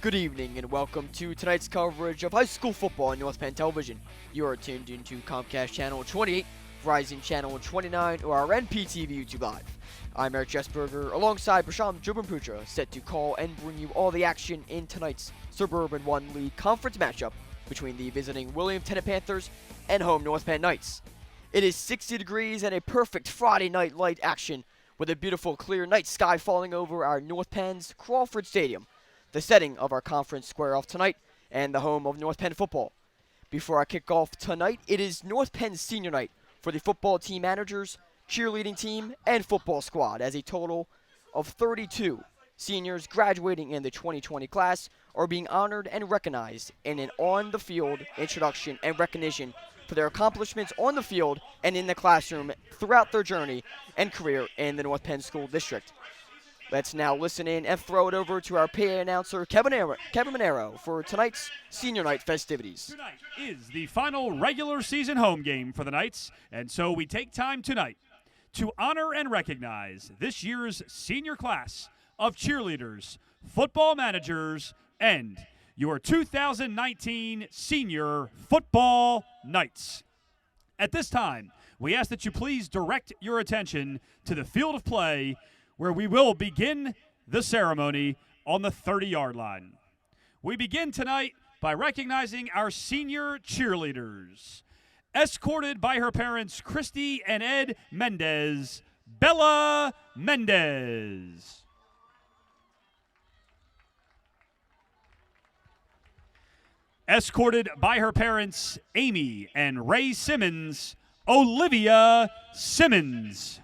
Good evening and welcome to tonight's coverage of high school football on North Penn Television. You are tuned into Comcast Channel 28, Verizon Channel 29, or our NPTV YouTube Live. I'm Eric Jessberger alongside Prashant Jubinputra, set to call and bring you all the action in tonight's Suburban 1 League Conference matchup between the visiting William Tennent Panthers and home North Penn Knights. It is 60 degrees and a perfect Friday night light action with a beautiful clear night sky falling over our North Penn's Crawford Stadium, the setting of our conference square off tonight and the home of North Penn football. Before I kick off tonight, it is North Penn's senior night for the football team managers, cheerleading team, and football squad, as a total of 32 seniors graduating in the 2020 class are being honored and recognized in an on-the-field introduction and recognition for their accomplishments on the field and in the classroom throughout their journey and career in the North Penn School District. Let's now listen in and throw it over to our PA announcer, Kevin Monero, for tonight's senior night festivities. Tonight is the final regular season home game for the Knights, and so we take time tonight to honor and recognize this year's senior class of cheerleaders, football managers, and your 2019 senior football Knights. At this time, we ask that you please direct your attention to the field of play, where we will begin the ceremony on the 30-yard line. We begin tonight by recognizing our senior cheerleaders. Escorted by her parents, Christy and Ed Mendez, Bella Mendez. Escorted by her parents, Amy and Ray Simmons, Olivia Simmons.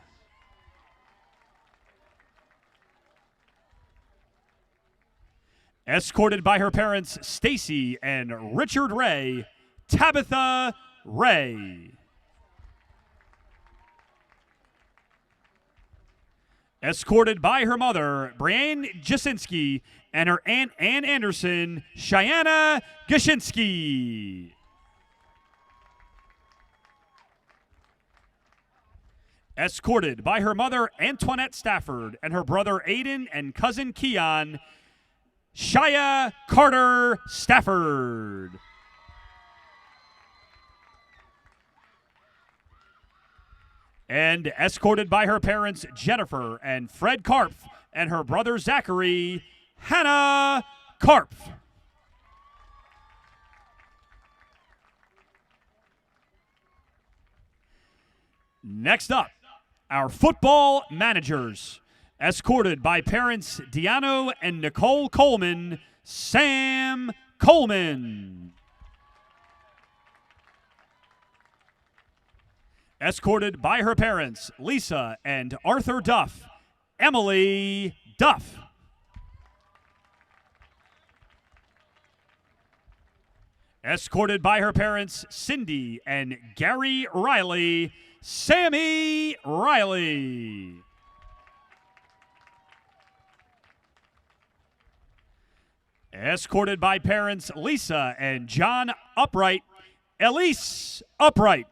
Escorted by her parents, Stacy and Richard Ray, Tabitha Ray. Escorted by her mother, Brianne Jasinski, and her aunt Ann Anderson, Cheyenne Gashinsky. Escorted by her mother, Antoinette Stafford, and her brother Aiden and cousin Keon, Shia Carter Stafford. And escorted by her parents, Jennifer and Fred Karpf, and her brother Zachary, Hannah Karpf. Next up, our football managers. Escorted by parents Deano and Nicole Coleman, Sam Coleman. Escorted by her parents, Lisa and Arthur Duff, Emily Duff. Escorted by her parents, Cindy and Gary Riley, Sammy Riley. Escorted by parents Lisa and John Upright, Elise Upright.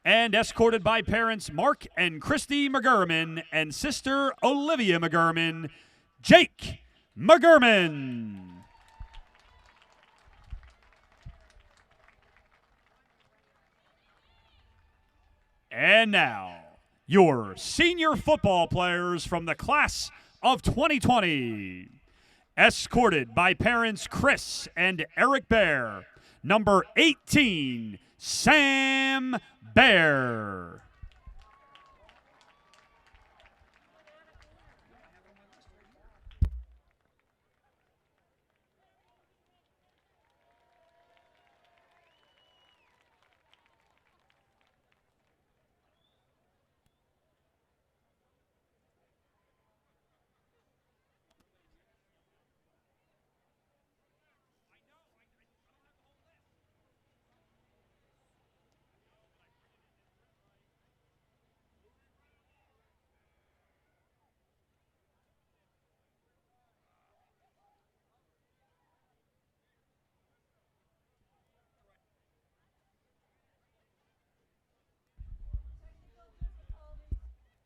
And escorted by parents Mark and Christy McGurman and sister Olivia McGurman, Jake McGurman. And now, your senior football players from the class of 2020. Escorted by parents Chris and Eric Bear. Number 18, Sam Bear.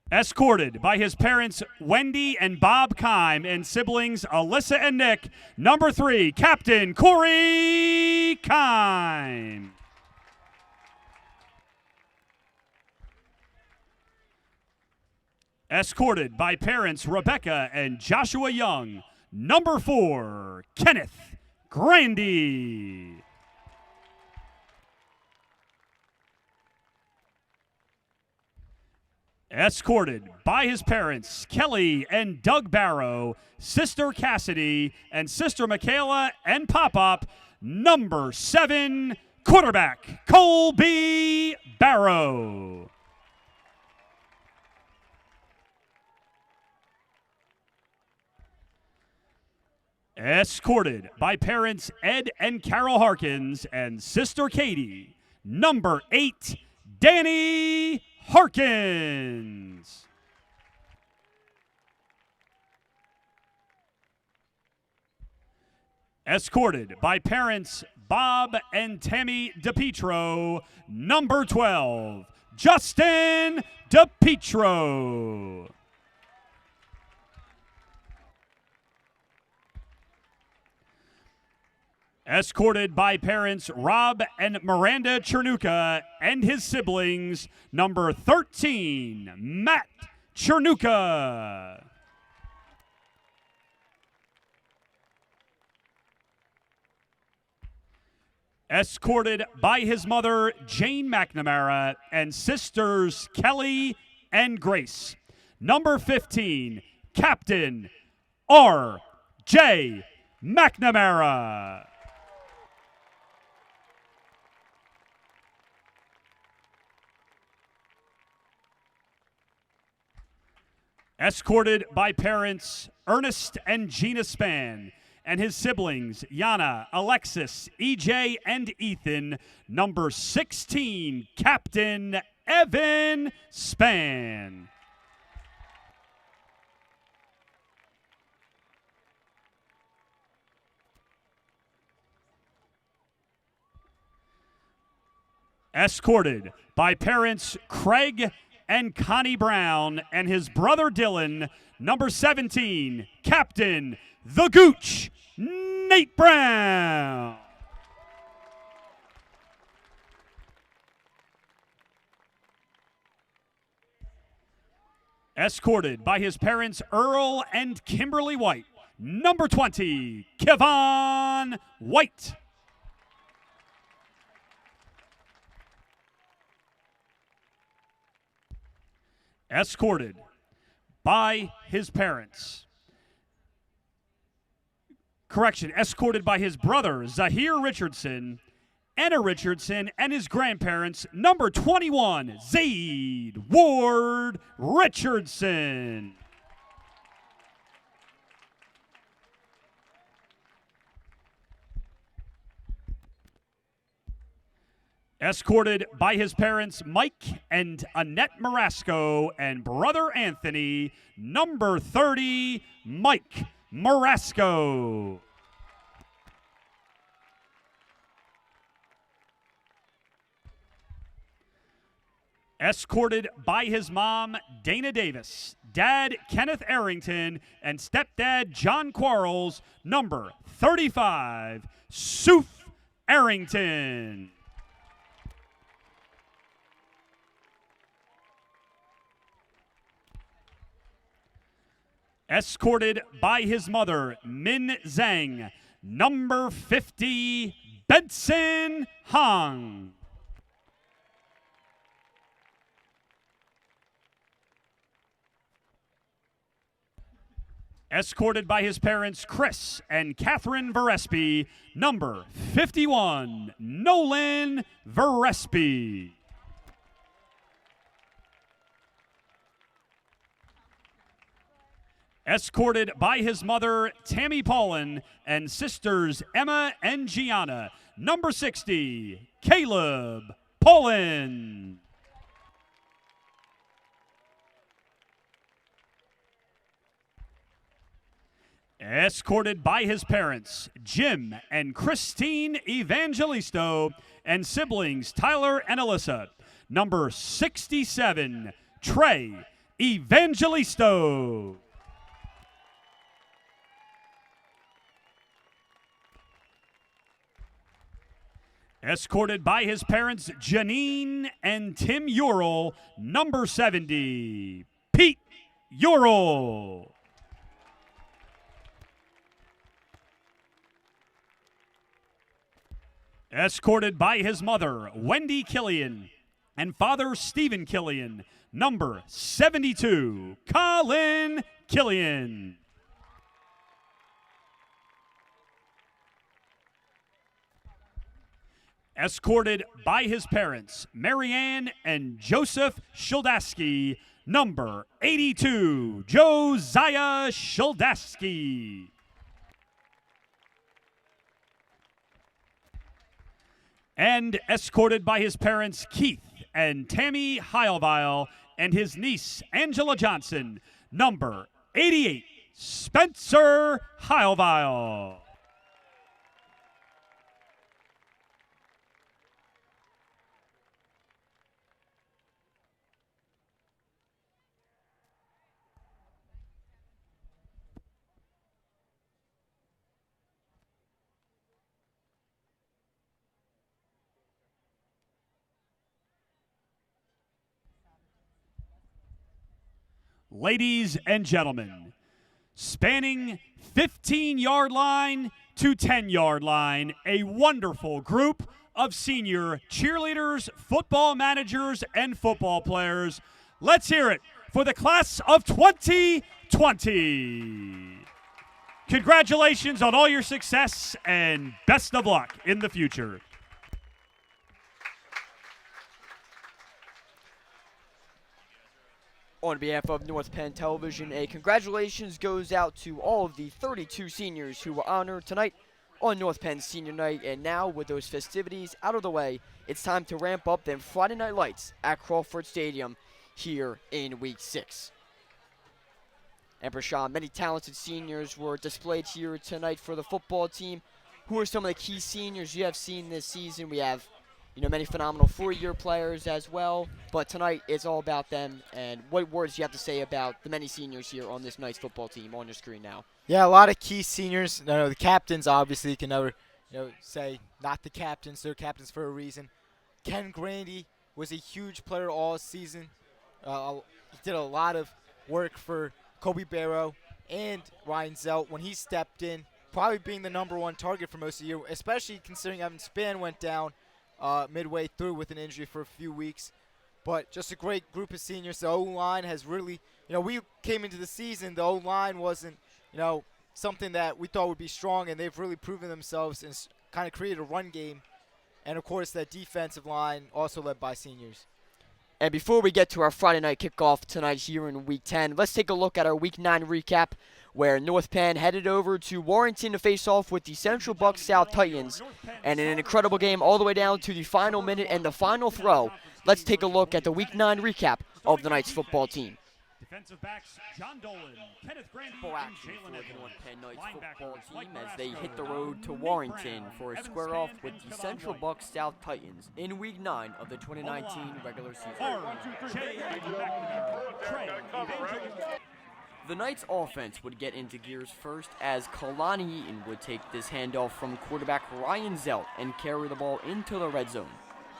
Escorted by his parents, Wendy and Bob Kime, and siblings, Alyssa and Nick. Number 3, Captain Corey Kime. Escorted by parents, Rebecca and Joshua Young. Number 4, Kenneth Grandy. Escorted by his parents, Kelly and Doug Barrow, sister Cassidy, and sister Michaela and Pop-Up. Number 7, quarterback, Colby Barrow. Escorted by parents, Ed and Carol Harkins, and sister Katie. Number 8, Danny Harkins. Escorted by parents, Bob and Tammy DePietro. Number 12, Justin DePietro. Escorted by parents, Rob and Miranda Chernuka and his siblings. Number 13, Matt Chernuka. Escorted by his mother, Jane McNamara, and sisters, Kelly and Grace. Number 15, Captain R.J. McNamara. Escorted by parents, Ernest and Gina Spann, and his siblings, Yana, Alexis, EJ, and Ethan. Number 16, Captain Evan Spann. Escorted by parents, Craig and Connie Brown, and his brother Dylan. Number 17, Captain the Gooch, Nate Brown. Escorted by his parents, Earl and Kimberly White. Number 20, Kevon White. Escorted by his parents. Escorted by his brother, Zahir Richardson, Anna Richardson, and his grandparents. Number 21, Zaid Ward Richardson. Escorted by his parents, Mike and Annette Marasco, and brother Anthony. Number 30, Mike Marasco. Escorted by his mom, Dana Davis, dad, Kenneth Arrington, and stepdad, John Quarles. Number 35, Soof Arrington. Escorted by his mother, Min Zhang. Number 50, Benson Hong. Escorted by his parents, Chris and Catherine Verespi. Number 51, Nolan Verespi. Escorted by his mother, Tammy Paulin, and sisters, Emma and Gianna. Number 60, Caleb Paulin. Escorted by his parents, Jim and Christine Evangelisto, and siblings, Tyler and Alyssa. Number 67, Trey Evangelisto. Escorted by his parents, Janine and Tim Ural, number 70, Pete Ural. Escorted by his mother, Wendy Killian, and father, Stephen Killian, number 72, Colin Killian. Escorted by his parents, Marianne and Joseph Shildaski, number 82, Josiah Shildaski. And escorted by his parents, Keith and Tammy Heilweil, and his niece, Angela Johnson, number 88, Spencer Heilweil. Ladies and gentlemen, spanning 15-yard line to 10-yard line, a wonderful group of senior cheerleaders, football managers, and football players. Let's hear it for the class of 2020. Congratulations on all your success and best of luck in the future. On behalf of North Penn Television, a congratulations goes out to all of the 32 seniors who were honored tonight on North Penn Senior Night. And now, with those festivities out of the way, it's time to ramp up them Friday night lights at Crawford Stadium here in Week 6. And Prashant, many talented seniors were displayed here tonight for the football team. Who are some of the key seniors you have seen this season? We have many phenomenal four-year players as well. But tonight, it's all about them. And what words do you have to say about the many seniors here on this nice football team on your screen now? Yeah, a lot of key seniors. The captains obviously can never, say not the captains. They're captains for a reason. Ken Grandy was a huge player all season. He did a lot of work for Kobe Barrow and Ryan Zelt when he stepped in, probably being the number one target for most of the year, especially considering Evan Spann went down midway through with an injury for a few weeks. But just a great group of seniors. The O-line has really, we came into the season, the O-line wasn't, something that we thought would be strong, and they've really proven themselves and kind of created a run game. And, of course, that defensive line also led by seniors. And before we get to our Friday night kickoff tonight here in Week 10, let's take a look at our Week 9 recap, where North Penn headed over to Warrington to face off with the Central Bucks South Titans. And in an incredible game all the way down to the final minute and the final throw, let's take a look at the Week 9 recap of the night's football team. Defensive backs John Dolan, Kenneth Grandy, Full and action Jalen for the Edwards. North Penn Knights football Linebackers team Mike as they hit the Mastro, road to Nate Warrington Brown, for a Evan square Spann, off with and the Kevon Central White. Bucks South Titans in Week 9 of the 2019 regular season. Jay McNamara, Trey Evangelista. The Knights offense would get into gears first as Kalani Eaton would take this handoff from quarterback Ryan Zelt and carry the ball into the red zone.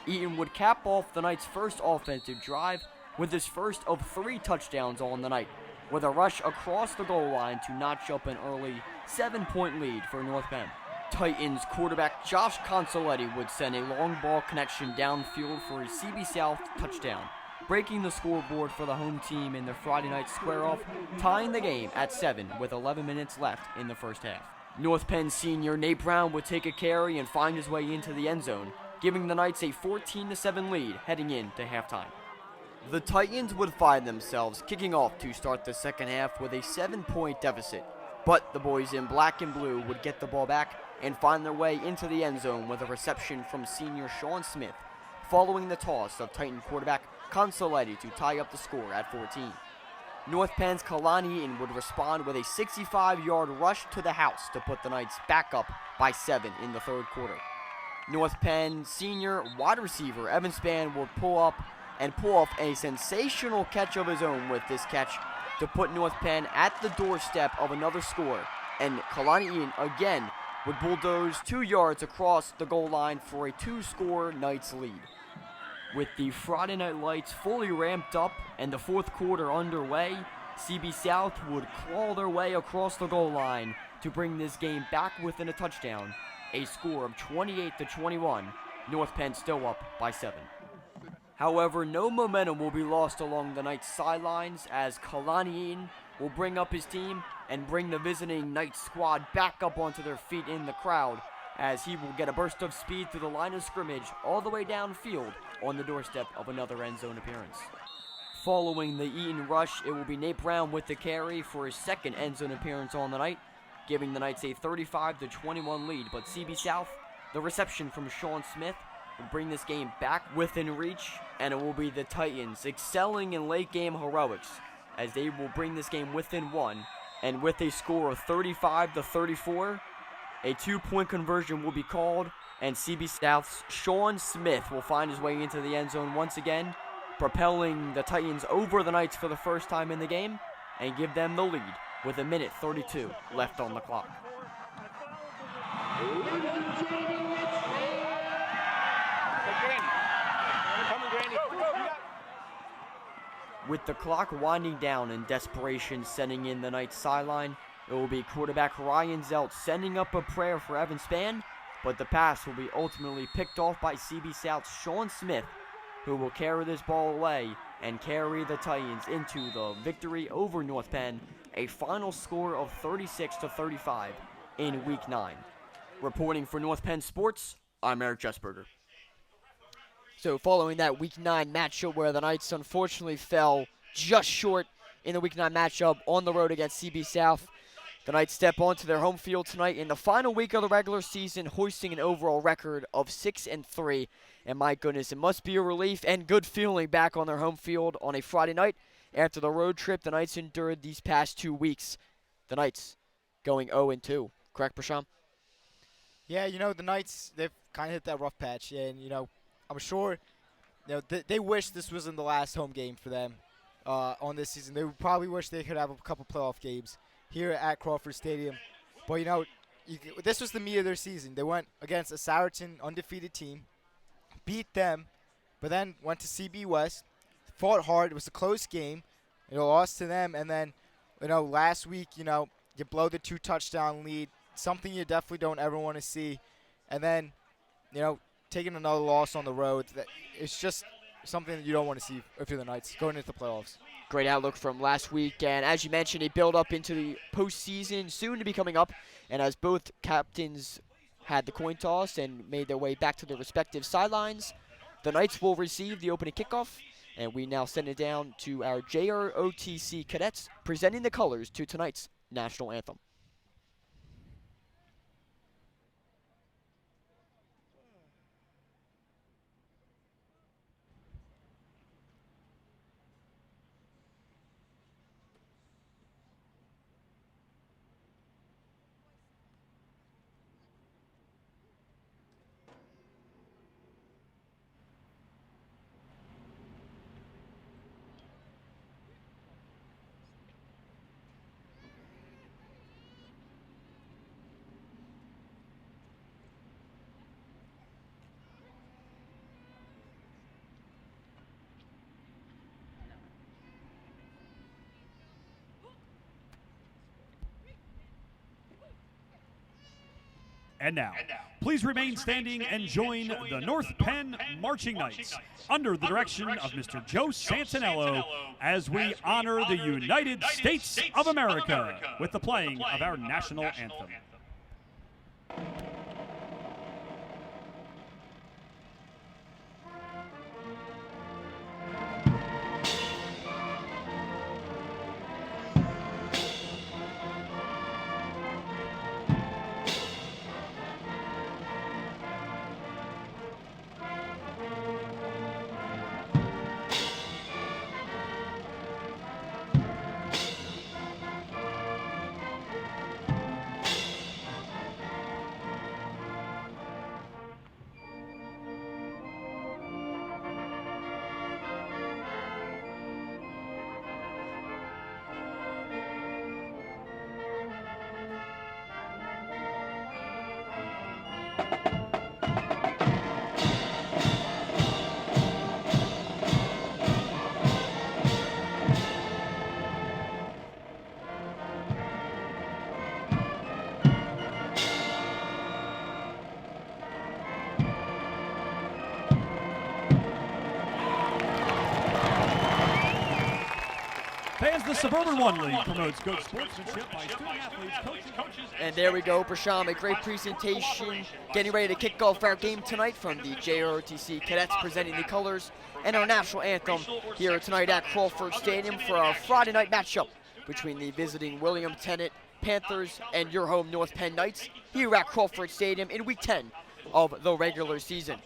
Eaton would cap off the Knights' first offensive drive with his first of 3 touchdowns on the night, with a rush across the goal line to notch up an early 7-point lead for North Penn. Titans quarterback Josh Consoletti would send a long ball connection downfield for a CB South touchdown, breaking the scoreboard for the home team in the Friday night square-off, tying the game at 7 with 11 minutes left in the first half. North Penn senior Nate Brown would take a carry and find his way into the end zone, giving the Knights a 14-7 lead heading into halftime. The Titans would find themselves kicking off to start the second half with a 7-point deficit, but the boys in black and blue would get the ball back and find their way into the end zone with a reception from senior Sean Smith, following the toss of Titan quarterback Consoletti to tie up the score at 14. North Penn's Kalani Eaton would respond with a 65-yard rush to the house to put the Knights back up by 7 in the third quarter. North Penn senior wide receiver Evan Spann would pull up and pull off a sensational catch of his own with this catch to put North Penn at the doorstep of another score. And Kalani Ian again would bulldoze 2 yards across the goal line for a 2-score Knights lead. With the Friday Night Lights fully ramped up and the fourth quarter underway, CB South would claw their way across the goal line to bring this game back within a touchdown. A score of 28-21, North Penn still up by 7. However, no momentum will be lost along the Knights sidelines as Kalani Ian will bring up his team and bring the visiting Knights squad back up onto their feet in the crowd as he will get a burst of speed through the line of scrimmage all the way downfield on the doorstep of another end zone appearance. Following the Eaton rush, it will be Nate Brown with the carry for his second end zone appearance on the night, giving the Knights a 35-21 lead. But CB South, the reception from Sean Smith, will bring this game back within reach, and it will be the Titans excelling in late game heroics as they will bring this game within 1, and with a score of 35-34, a 2-point conversion will be called, and CB South's Sean Smith will find his way into the end zone once again, propelling the Titans over the Knights for the first time in the game and give them the lead with 1:32 left on the clock. With the clock winding down and desperation setting in the Knights sideline, it will be quarterback Ryan Zelt sending up a prayer for Evan Spann, but the pass will be ultimately picked off by CB South's Sean Smith, who will carry this ball away and carry the Titans into the victory over North Penn, a final score of 36-35 in Week 9. Reporting for North Penn Sports, I'm Eric Jesberger. So following that Week 9 matchup where the Knights unfortunately fell just short in the Week 9 matchup on the road against CB South, the Knights step onto their home field tonight in the final week of the regular season, hoisting an overall record of 6-3. And my goodness, it must be a relief and good feeling back on their home field on a Friday night after the road trip the Knights endured these past 2 weeks. The Knights going 0-2. Correct, Prashant? Yeah, the Knights, they've kind of hit that rough patch. And, I'm sure they wish this wasn't the last home game for them on this season. They would probably wish they could have a couple playoff games here at Crawford Stadium. But, this was the meat of their season. They went against a Sourton undefeated team, beat them, but then went to CB West, fought hard. It was a close game, lost to them. And then, last week, you blow the 2-touchdown lead, something you definitely don't ever want to see. And then, taking another loss on the road, it's just something that you don't want to see if you're the Knights going into the playoffs. Great outlook from last week, and as you mentioned, a build up into the postseason soon to be coming up. And as both captains had the coin toss and made their way back to their respective sidelines, the Knights will receive the opening kickoff, and we now send it down to our JROTC cadets presenting the colors to tonight's national anthem. And now, please remain standing and join the North Penn Marching Knights under the direction of Mr. Joe Santinello as we honor the United States of America with the playing of our national anthem. as the Suburban One League promotes good sportsmanship by student-athletes, coaches, And there we go, Prasham, a great presentation. Getting ready to kick off our game tonight from the JROTC Cadets, presenting the colors and our national anthem here tonight at Crawford Stadium for our Friday night matchup between the visiting William Tennent Panthers and your home North Penn Knights here at Crawford Stadium in Week 10 of the regular season.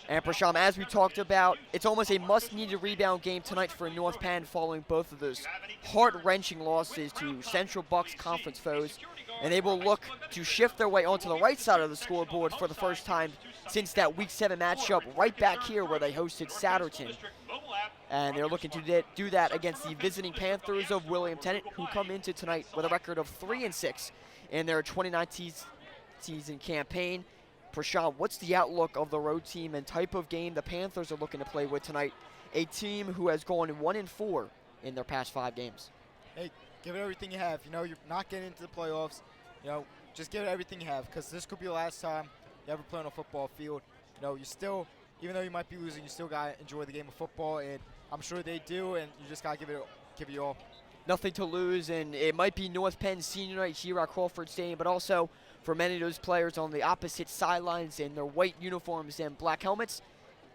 And Prasham, as we talked about, it's almost a must-needed rebound game tonight for North Penn following both of those heart-wrenching losses to Central Bucks Conference foes. And they will look to shift their way onto the right side of the scoreboard for the first time since that Week 7 matchup right back here where they hosted Satterton. And they're looking to do that against the visiting Panthers of William Tennent, who come into tonight with a record of 3-6 in their 2019 season campaign. Prashant, what's the outlook of the road team and type of game the Panthers are looking to play with tonight? A team who has gone 1-4 in their past 5 games. Hey, give it everything you have. You know, you're not getting into the playoffs. You know, just give it everything you have, because this could be the last time you ever play on a football field. You know, you still, even though you might be losing, you still got to enjoy the game of football, and I'm sure they do, and you just got to give it all. Nothing to lose, and it might be North Penn's senior night here at Crawford Stadium, but also for many of those players on the opposite sidelines in their white uniforms and black helmets,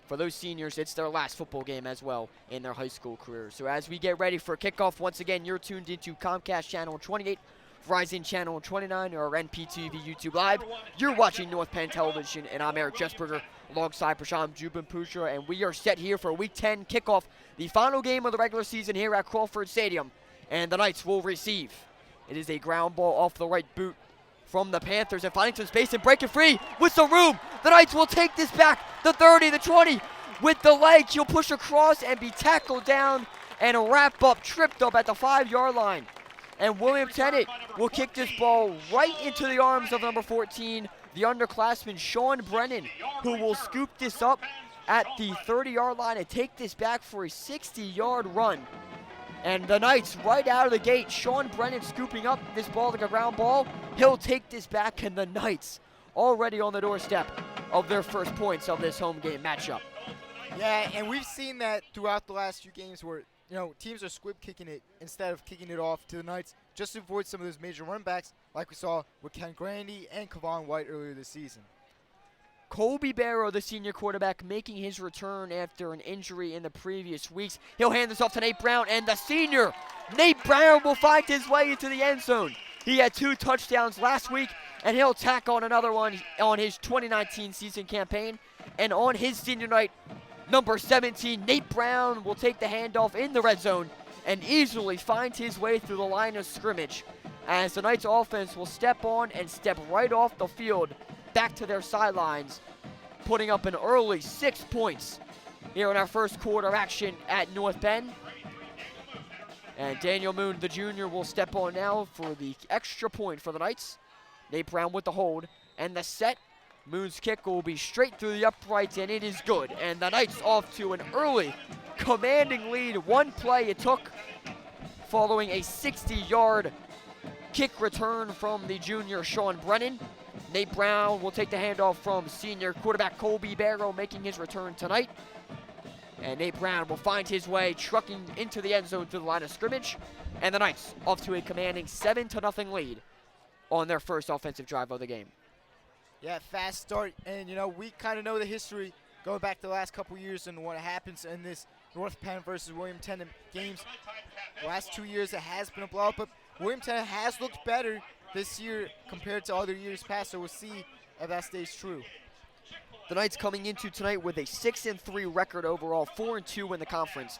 for those seniors, it's their last football game as well in their high school career. So as we get ready for kickoff, once again, you're tuned into Comcast Channel 28, Verizon Channel 29, or NPTV YouTube Live. You're watching North Penn Television, and I'm Eric Jesperger alongside Prasham Jubin-Putra, and we are set here for Week 10 kickoff, the final game of the regular season here at Crawford Stadium, and the Knights will receive. It is a ground ball off the right boot from the Panthers, and finding some space and breaking free with some room. The Knights will take this back, the 30, the 20, with the leg. He'll push across and be tackled down and wrap up, tripped up at the 5-yard line. And William Tennent will kick this ball right into the arms of number 14, the underclassman Sean Brennan, who will scoop this up at the 30-yard line and take this back for a 60-yard run. And the Knights right out of the gate, Sean Brennan scooping up this ball like a ground ball. He'll take this back, and the Knights already on the doorstep of their first points of this home game matchup. Yeah, and we've seen that throughout the last few games where, you know, teams are squib kicking it instead of kicking it off to the Knights just to avoid some of those major run backs like we saw with Ken Grandy and Kevon White earlier this season. Colby Barrow, the senior quarterback, making his return after an injury in the previous weeks. He'll hand this off to Nate Brown, and the senior, Nate Brown, will find his way into the end zone. He had 2 touchdowns last week, and he'll tack on another one on his 2019 season campaign. And on his senior night, number 17, Nate Brown will take the handoff in the red zone and easily find his way through the line of scrimmage, as the Knights offense will step on and step right off the field back to their sidelines, putting up an early 6 points here in our first quarter action at North Penn. And Daniel Moon, the junior, will step on now for the extra point for the Knights. Nate Brown with the hold, and the set. Moon's kick will be straight through the uprights, and it is good. And the Knights off to an early commanding lead. One play it took following a 60-yard kick return from the junior Sean Brennan. Nate Brown will take the handoff from senior quarterback Colby Barrow, making his return tonight. And Nate Brown will find his way trucking into the end zone through the line of scrimmage. And the Knights off to a commanding 7-0 lead on their first offensive drive of the game. Yeah, fast start, and you know, we kind of know the history going back the last couple years and what happens in this North Penn versus William Tennent games. The last 2 years it has been a blowout, but William Tennent has looked better this year compared to other years past, so we'll see if that stays true. The Knights coming into tonight with a 6-3 record overall, 4-2 in the conference,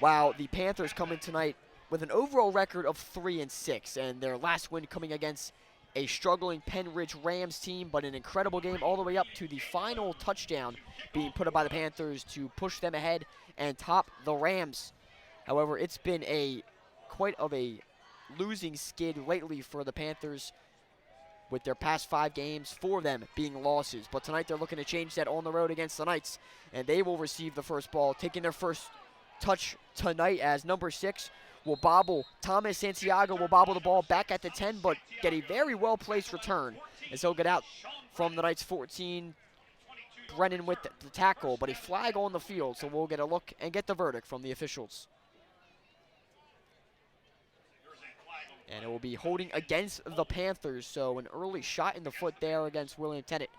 while the Panthers come in tonight with an overall record of 3-6, and their last win coming against a struggling Penn Ridge Rams team, but an incredible game all the way up to the final touchdown being put up by the Panthers to push them ahead and top the Rams. However, it's been quite of a losing skid lately for the Panthers, with their past 5 games, 4 of them being losses. But tonight they're looking to change that on the road against the Knights, and they will receive the first ball, taking their first touch tonight as number 6 will bobble. Thomas Santiago will bobble the ball back at the 10, but get a very well-placed return as he'll get out from the Knights 14. Brennan with the tackle, but a flag on the field, so we'll get a look and get the verdict from the officials. And it will be holding against the Panthers. So an early shot in the foot there against William Tennent.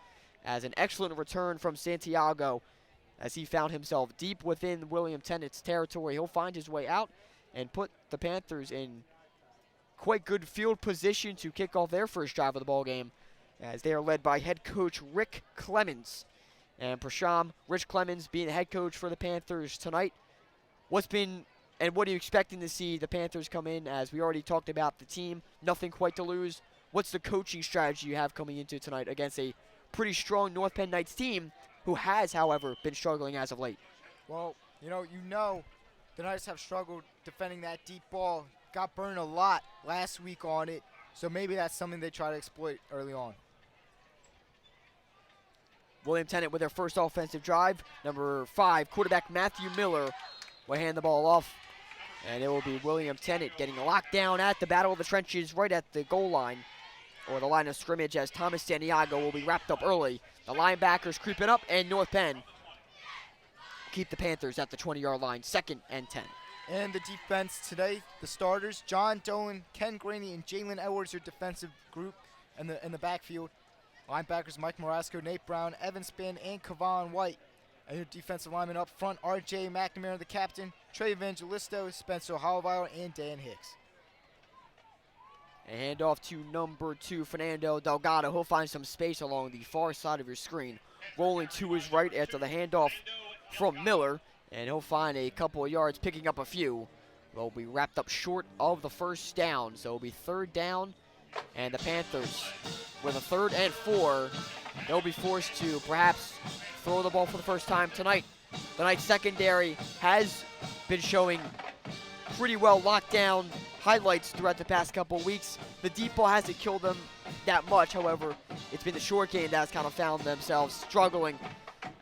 As an excellent return from Santiago, as he found himself deep within William Tennent's territory. He'll find his way out and put the Panthers in quite good field position to kick off their first drive of the ball game, as they are led by head coach Rick Clemens. And Prasham, Rich Clemens being the head coach for the Panthers tonight. What are you expecting to see the Panthers come in? As we already talked about the team, nothing quite to lose. What's the coaching strategy you have coming into tonight against a pretty strong North Penn Knights team who has, however, been struggling as of late? Well, you know, the Knights have struggled defending that deep ball. Got burned a lot last week on it, so maybe that's something they try to exploit early on. William Tennent with their first offensive drive. Number 5, quarterback Matthew Miller will hand the ball off. And it will be William Tennent getting locked down at the battle of the trenches right at the goal line, or the line of scrimmage, as Thomas Santiago will be wrapped up early. The linebackers creeping up, and North Penn keep the Panthers at the 20-yard line, 2nd and 10. And the defense today, the starters, John Dolan, Ken Graney, and Jalen Edwards, your defensive group in the backfield. Linebackers Mike Morasco, Nate Brown, Evan Spinn, and Kevon White. And your defensive linemen up front, R.J. McNamara, the captain, Trey Evangelisto, Spencer Holloweiler, and Dan Hicks. A handoff to number 2, Fernando Delgado. He'll find some space along the far side of your screen. Rolling to his right after the handoff from Miller. And he'll find a couple of yards, picking up a few. They'll be wrapped up short of the first down. So it'll be 3rd down. And the Panthers, with a 3rd and 4, they'll be forced to perhaps throw the ball for the first time tonight. The Knights secondary has been showing pretty well lockdown highlights throughout the past couple of weeks. The deep ball hasn't killed them that much. However, it's been the short game that's kind of found themselves struggling,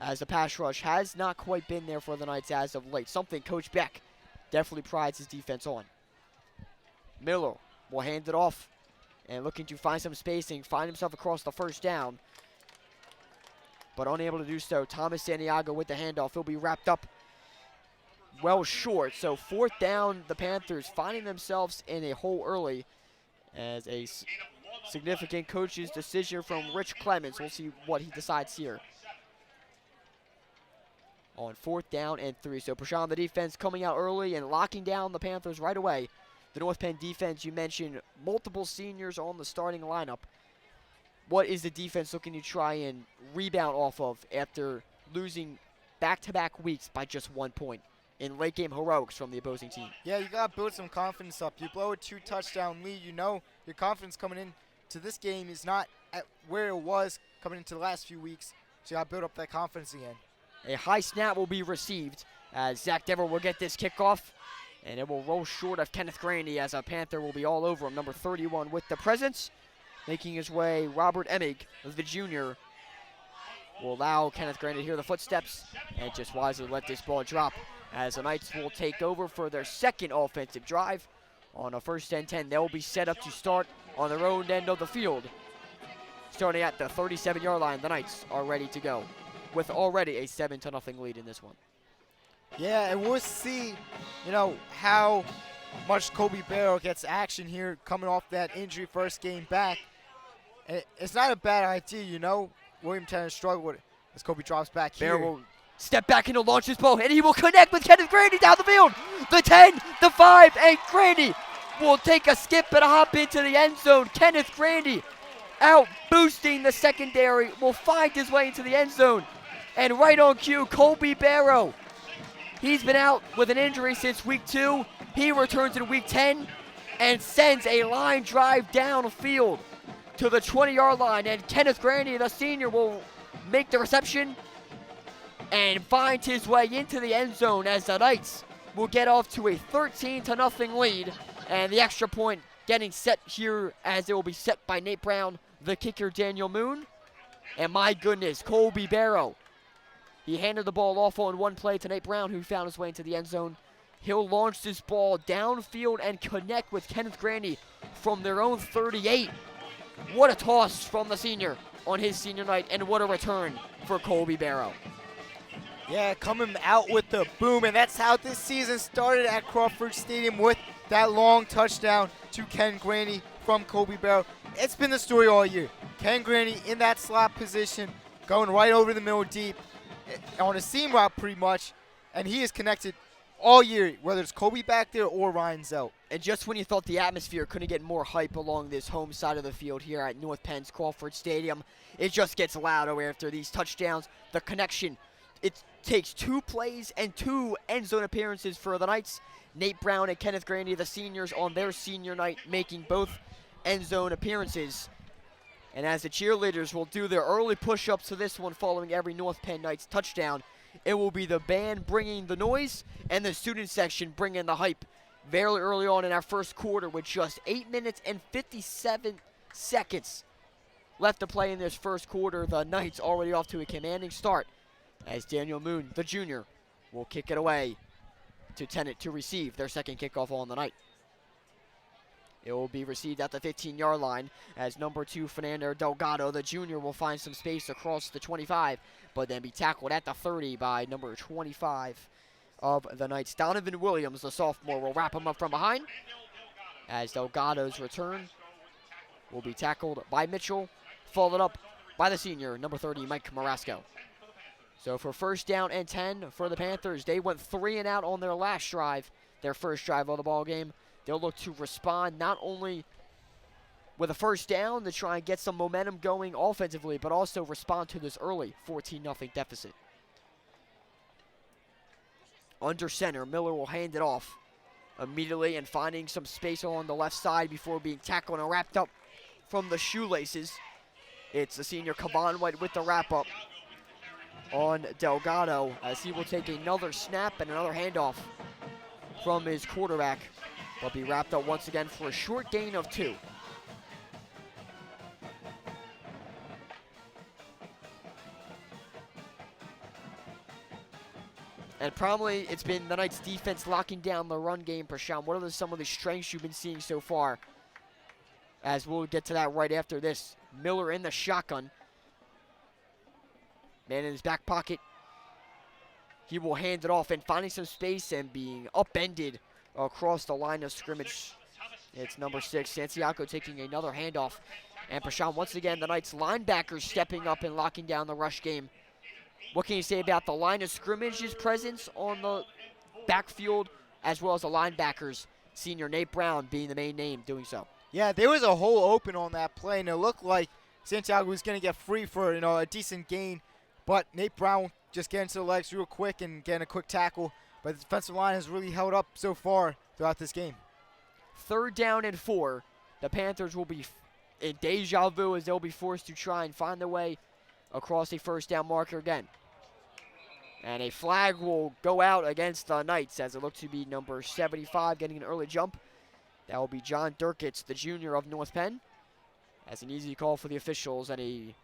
as the pass rush has not quite been there for the Knights as of late. Something Coach Beck definitely prides his defense on. Miller will hand it off and looking to find some spacing, find himself across the first down, but unable to do so. Thomas Santiago with the handoff. He'll be wrapped up well short. So 4th down, the Panthers finding themselves in a hole early, as a significant coach's decision from Rich Clemens. We'll see what he decides here. On 4th down and 3. So Prashant, the defense coming out early and locking down the Panthers right away. The North Penn defense, you mentioned multiple seniors on the starting lineup. What is the defense looking to try and rebound off of after losing back-to-back weeks by just 1 point in late game heroics from the opposing team? Yeah, you got to build some confidence up. You blow a 2-touchdown lead, you know your confidence coming into this game is not at where it was coming into the last few weeks. So you got to build up that confidence again. A high snap will be received as Zach Dever will get this kickoff, and it will roll short of Kenneth Grandy, as a Panther will be all over him. Number 31 with the presence. Making his way, Robert Emig, the junior, will allow Kenneth Grandy to hear the footsteps and just wisely let this ball drop, as the Knights will take over for their 2nd offensive drive. On a 1st and 10, they'll be set up to start on their own end of the field. Starting at the 37-yard line, the Knights are ready to go, with already a 7-0 lead in this one. Yeah, and we'll see, how much Kobe Barrow gets action here coming off that injury first game back. And it's not a bad idea, William Tennent struggled as Kobe drops back here. Barrow will step back and he'll launch his ball, and he will connect with Kenneth Grandy down the field. The 10, the 5, and Grandy will take a skip and a hop into the end zone. Kenneth Grandy, out boosting the secondary, will find his way into the end zone. And right on cue, Kobe Barrow. He's been out with an injury since week 2. He returns in week 10 and sends a line drive downfield to the 20-yard line. And Kenneth Grandy, the senior, will make the reception and find his way into the end zone, as the Knights will get off to a 13-0 lead. And the extra point getting set here, as it will be set by Nate Brown, the kicker Daniel Moon. And my goodness, Kobe Barrow. He handed the ball off on one play to Nate Brown, who found his way into the end zone. He'll launch this ball downfield and connect with Kenneth Grandy from their own 38. What a toss from the senior on his senior night, and what a return for Kobe Barrow. Yeah, coming out with the boom, and that's how this season started at Crawford Stadium with that long touchdown to Ken Graney from Kobe Barrow. It's been the story all year. Ken Graney in that slot position, going right over the middle deep, on a seam route pretty much, and he is connected all year, whether it's Kobe back there or Ryan Zelt. And just when you thought the atmosphere couldn't get more hype along this home side of the field here at North Penn's Crawford Stadium, it just gets louder after these touchdowns. The connection, it takes 2 plays and 2 end zone appearances for the Knights. Nate Brown and Kenneth Grandy, the seniors, on their senior night, making both end zone appearances. And as the cheerleaders will do their early push-ups to this one following every North Penn Knights touchdown, it will be the band bringing the noise and the student section bringing the hype very early on in our first quarter with just 8 minutes and 57 seconds left to play in this first quarter. The Knights already off to a commanding start as Daniel Moon, the junior, will kick it away to Tennent to receive their second kickoff on the night. It will be received at the 15-yard line as number 2 Fernando Delgado, the junior, will find some space across the 25, but then be tackled at the 30 by number 25 of the Knights. Donovan Williams, the sophomore, will wrap him up from behind as Delgado's return will be tackled by Mitchell, followed up by the senior, number 30, Mike Marasco. So for first down and 10 for the Panthers, they went 3 and out on their last drive, their first drive of the ball game. They'll look to respond not only with a first down to try and get some momentum going offensively, but also respond to this early 14-0 deficit. Under center, Miller will hand it off immediately and finding some space along the left side before being tackled and wrapped up from the shoelaces. It's the senior Kavan White with the wrap-up on Delgado as he will take another snap and another handoff from his quarterback, but be wrapped up once again for a short gain of 2. And probably it's been the Knights' defense locking down the run game. Prashant, what are some of the strengths you've been seeing so far? As we'll get to that right after this. Miller in the shotgun. Man in his back pocket. He will hand it off and finding some space and being upended across the line of scrimmage. It's number 6, Santiago, taking another handoff. And Prashant, once again, the Knights linebackers stepping up and locking down the rush game. What can you say about the line of scrimmage's presence on the backfield, as well as the linebackers, senior Nate Brown being the main name doing so? Yeah, there was a hole open on that play, and it looked like Santiago was going to get free for a decent gain. But Nate Brown just getting to the legs real quick and getting a quick tackle. But the defensive line has really held up so far throughout this game. 3rd down and 4. The Panthers will be in deja vu as they'll be forced to try and find their way across a first down marker again. And a flag will go out against the Knights as it looks to be number 75 getting an early jump. That will be John Durkitz, the junior of North Penn. As an easy call for the officials and a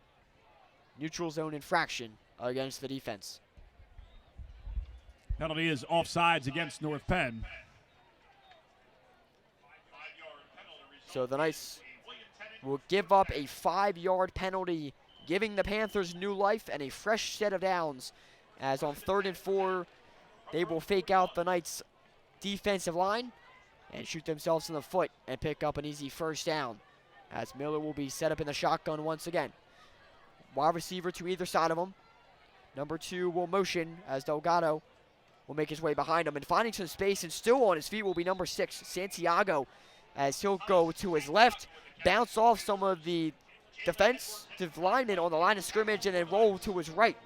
neutral zone infraction against the defense. Penalty is offsides against North Penn. So the Knights will give up a 5-yard penalty, giving the Panthers new life and a fresh set of downs. As on 3rd and 4, they will fake out the Knights' defensive line and shoot themselves in the foot and pick up an easy first down. As Miller will be set up in the shotgun once again. Wide receiver to either side of him. Number 2 will motion as Delgado will make his way behind him. And finding some space and still on his feet will be number 6, Santiago, as he'll go to his left, bounce off some of the defensive linemen on the line of scrimmage, and then roll to his right.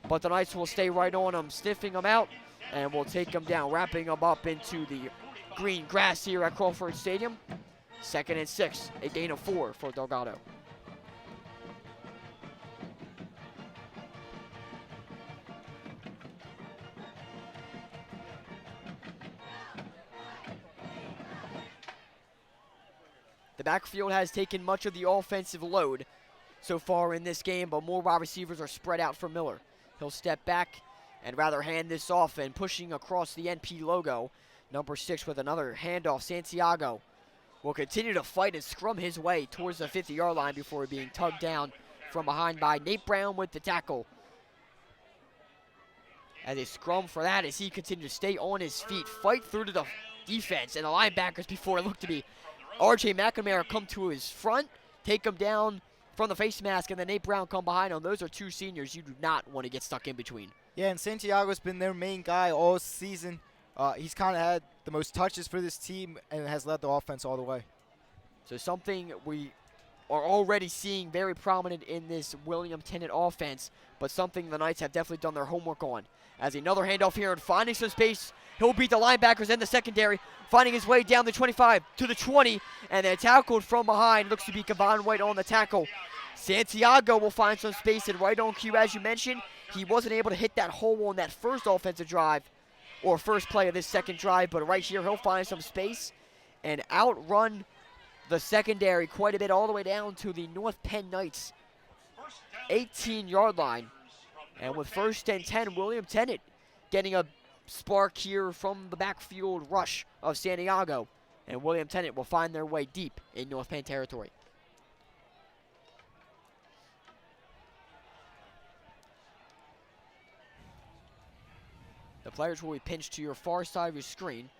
But the Knights will stay right on him, sniffing him out, and will take him down, wrapping him up into the green grass here at Crawford Stadium. 2nd and 6, a gain of 4 for Delgado. The backfield has taken much of the offensive load so far in this game, but more wide receivers are spread out for Miller. He'll step back and rather hand this off, and pushing across the NP logo, number 6 with another handoff. Santiago will continue to fight and scrum his way towards the 50-yard line before being tugged down from behind by Nate Brown with the tackle. as a scrum for that as he continues to stay on his feet, fight through to the defense, and the linebackers before it looked to be R.J. McNamara come to his front, take him down from the face mask, and then Nate Brown come behind him. Those are two seniors you do not want to get stuck in between. Yeah, and Santiago's been their main guy all season. He's kind of had the most touches for this team and has led the offense all the way. So something we are already seeing very prominent in this William Tennent offense, but something the Knights have definitely done their homework on. As another handoff here and finding some space, he'll beat the linebackers and the secondary, finding his way down the 25 to the 20, and then tackled from behind. Looks to be Kevon White on the tackle. Santiago will find some space, and right on cue, as you mentioned, he wasn't able to hit that hole on that first offensive drive, or first play of this second drive, but right here he'll find some space and outrun the secondary quite a bit all the way down to the North Penn Knights 18-yard line. And with 1st and 10, William Tennent getting a spark here from the backfield rush of Santiago. And William Tennent will find their way deep in North Penn territory. The players will be pinched to your far side of your screen.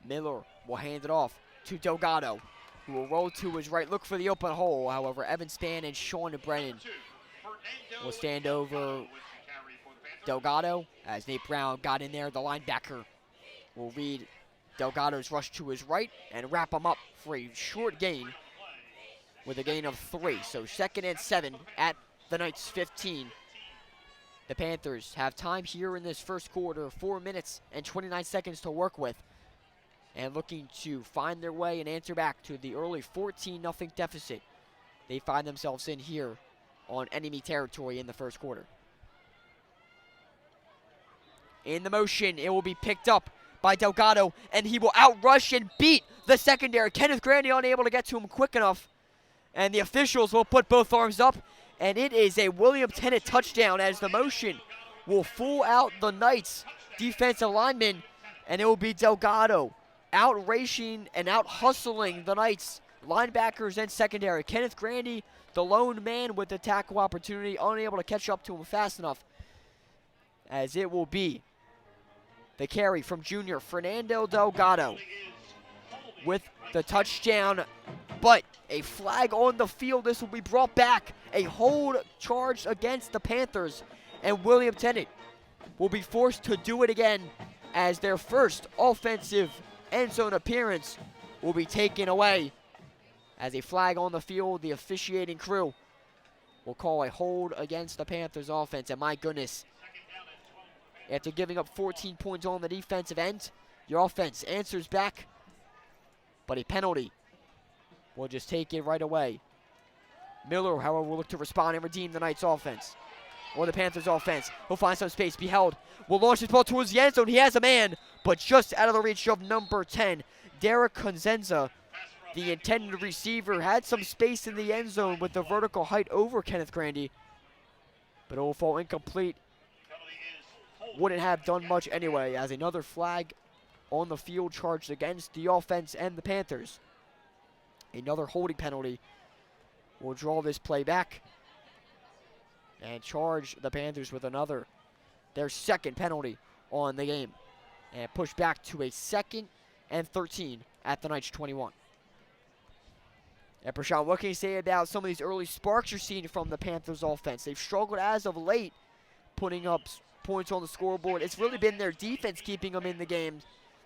Miller will hand it off to Delgado, who will roll to his right, look for the open hole. However, Evan Spann and Sean Brennan will stand over Delgado as Nate Brown got in there. The linebacker will read Delgado's rush to his right and wrap him up for a short gain with a gain of 3. So 2nd and 7 at the Knights 15. The Panthers have time here in this first quarter, 4 minutes and 29 seconds to work with, and looking to find their way and answer back to the early 14-0 deficit they find themselves in here on enemy territory in the first quarter. In the motion, it will be picked up by Delgado, and he will outrush and beat the secondary. Kenneth Grandy unable to get to him quick enough, and the officials will put both arms up, and it is a William Tennent touchdown as the motion will fool out the Knights defensive lineman, and it will be Delgado out-racing and out-hustling the Knights linebackers and secondary. Kenneth Grandy, the lone man with the tackle opportunity, unable to catch up to him fast enough, as it will be the carry from junior Fernando Delgado with the touchdown, but a flag on the field. This will be brought back. A hold charge against the Panthers, and William Tennent will be forced to do it again as their first offensive end zone appearance will be taken away. As a flag on the field, the officiating crew will call a hold against the Panthers offense, and my goodness, after giving up 14 points on the defensive end, your offense answers back, but a penalty will just take it right away. Miller, however, will look to respond and redeem the Knights offense, or the Panthers offense. He'll find some space, be held, will launch his ball towards the end zone. He has a man, but just out of the reach of number 10, Derek Conzenza, the intended receiver, had some space in the end zone with the vertical height over Kenneth Grandy, but it will fall incomplete. Wouldn't have done much anyway, as another flag on the field charged against the offense and the Panthers. Another holding penalty will draw this play back and charge the Panthers with their second penalty on the game, and push back to a 2nd and 13 at the Knights 21. And Prashant, what can you say about some of these early sparks you're seeing from the Panthers offense? They've struggled as of late putting up points on the scoreboard. It's really been their defense keeping them in the game.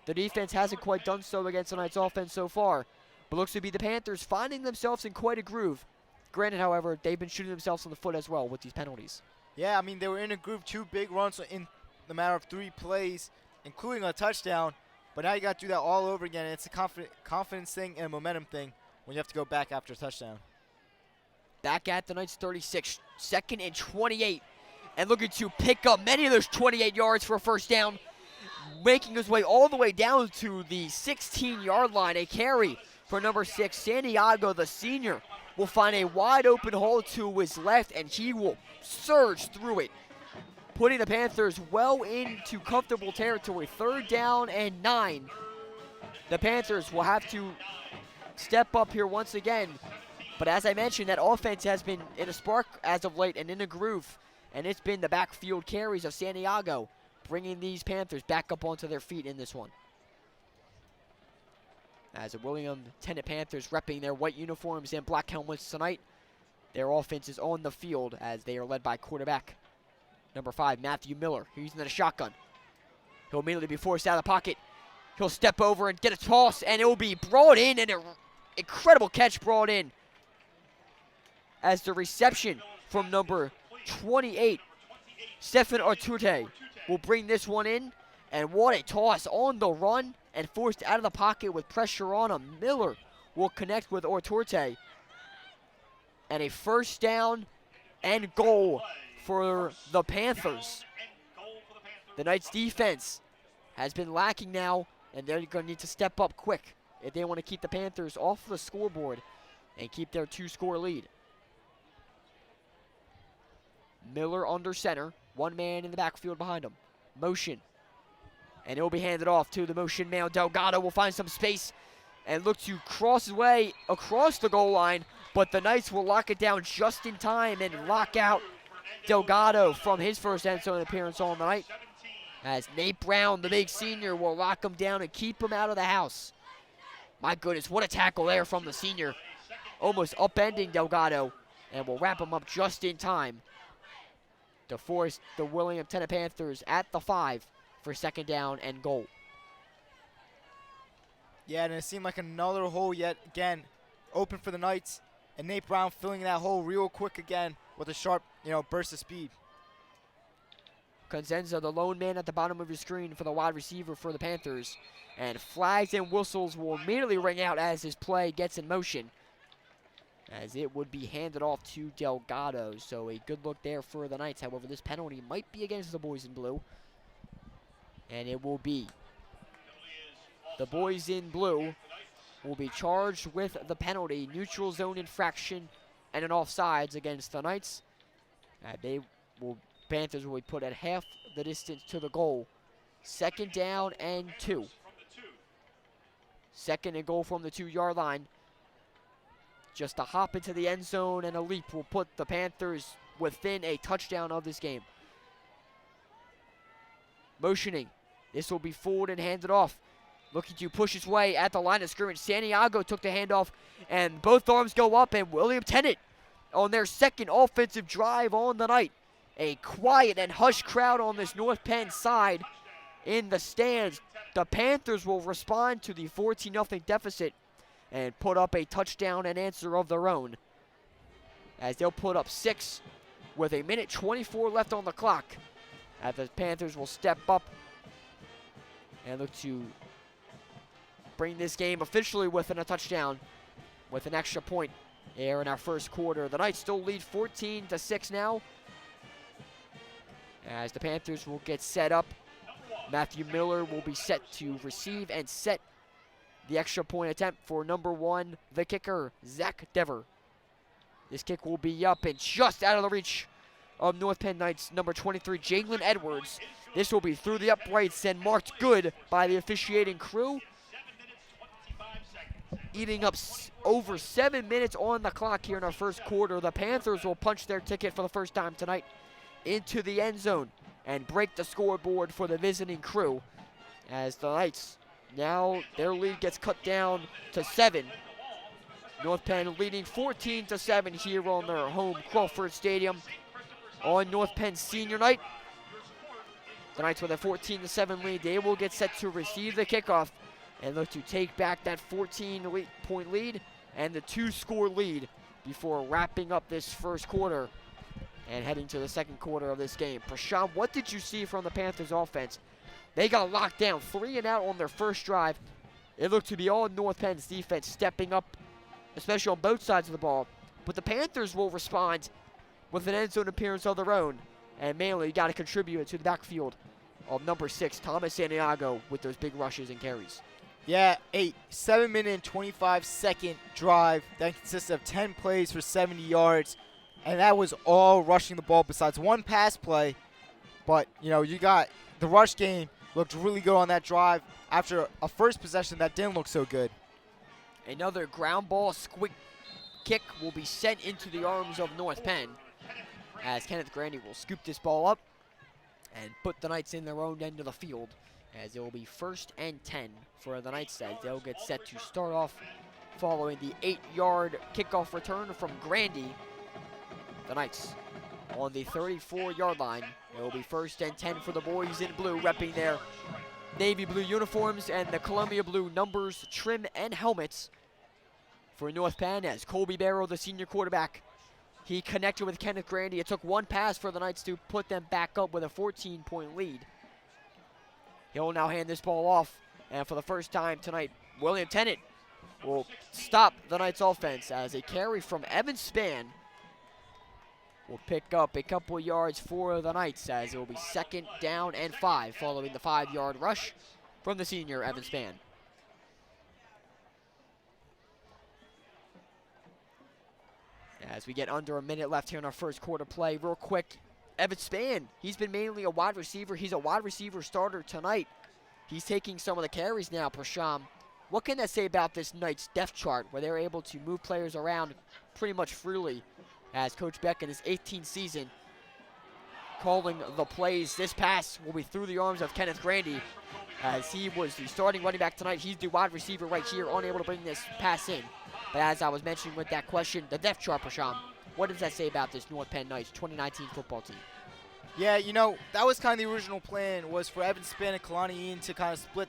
The defense hasn't quite done so against the Knights offense so far, but looks to be the Panthers finding themselves in quite a groove. Granted, however, they've been shooting themselves in the foot as well with these penalties. Yeah, I mean, they were in a groove, 2 big runs in the matter of 3 plays, including a touchdown, but now you got to do that all over again. It's a confidence thing and a momentum thing when you have to go back after a touchdown. Back at the Knights 36, 2nd and 28, and looking to pick up many of those 28 yards for a first down, making his way all the way down to the 16-yard line. A carry for number 6, Santiago, the senior, will find a wide open hole to his left, and he will surge through it, putting the Panthers well into comfortable territory. 3rd down and 9. The Panthers will have to step up here once again, but as I mentioned, that offense has been in a spark as of late and in a groove, And it's been the backfield carries of Santiago bringing these Panthers back up onto their feet in this one. As the William Tennent Panthers repping their white uniforms and black helmets tonight. Their offense is on the field as they are led by quarterback number 5, Matthew Miller. He's using the shotgun. He'll immediately be forced out of the pocket. He'll step over and get a toss, and it will be brought in, and an incredible catch brought in as the reception from number 28, Stefan Arturte, will bring this one in. And what a toss on the run and forced out of the pocket with pressure on him. Miller will connect with Arturte. And a first down and goal for the Panthers. The Knights defense has been lacking now, and they're going to need to step up quick if they want to keep the Panthers off the scoreboard and keep their 2-score lead. Miller under center, one man in the backfield behind him. Motion. And it will be handed off to the motion man. Delgado will find some space and look to cross his way across the goal line, but the Knights will lock it down just in time and lock out Delgado from his first end zone appearance on the night. As Nate Brown, the big senior, will lock him down and keep him out of the house. My goodness, what a tackle there from the senior. Almost upending Delgado, and will wrap him up just in time to force the William Tennent Panthers at the 5 for second down and goal. Yeah, and it seemed like another hole yet again open for the Knights, and Nate Brown filling that hole real quick again with a sharp, burst of speed. Consenza, the lone man at the bottom of your screen for the wide receiver for the Panthers. And flags and whistles will immediately ring out as his play gets in motion, as it would be handed off to Delgado. So a good look there for the Knights. However, this penalty might be against the boys in blue. And it will be. The boys in blue will be charged with the penalty, neutral zone infraction, and an offsides against the Knights. Panthers will be put at half the distance to the goal. Second down and 2. Second and goal from the 2-yard line. Just a hop into the end zone and a leap will put the Panthers within a touchdown of this game. Motioning. This will be forward and handed off. Looking to push his way at the line of scrimmage. Santiago took the handoff, and both arms go up, and William Tennent on their second offensive drive on the night. A quiet and hushed crowd on this North Penn side in the stands. The Panthers will respond to the 14-0 deficit and put up a touchdown and answer of their own, as they'll put up 6 with 1:24 left on the clock. As the Panthers will step up and look to bring this game officially within a touchdown with an extra point here in our first quarter. The Knights still lead 14-6 now, as the Panthers will get set up. Matthew Miller will be set to receive and set the extra point attempt for number 1, the kicker, Zach Dever. This kick will be up and just out of the reach of North Penn Knights, number 23, Jalen Edwards. This will be through the uprights and marked good by the officiating crew. Eating up over 7 minutes on the clock here in our first quarter. The Panthers will punch their ticket for the first time tonight into the end zone and break the scoreboard for the visiting crew, as the Knights, now their lead gets cut down to 7. North Penn leading 14-7 here on their home Crawford Stadium on North Penn senior night. The Knights with a 14-7 lead. They will get set to receive the kickoff and look to take back that 14-point lead and the 2-score lead before wrapping up this first quarter and heading to the second quarter of this game. Prashant, what did you see from the Panthers offense? They got locked down 3 and out on their first drive. It looked to be all North Penn's defense stepping up, especially on both sides of the ball. But the Panthers will respond with an end zone appearance of their own, and mainly got to contribute to the backfield of number 6, Thomas Santiago, with those big rushes and carries. Yeah, a 7-minute and 25-second drive that consists of 10 plays for 70 yards, and that was all rushing the ball besides one pass play. But, you got the rush game looked really good on that drive after a first possession that didn't look so good. Another ground ball squib kick will be sent into the arms of North Penn. as Kenneth Grandy will scoop this ball up and put the Knights in their own end of the field, as it will be 1st and 10 for the Knights as they'll get set to start off following the 8-yard kickoff return from Grandy. The Knights on the 34-yard line. It will be 1st and 10 for the boys in blue, repping their navy blue uniforms and the Columbia blue numbers, trim, and helmets. For North Penn, as Colby Barrow, the senior quarterback, he connected with Kenneth Grandy. It took one pass for the Knights to put them back up with a 14-point lead. He'll now hand this ball off, and for the first time tonight, William Tennent will stop the Knights' offense as a carry from Evan Spann will pick up a couple yards for the Knights, as it will be 2nd down and 5 following the 5-yard rush from the senior Evan Spann. As we get under a minute left here in our first quarter play, real quick, Evan Spann, he's been mainly a wide receiver. He's a wide receiver starter tonight. He's taking some of the carries now, Prasham. What can that say about this Knights depth chart, where they're able to move players around pretty much freely, as Coach Beck in his 18th season calling the plays? This pass will be through the arms of Kenneth Grandy, as he was the starting running back tonight. He's the wide receiver right here, unable to bring this pass in. But as I was mentioning with that question, the depth chart, Prasham, what does that say about this North Penn Knights 2019 football team? Yeah, you know, that was kind of the original plan, was for Evan Spann and Kalani Ian to kind of split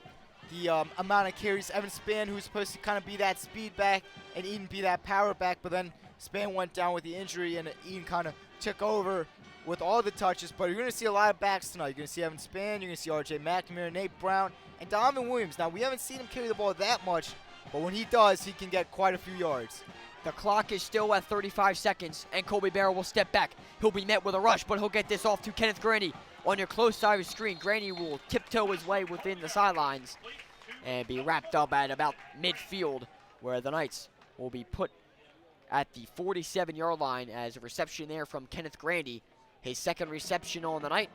the amount of carries. Evan Spann, who's supposed to kind of be that speed back, and Ian be that power back, but then Spann went down with the injury, and Ian kind of took over with all the touches. But you're going to see a lot of backs tonight. You're going to see Evan Spann, you're going to see R.J. McNamara, Nate Brown, and Donovan Williams. Now, we haven't seen him carry the ball that much, but when he does, he can get quite a few yards. The clock is still at 35 seconds, and Colby Barrow will step back. He'll be met with a rush, but he'll get this off to Kenneth Grandy. On your close side of the screen, Grandy will tiptoe his way within the sidelines and be wrapped up at about midfield, where the Knights will be put at the 47-yard line as a reception there from Kenneth Grandy. His 2nd reception on the night.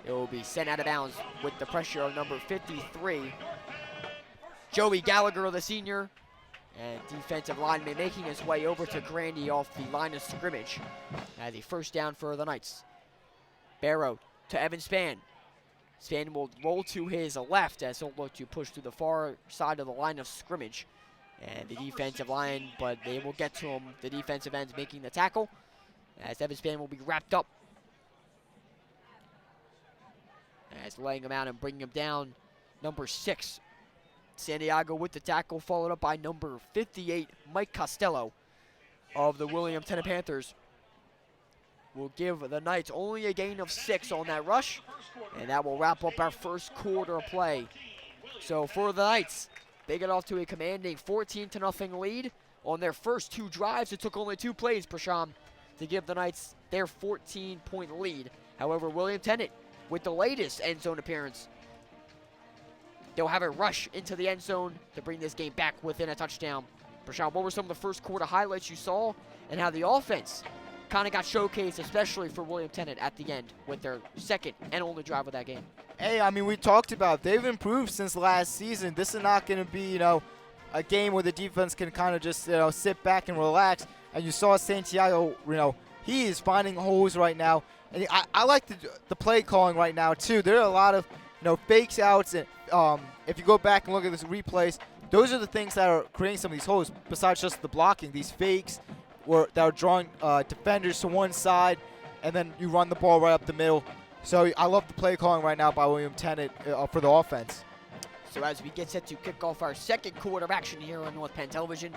It will be sent out of bounds with the pressure of number 53, Joey Gallagher, the senior, and defensive lineman making his way over to Grandy off the line of scrimmage as a 1st down for the Knights. Barrow to Evan Spann. Spann will roll to his left as he'll look to push to the far side of the line of scrimmage. And the defensive line, but they will get to him. The defensive end's making the tackle as Evan Spann will be wrapped up. As laying him out and bringing him down, number 6, Santiago with the tackle, followed up by number 58, Mike Costello of the William Tennent Panthers. Will give the Knights only a gain of 6 on that rush, and that will wrap up our first quarter of play. So for the Knights, they get off to a commanding 14-0 lead on their first 2 drives. It took only 2 plays, Prasham, to give the Knights their 14-point lead. However, William Tennent, with the latest end zone appearance, they'll have a rush into the end zone to bring this game back within a touchdown. Prasham, what were some of the first quarter highlights you saw, and how the offense kind of got showcased, especially for William Tennent at the end with their 2nd and only drive of that game? Hey, I mean, we talked about they've improved since last season. This is not going to be, a game where the defense can kind of just, sit back and relax. And you saw Santiago, he is finding holes right now. And I like the play calling right now, too. There are a lot of, fakes outs. And if you go back and look at this replays, those are the things that are creating some of these holes, besides just the blocking. These fakes that are drawing defenders to one side, and then you run the ball right up the middle. So I love the play calling right now by William Tennent for the offense. So as we get set to kick off our second quarter of action here on North Penn Television,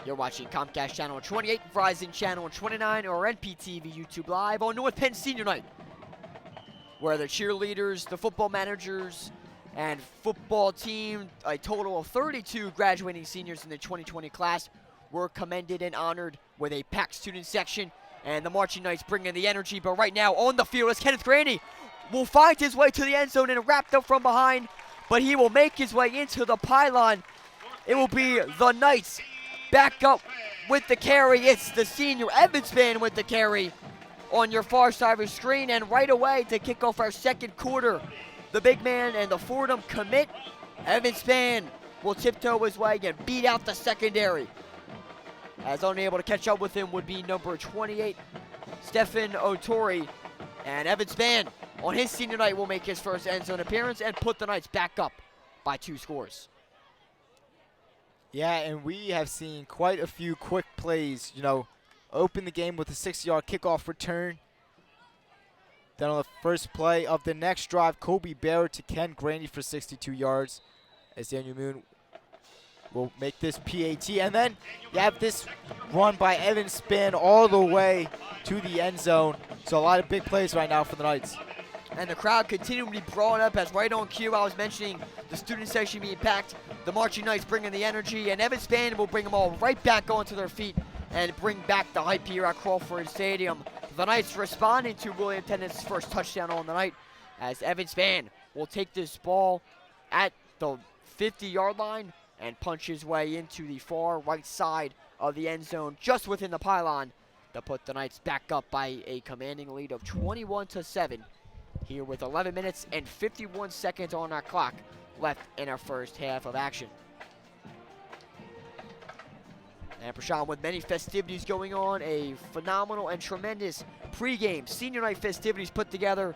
you're watching Comcast Channel 28, Verizon Channel 29, or NPTV YouTube Live on North Penn Senior Night, where the cheerleaders, the football managers, and football team, a total of 32 graduating seniors in the 2020 class, were commended and honored with a packed student section, and the Marching Knights bringing the energy. But right now on the field is Kenneth Grandy. Will find his way to the end zone and wrapped up from behind, but he will make his way into the pylon. It will be the Knights back up with the carry. It's the senior Evan Spann with the carry on your far side of your screen, and right away to kick off our second quarter, the big man and the Fordham commit, Evan Spann, will tiptoe his way and beat out the secondary. As unable to catch up with him would be number 28, Stephen Otori, and Evan Spann on his senior night will make his first end zone appearance and put the Knights back up by 2 scores. Yeah, and we have seen quite a few quick plays, open the game with a 60-yard kickoff return. Then on the first play of the next drive, Kobe Barrett to Ken Grandy for 62 yards as Daniel Moon will make this PAT. And then you have this run by Evan Spann all the way to the end zone. So a lot of big plays right now for the Knights. And the crowd continuing to be brought up as right on cue I was mentioning the student section being packed, the marching Knights bringing the energy, and Evan Spann will bring them all right back onto their feet and bring back the hype here at Crawford Stadium. The Knights responding to William Tennent's first touchdown on the night as Evan Spann will take this ball at the 50-yard line and punch his way into the far right side of the end zone just within the pylon to put the Knights back up by a commanding lead of 21-7 here with 11 minutes and 51 seconds on our clock left in our first half of action. And Prashant, with many festivities going on, a phenomenal and tremendous pregame senior night festivities put together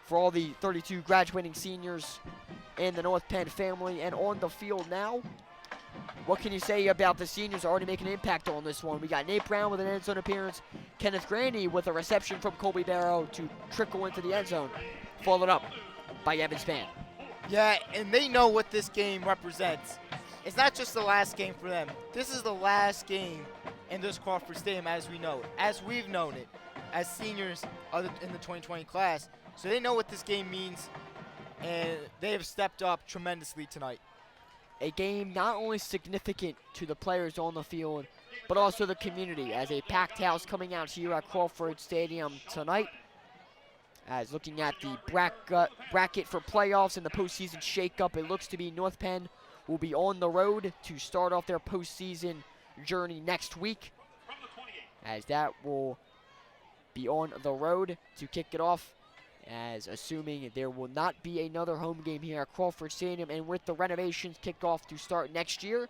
for all the 32 graduating seniors in the North Penn family and on the field now. What can you say about the seniors already making an impact on this one? We got Nate Brown with an end zone appearance, Kenneth Grandy with a reception from Colby Barrow to trickle into the end zone, followed up by Evan Spann. Yeah, and they know what this game represents. It's not just the last game for them. This is the last game in this Crawford Stadium as we know it, as we've known it, as seniors in the 2020 class. So they know what this game means, and they have stepped up tremendously tonight. A game not only significant to the players on the field, but also the community, as a packed house coming out here at Crawford Stadium tonight. As looking at the bracket for playoffs and the postseason shakeup, it looks to be North Penn will be on the road to start off their postseason journey next week, as that will be on the road to kick it off, as assuming there will not be another home game here at Crawford Stadium, and with the renovations kicked off to start next year,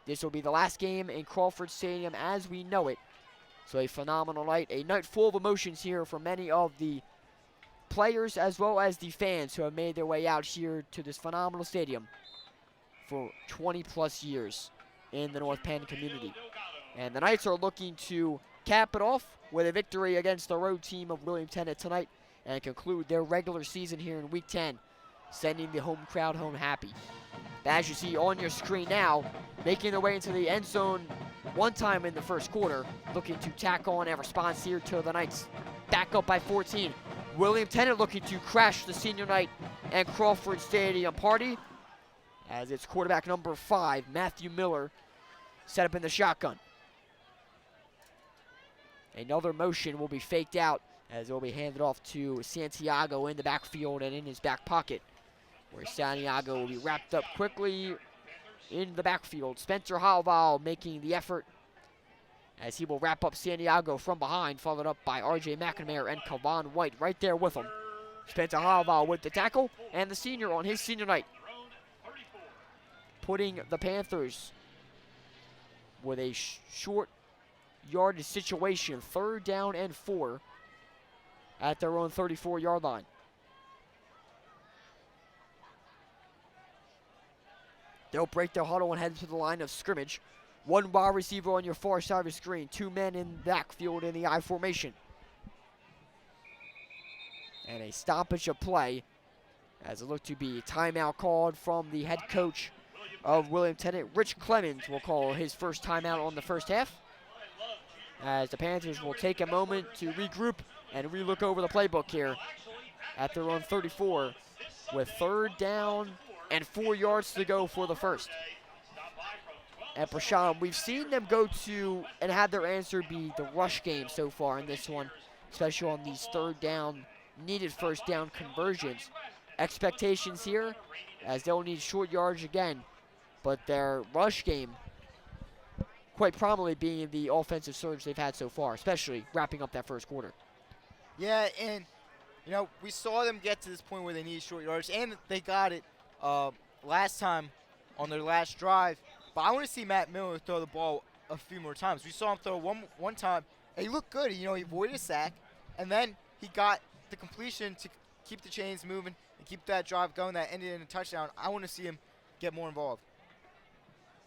this will be the last game in Crawford Stadium as we know it. So a phenomenal night, a night full of emotions here for many of the players as well as the fans who have made their way out here to this phenomenal stadium for 20 plus years in the North Penn community. And the Knights are looking to cap it off with a victory against the road team of William Tennent tonight and conclude their regular season here in Week 10, sending the home crowd home happy. As you see on your screen now, making their way into the end zone one time in the first quarter, looking to tack on a response here to the Knights. Back up by 14. William Tennent looking to crash the senior night and Crawford Stadium party, as it's quarterback number 5, Matthew Miller, set up in the shotgun. Another motion will be faked out as it will be handed off to Santiago in the backfield and in his back pocket, where Santiago will be wrapped up quickly in the backfield. Spencer Halval making the effort as he will wrap up Santiago from behind, followed up by R.J. McNamara and Kavan White right there with him. Spencer Halval with the tackle, and the senior on his senior night, putting the Panthers with a short yardage situation, 3rd down and 4 at their own 34-yard line. They'll break their huddle and head to the line of scrimmage. 1 wide receiver on your far side of the screen, 2 men in the backfield in the I formation. And a stoppage of play as it looked to be a timeout called from the head coach of William Tennent. Rich Clemens will call his first timeout on the first half, as the Panthers will take a moment to regroup and relook over the playbook here at their own 34 with 3rd down and 4 yards to go for the first. And Prashant, we've seen them go to and have their answer be the rush game so far in this one, especially on these 3rd down, needed 1st down conversions. Expectations here, as they'll need short yardage again, but their rush game quite prominently being the offensive surge they've had so far, especially wrapping up that first quarter. Yeah, and, we saw them get to this point where they need short yardage, and they got it last time on their last drive. But I want to see Matt Miller throw the ball a few more times. We saw him throw one time And he looked good. He avoided a sack, and then he got the completion to keep the chains moving and keep that drive going that ended in a touchdown. I want to see him get more involved.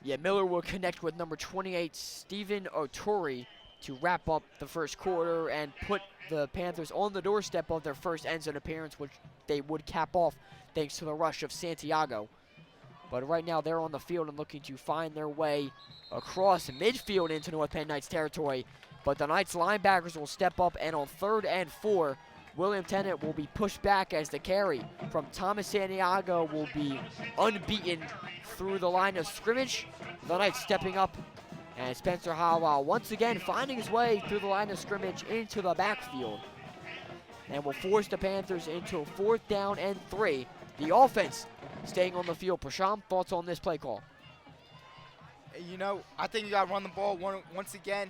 Yeah, Miller will connect with number 28, Stephen Otori, to wrap up the first quarter and put the Panthers on the doorstep of their first end zone appearance, which they would cap off thanks to the rush of Santiago. But right now they're on the field and looking to find their way across midfield into North Penn Knights territory. But the Knights linebackers will step up, and on 3rd and 4, William Tennent will be pushed back as the carry from Thomas Santiago will be unbeaten through the line of scrimmage. The Knights stepping up, and Spencer Howell once again finding his way through the line of scrimmage into the backfield. And will force the Panthers into a 4th down and 3. The offense staying on the field. Prasham, thoughts on this play call? I think you got to run the ball once again.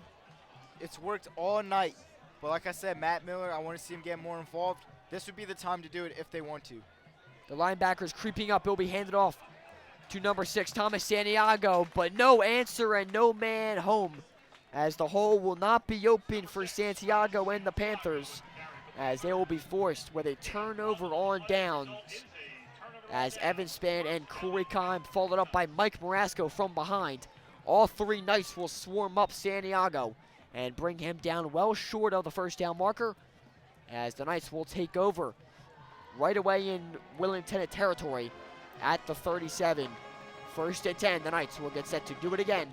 It's worked all night. But like I said, Matt Miller, I want to see him get more involved. This would be the time to do it if they want to. The linebackers creeping up. It'll be handed off to number 6, Thomas Santiago. But no answer and no man home, as the hole will not be open for Santiago and the Panthers, as they will be forced with a turnover on downs, as Evan Spann and Corey Kime followed up by Mike Marasco from behind. All 3 Knights will swarm up Santiago and bring him down well short of the first down marker, as the Knights will take over right away in William Tennent territory at the 37. 1st and 10, the Knights will get set to do it again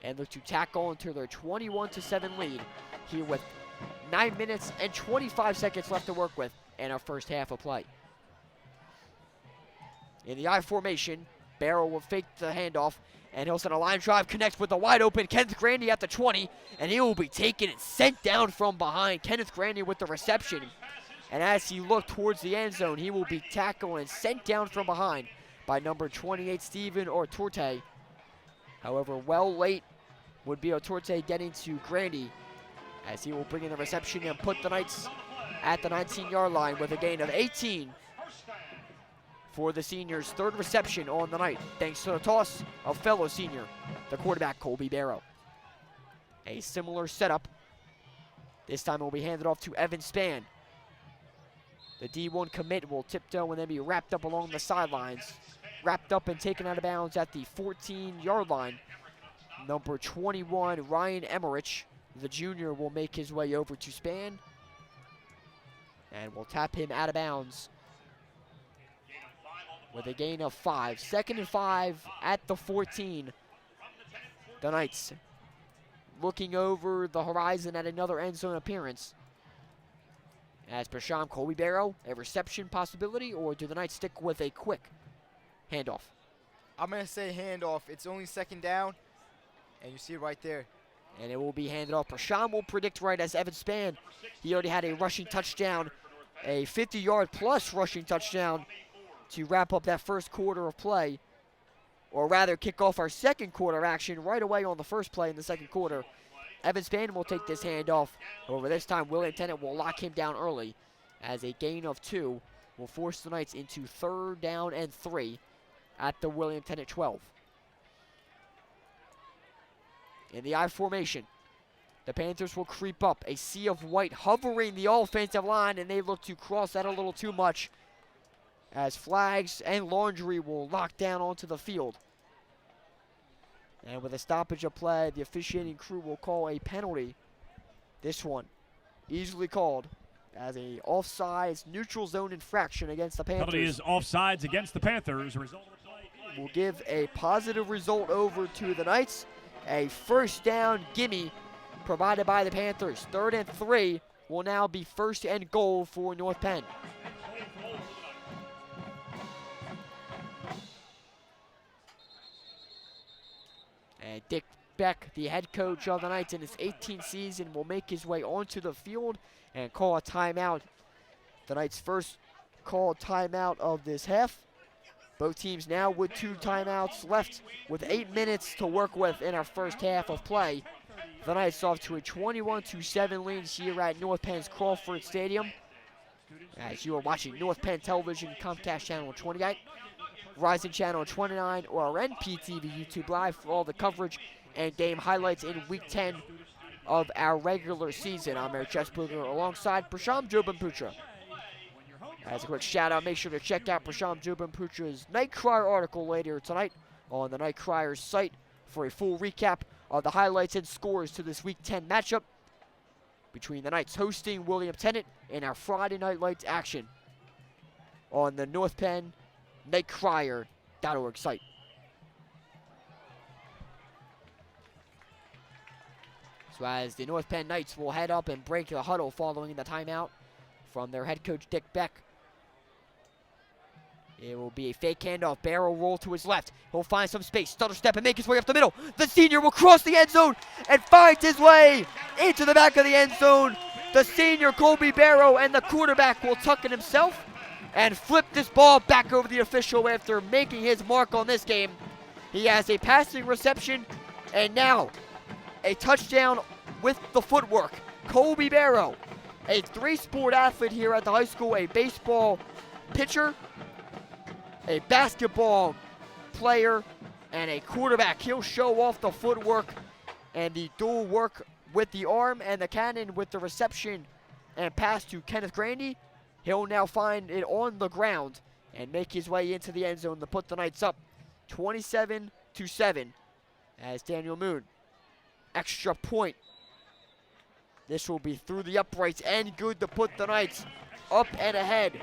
and look to tack on to their 21-7 lead here with 9 minutes and 25 seconds left to work with in our first half of play. In the I formation, Barrow will fake the handoff, and he'll send a line drive, connects with the wide open Kenneth Grandy at the 20, and he will be taken and sent down from behind. Kenneth Grandy with the reception, and as he looked towards the end zone, he will be tackled and sent down from behind by number 28, Stephen Otorte. However, well late would be Otorte getting to Grandy, as he will bring in the reception and put the Knights at the 19-yard line with a gain of 18 for the seniors' 3rd reception on the night, thanks to the toss of fellow senior, the quarterback Colby Barrow. A similar setup. This time it will be handed off to Evan Spann. The D1 commit will tiptoe and then be wrapped up along the sidelines. Wrapped up and taken out of bounds at the 14-yard line. Number 21, Ryan Emmerich, the junior, will make his way over to Spann and will tap him out of bounds with a gain of 5. 2nd and 5 at the 14. The Knights looking over the horizon at another end zone appearance. As Prasham, Colby Barrow, a reception possibility, or do the Knights stick with a quick handoff? I'm going to say handoff. It's only 2nd down, and you see it right there. And it will be handed off. Prasham will predict right as Evan Spann. He already had a rushing touchdown, a 50-yard plus rushing touchdown to wrap up that first quarter of play, or rather kick off our second quarter action right away on the first play in the second quarter. Evan Spann will take this handoff. However, this time William Tennent will lock him down early, as a gain of 2 will force the Knights into 3rd down and 3 at the William Tennent 12. In the I formation, the Panthers will creep up, a sea of white hovering the offensive line, and they look to cross that a little too much, as flags and laundry will lock down onto the field. And with a stoppage of play, the officiating crew will call a penalty. This one easily called as a offsides neutral zone infraction against the Panthers. Penalty is offsides against the Panthers. Result of the play will give a positive result over to the Knights. A 1st down gimme provided by the Panthers. 3rd and 3 will now be 1st and goal for North Penn. And Dick Beck, the head coach of the Knights in his 18th season, will make his way onto the field and call a timeout. The Knights' first called timeout of this half. Both teams now with 2 timeouts left with 8 minutes to work with in our first half of play. The Knights off to a 21-7 lead here at North Penn's Crawford Stadium. As you are watching North Penn Television, Comcast Channel 28, Verizon Channel 29, or our NPTV YouTube Live for all the coverage and game highlights in Week 10 of our regular season. I'm Eric Chesberger alongside Prasham Jubinputra. As a quick shout out, make sure to check out Prasham Jubinputra's Night Crier article later tonight on the Night Crier's site for a full recap of the highlights and scores to this Week 10 matchup between the Knights hosting William Tennent in our Friday Night Lights action on the North Penn nightcrier.org site. So as the North Penn Knights will head up and break the huddle following the timeout from their head coach Dick Beck. It will be a fake handoff, barrel roll to his left. He'll find some space, stutter step and make his way up the middle. The senior will cross the end zone and finds his way into the back of the end zone. The senior Colby Barrow and the quarterback will tuck it himself and flip this ball back over the official after making his mark on this game. He has a passing reception and now a touchdown with the footwork. Colby Barrow, a three-sport athlete here at the high school, a baseball pitcher, a basketball player, and a quarterback. He'll show off the footwork and the dual work with the arm and the cannon with the reception and pass to Kenneth Grandy. He'll now find it on the ground and make his way into the end zone to put the Knights up 27-7 as Daniel Moon. Extra point. This will be through the uprights and good to put the Knights up and ahead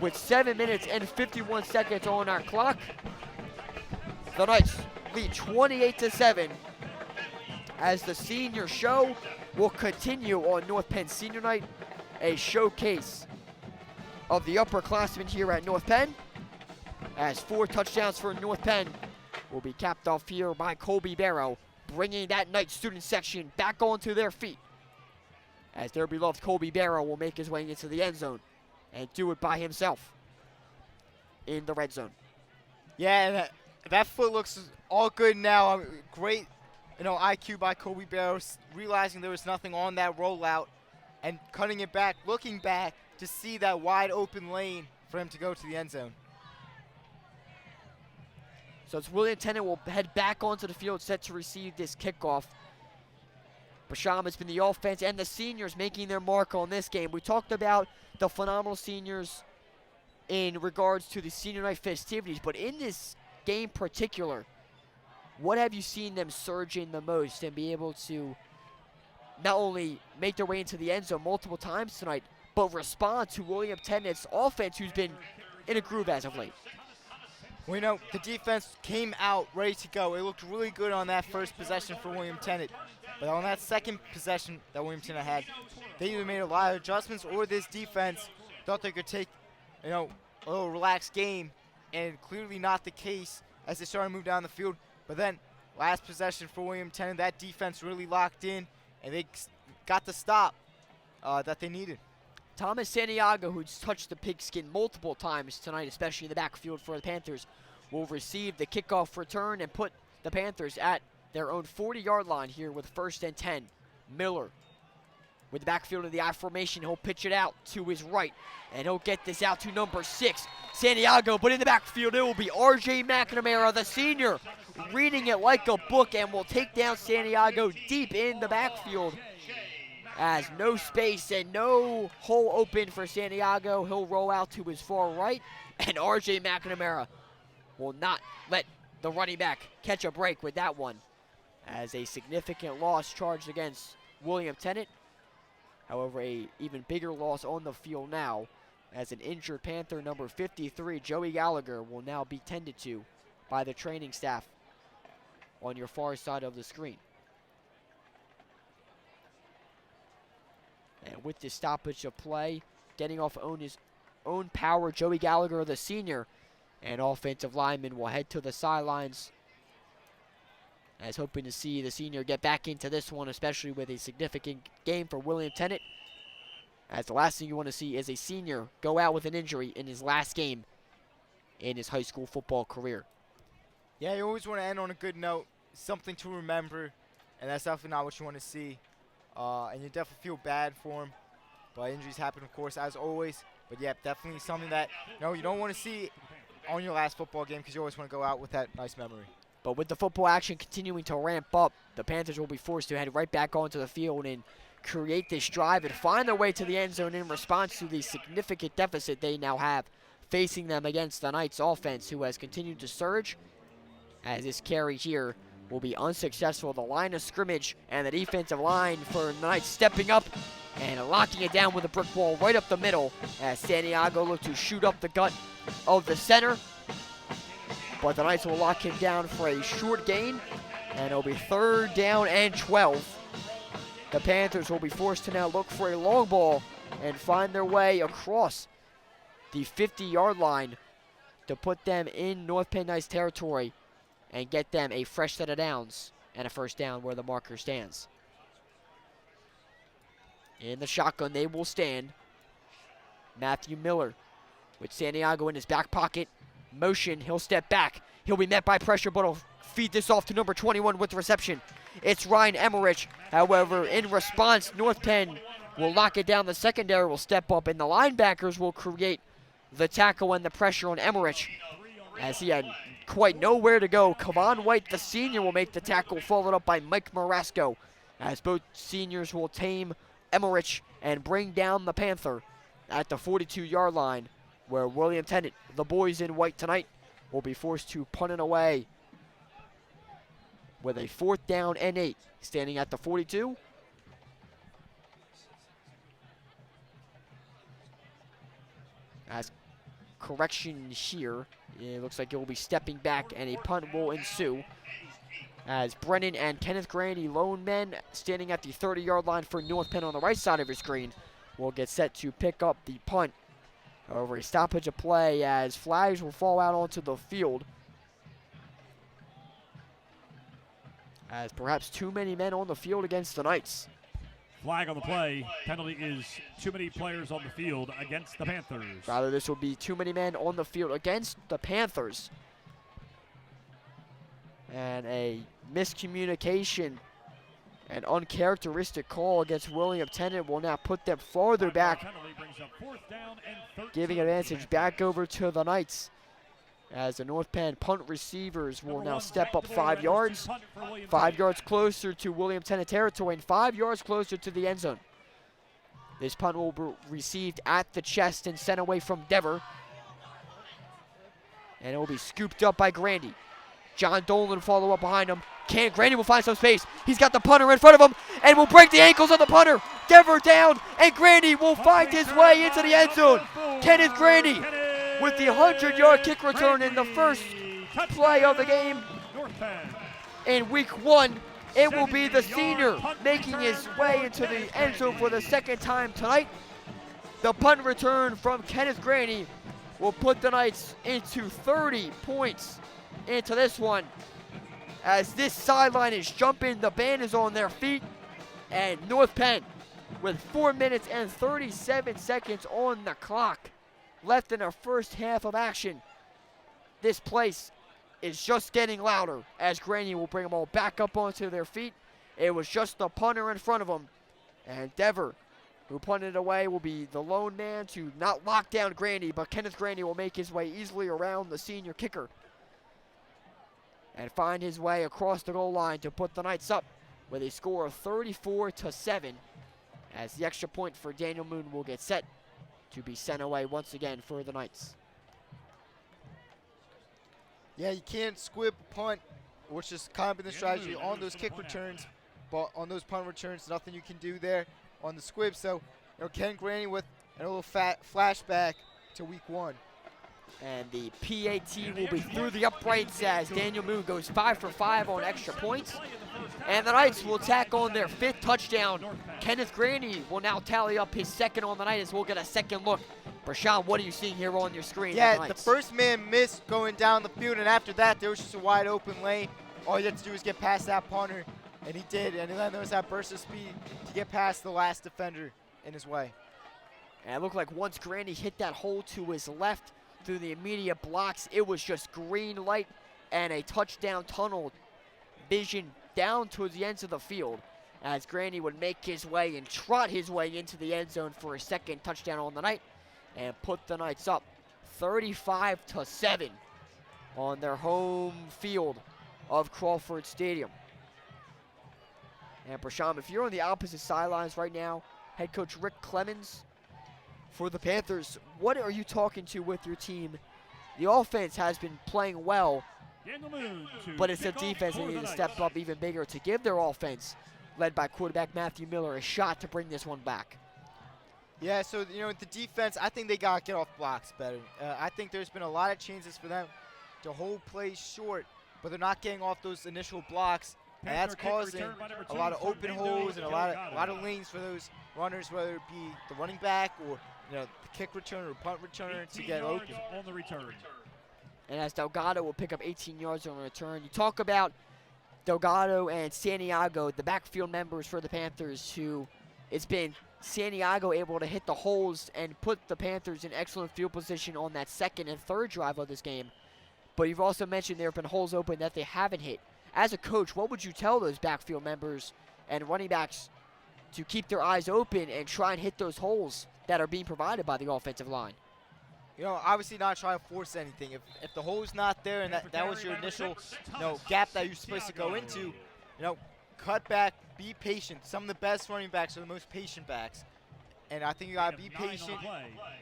with 7 minutes and 51 seconds on our clock. The Knights lead 28-7 as the senior show will continue on North Penn Senior Night, a showcase of the upperclassmen here at North Penn, as 4 touchdowns for North Penn will be capped off here by Colby Barrow, bringing that Knights student section back onto their feet as their beloved Colby Barrow will make his way into the end zone and do it by himself in the red zone. Yeah, that foot looks all good now. Great, IQ by Colby Barrow, realizing there was nothing on that rollout and cutting it back, looking back to see that wide open lane for him to go to the end zone. So it's William Tennent will head back onto the field set to receive this kickoff. Basham has been the offense and the seniors making their mark on this game. We talked about the phenomenal seniors in regards to the senior night festivities, but in this game particular, what have you seen them surge in the most and be able to not only make their way into the end zone multiple times tonight, but respond to William Tennent's offense, who's been in a groove as of late? Well, the defense came out ready to go. It looked really good on that first possession for William Tennent. But on that second possession that William Tennent had, they either made a lot of adjustments or this defense thought they could take, a little relaxed game, and clearly not the case as they started to move down the field. But then, last possession for William Tennent, that defense really locked in, and they got the stop that they needed. Thomas Santiago, who's touched the pigskin multiple times tonight, especially in the backfield for the Panthers, will receive the kickoff return and put the Panthers at their own 40-yard line here with 1st and 10. Miller with the backfield of the I formation. He'll pitch it out to his right, and he'll get this out to number 6, Santiago. But in the backfield, it will be R.J. McNamara, the senior, reading it like a book, and will take down Santiago deep in the backfield. As no space and no hole open for Santiago, he'll roll out to his far right, and R.J. McNamara will not let the running back catch a break with that one, as a significant loss charged against William Tennent. However, a even bigger loss on the field now, as an injured Panther number 53, Joey Gallagher, will now be tended to by the training staff on your far side of the screen. And with this stoppage of play, getting off on his own power, Joey Gallagher, the senior, and offensive lineman will head to the sidelines, as hoping to see the senior get back into this one, especially with a significant game for William Tennent, as the last thing you want to see is a senior go out with an injury in his last game in his high school football career. Yeah, you always want to end on a good note, something to remember, and that's definitely not what you want to see. And you definitely feel bad for him. But injuries happen, of course, as always. But, yeah, definitely something that you don't want to see on your last football game, because you always want to go out with that nice memory. But with the football action continuing to ramp up, the Panthers will be forced to head right back onto the field and create this drive and find their way to the end zone in response to the significant deficit they now have facing them against the Knights offense, who has continued to surge, as this carry here will be unsuccessful. The line of scrimmage and the defensive line for the Knights stepping up and locking it down with a brick wall right up the middle as Santiago look to shoot up the gut of the center. But the Knights will lock him down for a short gain, and it'll be 3rd down and 12. The Panthers will be forced to now look for a long ball and find their way across the 50-yard line to put them in North Penn Knights territory and get them a fresh set of downs and a first down where the marker stands. In the shotgun, they will stand. Matthew Miller with Santiago in his back pocket. Motion, he'll step back. He'll be met by pressure, but he'll feed this off to number 21 with the reception. It's Ryan Emmerich. However, in response, North Penn will lock it down. The secondary will step up, and the linebackers will create the tackle and the pressure on Emmerich, as he had quite nowhere to go. Kavon White, the senior, will make the tackle, followed up by Mike Marasco, as both seniors will tame Emmerich and bring down the Panther at the 42-yard line, where William Tennent, the boys in white tonight, will be forced to punt it away with a 4th down and 8, standing at the 42. As correction here, it looks like it will be stepping back and a punt will ensue, as Brennan and Kenneth Grandy, lone men, standing at the 30-yard line for North Penn on the right side of your screen, will get set to pick up the punt. However, a stoppage of play as flags will fall out onto the field, as perhaps too many men on the field against the Knights. Flag on the play. Penalty is too many players on the field against the Panthers. Rather, this will be too many men on the field against the Panthers. And a miscommunication, an uncharacteristic call against William Tennent will now put them farther back, giving advantage back over to the Knights, as the North Penn punt receivers will now step up 5 yards. 5 yards closer to William Tennent territory and 5 yards closer to the end zone. This punt will be received at the chest and sent away from Dever, and it will be scooped up by Grandy. John Dolan follow up behind him. Grandy will find some space. He's got the punter in front of him and will break the ankles of the punter. Dever down, and Grandy will find his way into the end zone. Kenneth Grandy with the 100-yard kick return in the first play of the game. In week 1, it will be the senior making his way into the end zone for the 2nd time tonight. The punt return from Kenneth Grandy will put the Knights into 30 points into this one. As this sideline is jumping, the band is on their feet, and North Penn with 4 minutes and 37 seconds on the clock left in our first half of action. This place is just getting louder as Grandy will bring them all back up onto their feet. It was just the punter in front of them, and Dever, who punted away, will be the lone man to not lock down Grandy, but Kenneth Grandy will make his way easily around the senior kicker and find his way across the goal line to put the Knights up with a score of 34-7, as the extra point for Daniel Moon will get set to be sent away once again for the Knights. Yeah, you can't squib punt, which is kind of been the strategy on those kick returns, but on those punt returns, nothing you can do there on the squib. So, Ken Grandy with a little flashback to week 1. And the PAT will be through the uprights as Daniel Moon goes 5 for 5 on extra points. And the Knights will tack on their 5th touchdown. Kenneth Grandy will now tally up his 2nd on the night as we'll get a second look. Brashawn, what are you seeing here on your screen? Yeah, the first man missed going down the field, and after that, there was just a wide open lane. All you had to do was get past that punter, and he did. And then there was that burst of speed to get past the last defender in his way. And it looked like once Grandy hit that hole to his left through the immediate blocks, it was just green light and a touchdown tunnel vision down towards the ends of the field, as Grandy would make his way and trot his way into the end zone for a 2nd touchdown on the night and put the Knights up 35-7 on their home field of Crawford Stadium. And Prasham, if you're on the opposite sidelines right now, head coach Rick Clemens for the Panthers, what are you talking to with your team? The offense has been playing well, but it's the defense that needs to step up even bigger to give their offense, led by quarterback Matthew Miller, a shot to bring this one back. Yeah, so, the defense, I think they got to get off blocks better. I think there's been a lot of chances for them to hold plays short, but they're not getting off those initial blocks, and that's causing a lot of open holes and a lot of lanes for those runners, whether it be the running back or the kick returner or punt returner to get open. On the return. And as Delgado will pick up 18 yards on the return. You talk about Delgado and Santiago, the backfield members for the Panthers, who it's been Santiago able to hit the holes and put the Panthers in excellent field position on that second and third drive of this game. But you've also mentioned there have been holes open that they haven't hit. As a coach, what would you tell those backfield members and running backs to keep their eyes open and try and hit those holes that are being provided by the offensive line? Obviously not trying to force anything. If the hole's not there and that was your initial gap that you're supposed to go into, cut back, be patient. Some of the best running backs are the most patient backs. And I think you got to be patient,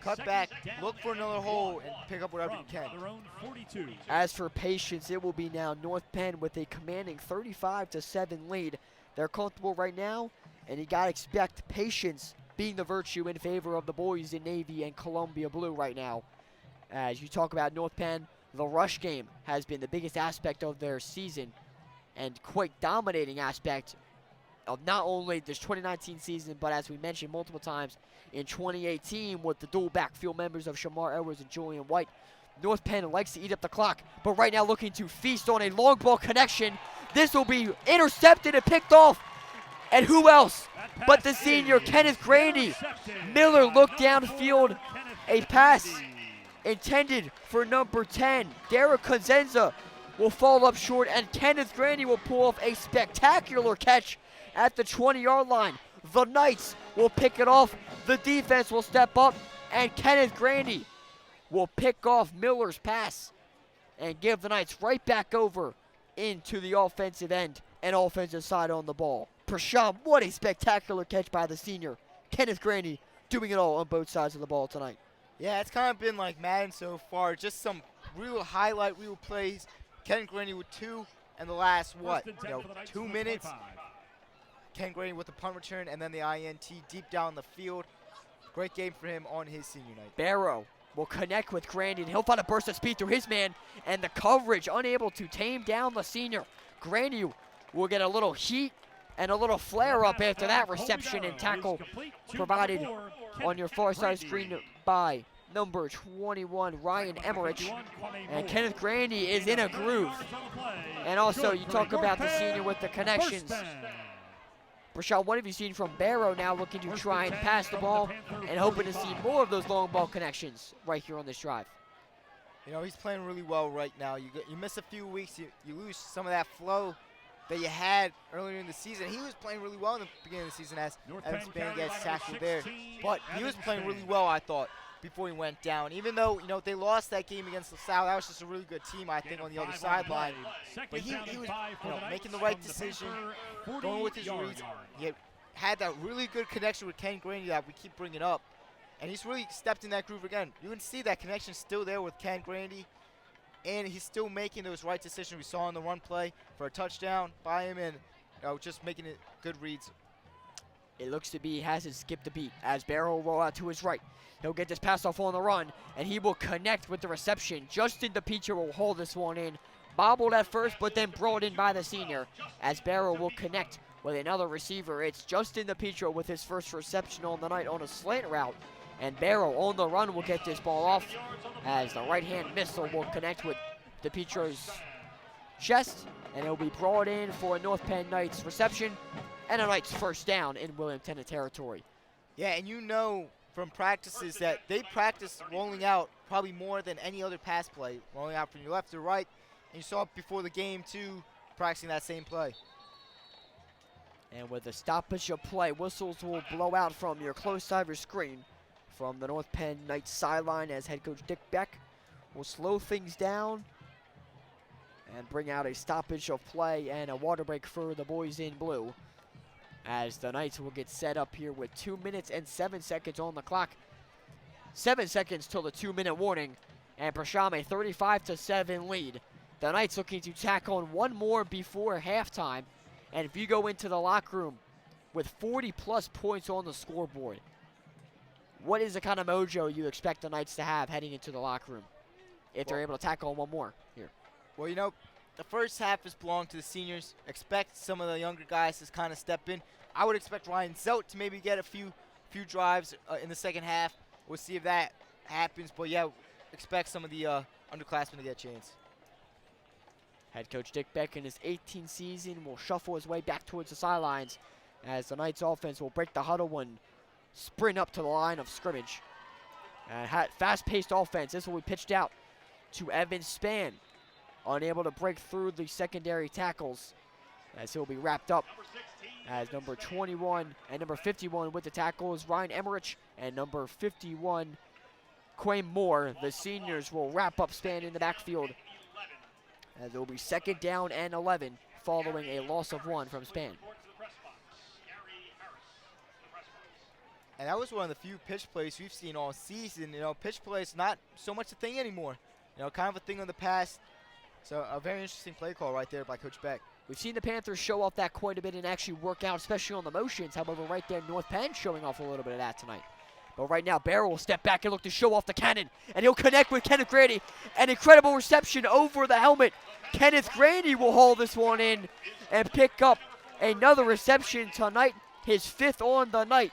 cut back, look for another hole, and pick up whatever you can. As for patience, it will be now North Penn with a commanding 35-7 lead. They're comfortable right now, and you got to expect patience being the virtue in favor of the boys in Navy and Columbia Blue right now. As you talk about North Penn, the rush game has been the biggest aspect of their season and quite dominating aspect of not only this 2019 season, but as we mentioned multiple times, in 2018 with the dual backfield members of Shamar Edwards and Julian White. North Penn likes to eat up the clock, but right now looking to feast on a long ball connection. This will be intercepted and picked off. And who else but the senior, Kenneth Grandy. Miller looked downfield, a pass intended for number 10. Derek Conzenza will fall up short, and Kenneth Grandy will pull off a spectacular catch at the 20-yard line. The Knights will pick it off. The defense will step up, and Kenneth Grandy will pick off Miller's pass and give the Knights right back over into the offensive end and offensive side on the ball. Prasham, what a spectacular catch by the senior. Kenneth Grandy doing it all on both sides of the ball tonight. Yeah, it's kind of been like Madden so far. Just some real highlight reel plays. Kenneth Grandy with 2 and the last, 2 minutes. Ken Grandy with the punt return and then the INT deep down the field. Great game for him on his senior night. Barrow will connect with Grandy, and he'll find a burst of speed through his man, and the coverage unable to tame down the senior. Grandy will get a little heat and a little flare up after that reception and tackle provided on your far side screen by number 21, Ryan Emmerich. And Kenneth Grandy is in a groove. And also, you talk about the senior with the connections. Prashad, what have you seen from Barrow now looking to try and pass the ball and hoping to see more of those long ball connections right here on this drive? He's playing really well right now. You miss a few weeks, you lose some of that flow that you had earlier in the season. He was playing really well in the beginning of the season as Evans Bannon gets tackled there. But he was playing really well, I thought, before he went down. Even though, they lost that game against LaSalle, that was just a really good team, I think, on the other sideline. But he was, making the right decision, going with his reads. He had that really good connection with Ken Grandy that we keep bringing up. And he's really stepped in that groove again. You can see that connection still there with Ken Grandy. And he's still making those right decisions we saw on the run play for a touchdown by him and just making it good reads. It looks to be he hasn't skipped a beat as Barrow will roll out to his right. He'll get this pass off on the run, and he will connect with the reception. Justin DePietro will hold this one in. Bobbled at first, but then brought in by the senior as Barrow will connect with another receiver. It's Justin DePietro with his first reception on the night on a slant route. And Barrow on the run will get this ball off as the right-hand missile will connect with DePietro's chest. And it'll be brought in for a North Penn Knights reception and a Knights first down in William Tennent territory. Yeah, and from practices that they practice rolling out probably more than any other pass play, rolling out from your left to right. And you saw it before the game, too, practicing that same play. And with the stoppage of play, whistles will blow out from your close side of your screen from the North Penn Knights sideline as head coach Dick Beck will slow things down and bring out a stoppage of play and a water break for the boys in blue, as the Knights will get set up here with 2 minutes and 7 seconds on the clock. 7 seconds till the 2-minute warning, and Prasham a 35-7 lead. The Knights looking to tack on one more before halftime, and if you go into the locker room with 40-plus points on the scoreboard, what is the kind of mojo you expect the Knights to have heading into the locker room if they're able to tack on one more here? Well, you know, the first half has belonged to the seniors. Expect some of the younger guys to kind of step in. I would expect Ryan Zelt to maybe get a few drives in the second half. We'll see if that happens. But, yeah, expect some of the underclassmen to get a chance. Head coach Dick Beck in his 18th season will shuffle his way back towards the sidelines as the Knights offense will break the huddle and sprint up to the line of scrimmage. Fast-paced offense. This will be pitched out to Evan Spann, unable to break through the secondary tackles, as he'll be wrapped up as number 21 and number 51 with the tackles, Ryan Emmerich, and number 51, Quay Moore. The seniors will wrap up Spann in the backfield, as it will be 2nd down and 11 following a loss of 1 from Spann. And that was one of the few pitch plays we've seen all season. You know, pitch play is not so much a thing anymore. You know, kind of a thing in the past. So a very interesting play call right there by Coach Beck. We've seen the Panthers show off that quite a bit and actually work out, especially on the motions. However, right there, North Penn showing off a little bit of that tonight. But right now, Barrow will step back and look to show off the cannon. And he'll connect with Kenneth Grady. An incredible reception over the helmet. Kenneth Grady will haul this one in and pick up another reception tonight, his 5th on the night.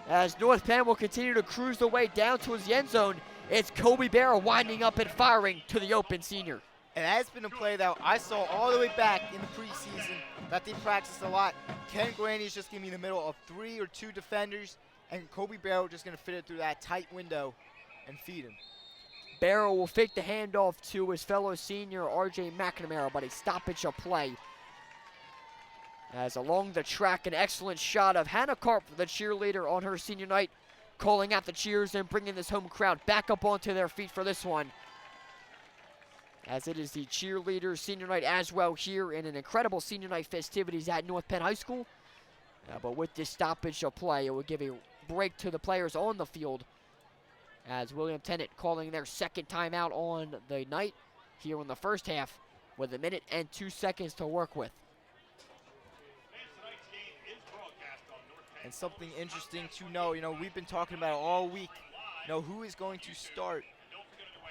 As North Penn will continue to cruise their way down towards the end zone, it's Kobe Barrow winding up and firing to the open senior. And that's been a play that I saw all the way back in the preseason that they practiced a lot. Ken Grandy is just going to be in the middle of 3 or 2 defenders, and Kobe Barrow just going to fit it through that tight window and feed him. Barrow will fake the handoff to his fellow senior, R.J. McNamara, but a stoppage of play. As along the track, an excellent shot of Hannah Karp, the cheerleader on her senior night, calling out the cheers and bringing this home crowd back up onto their feet for this one. As it is the cheerleader senior night as well here in an incredible senior night festivities at North Penn High School. But with this stoppage of play, it will give a break to the players on the field, as William Tennent calling their 2nd timeout on the night here in the first half with 1 minute and 2 seconds to work with. And something interesting to know, you know, we've been talking about it all week, you know, who is going to start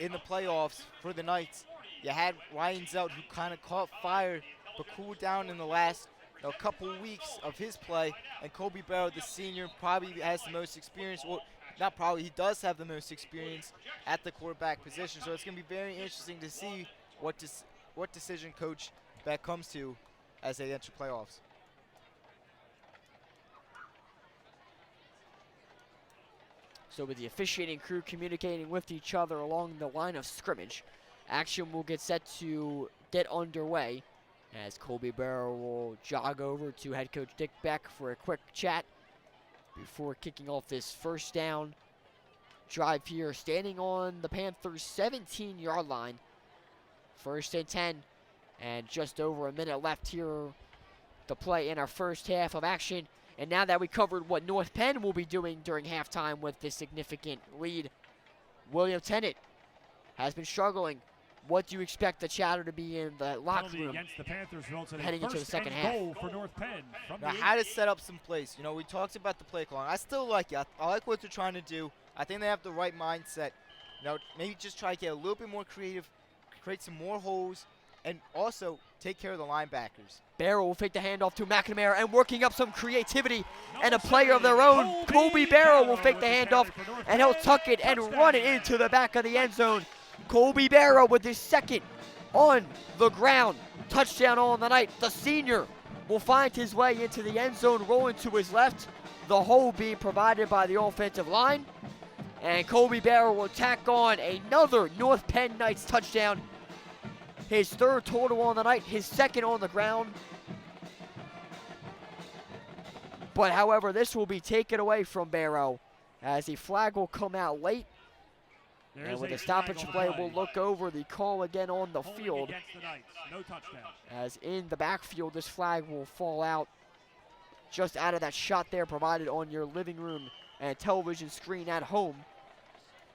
in the playoffs for the Knights. You had Ryan Zelt, who kind of caught fire but cooled down in the last couple weeks of his play, and Kobe Barrow, the senior, probably has the most experience. Well, not probably, he does have the most experience at the quarterback position, so it's going to be very interesting to see what decision Coach Beck comes to as they enter playoffs. So with the officiating crew communicating with each other along the line of scrimmage, action will get set to get underway, as Kobe Barrow will jog over to head coach Dick Beck for a quick chat before kicking off this first down drive here, standing on the Panthers' 17-yard line. 1st and 10, and just over a minute left here to play in our first half of action. And now that we covered what North Penn will be doing during halftime with this significant lead, William Tennent has been struggling. What do you expect the chatter to be in the locker room against the Panthers heading into the second half? Goal for North Penn from now, how to set up some plays. You know, we talked about the play calling. I still like it. I like what they're trying to do. I think they have the right mindset. You know, maybe just try to get a little bit more creative, create some more holes, and also take care of the linebackers. Barrow will fake the handoff to McNamara, and working up some creativity and a player of their own. Kobe Barrow will fake the handoff, and he'll tuck it and run it into the back of the end zone. Kobe Barrow with his 2nd on the ground touchdown on the night. The senior will find his way into the end zone, rolling to his left. The hole being provided by the offensive line. And Kobe Barrow will tack on another North Penn Knights touchdown. His 3rd total on the night, his 2nd on the ground. But however, this will be taken away from Barrow, as the flag will come out late. And with a stoppage play, we'll look over the call again on the field. No touchdown. As in the backfield, this flag will fall out just out of that shot there provided on your living room and television screen at home.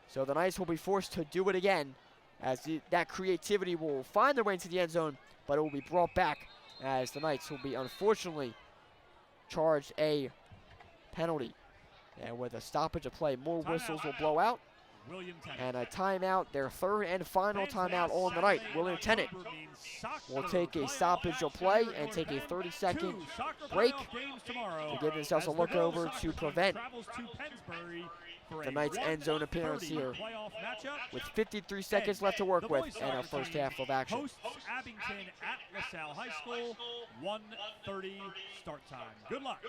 So the Knights will be forced to do it again, as that creativity will find their way into the end zone, but it will be brought back as the Knights will be unfortunately charged a penalty. And with a stoppage of play, more whistles will blow out. And a timeout, their third and final timeout on the night. William Tennent will take a stoppage of play and take a 30-second break to give themselves a look over to prevent the Knights' end zone appearance here, with 53 seconds left to work with in our first half of action. Hosts Abington at LaSalle High School, 1:30 start time. Good luck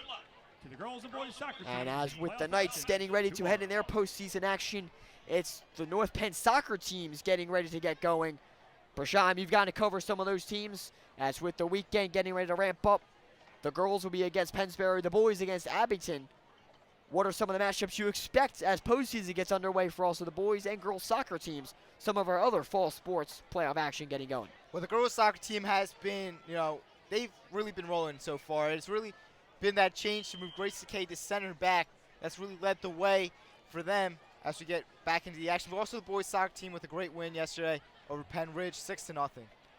to the girls and boys soccer team. And as with the Knights getting ready to head in their postseason action, it's the North Penn soccer teams getting ready to get going. Brasham, you've got to cover some of those teams. As with the weekend getting ready to ramp up, the girls will be against Pennsbury, the boys against Abington. What are some of the matchups you expect as postseason gets underway for also the boys and girls soccer teams? Some of our other fall sports playoff action getting going. Well, the girls soccer team has been, they've really been rolling so far. It's really been that change to move Grace Decay to center back that's really led the way for them as we get back into the action. But also the boys soccer team with a great win yesterday over Penn Ridge, 6-0.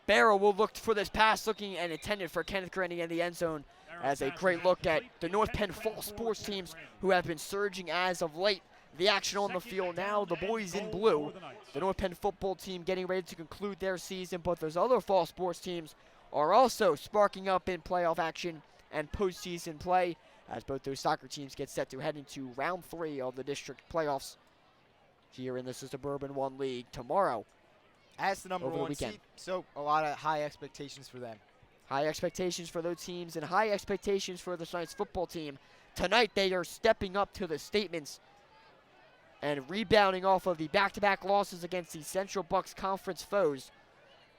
Barrow will look for this pass, looking and intended for Kenneth Grandy in the end zone, as a great look at the North Penn fall sports teams who have been surging as of late. The action on the field now, the boys in blue, the North Penn football team getting ready to conclude their season, but those other fall sports teams are also sparking up in playoff action and postseason play, as both those soccer teams get set to head into round 3 of the district playoffs here in the Suburban 1 League tomorrow. As the number 1 seed, so a lot of high expectations for them. High expectations for those teams and high expectations for the Knights football team. Tonight they are stepping up to the statements and rebounding off of the back-to-back losses against the Central Bucks Conference foes.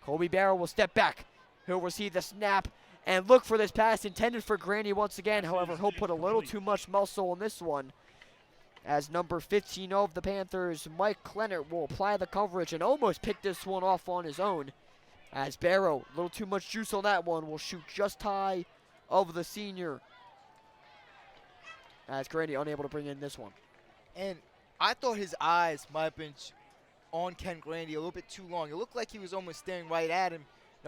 Colby Barrow will step back. He'll receive the snap and look for this pass intended for Grandy once again. However, he'll put a little too much muscle on this one, as number 15 of the Panthers, Mike Clennert, will apply the coverage and almost pick this one off on his own. As Barrow, a little too much juice on that one, will shoot just high of the senior. As Grandy unable to bring in this one. And I thought his eyes might have been on Ken Grandy a little bit too long. It looked like he was almost staring right at him.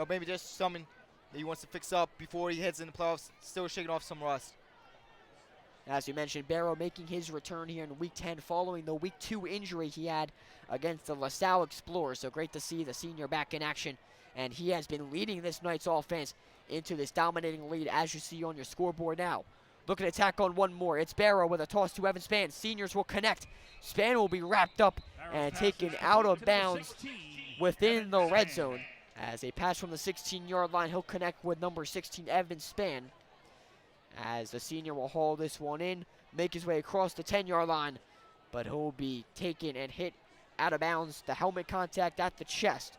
Maybe just something that he wants to fix up before he heads into the playoffs, still shaking off some rust. As you mentioned, Barrow making his return here in Week 10 following the Week 2 injury he had against the LaSalle Explorers. So great to see the senior back in action. And he has been leading this Knights offense into this dominating lead, as you see on your scoreboard now. Looking to attack on one more. It's Barrow with a toss to Evan Spann. Seniors will connect. Spann will be wrapped up and taken out of bounds within the red zone. As a pass from the 16-yard line, he'll connect with number 16, Evan Spann. As the senior will haul this one in, make his way across the 10-yard line, but he'll be taken and hit out of bounds. The helmet contact at the chest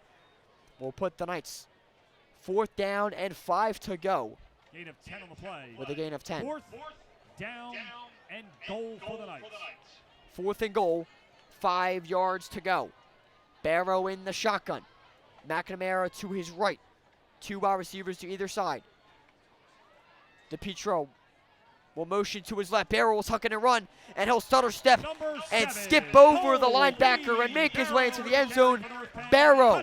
will put the Knights 4th down and 5 to go. Gain of 10 on the play. With a gain of 10. 4th down and goal for the Knights. 4th and goal, 5 yards to go. Barrow in the shotgun. McNamara to his right. 2 wide receivers to either side. DePietro will motion to his left. Barrow will tuck in and run, and he'll stutter step and skip over the linebacker and make his way into the end zone. Barrow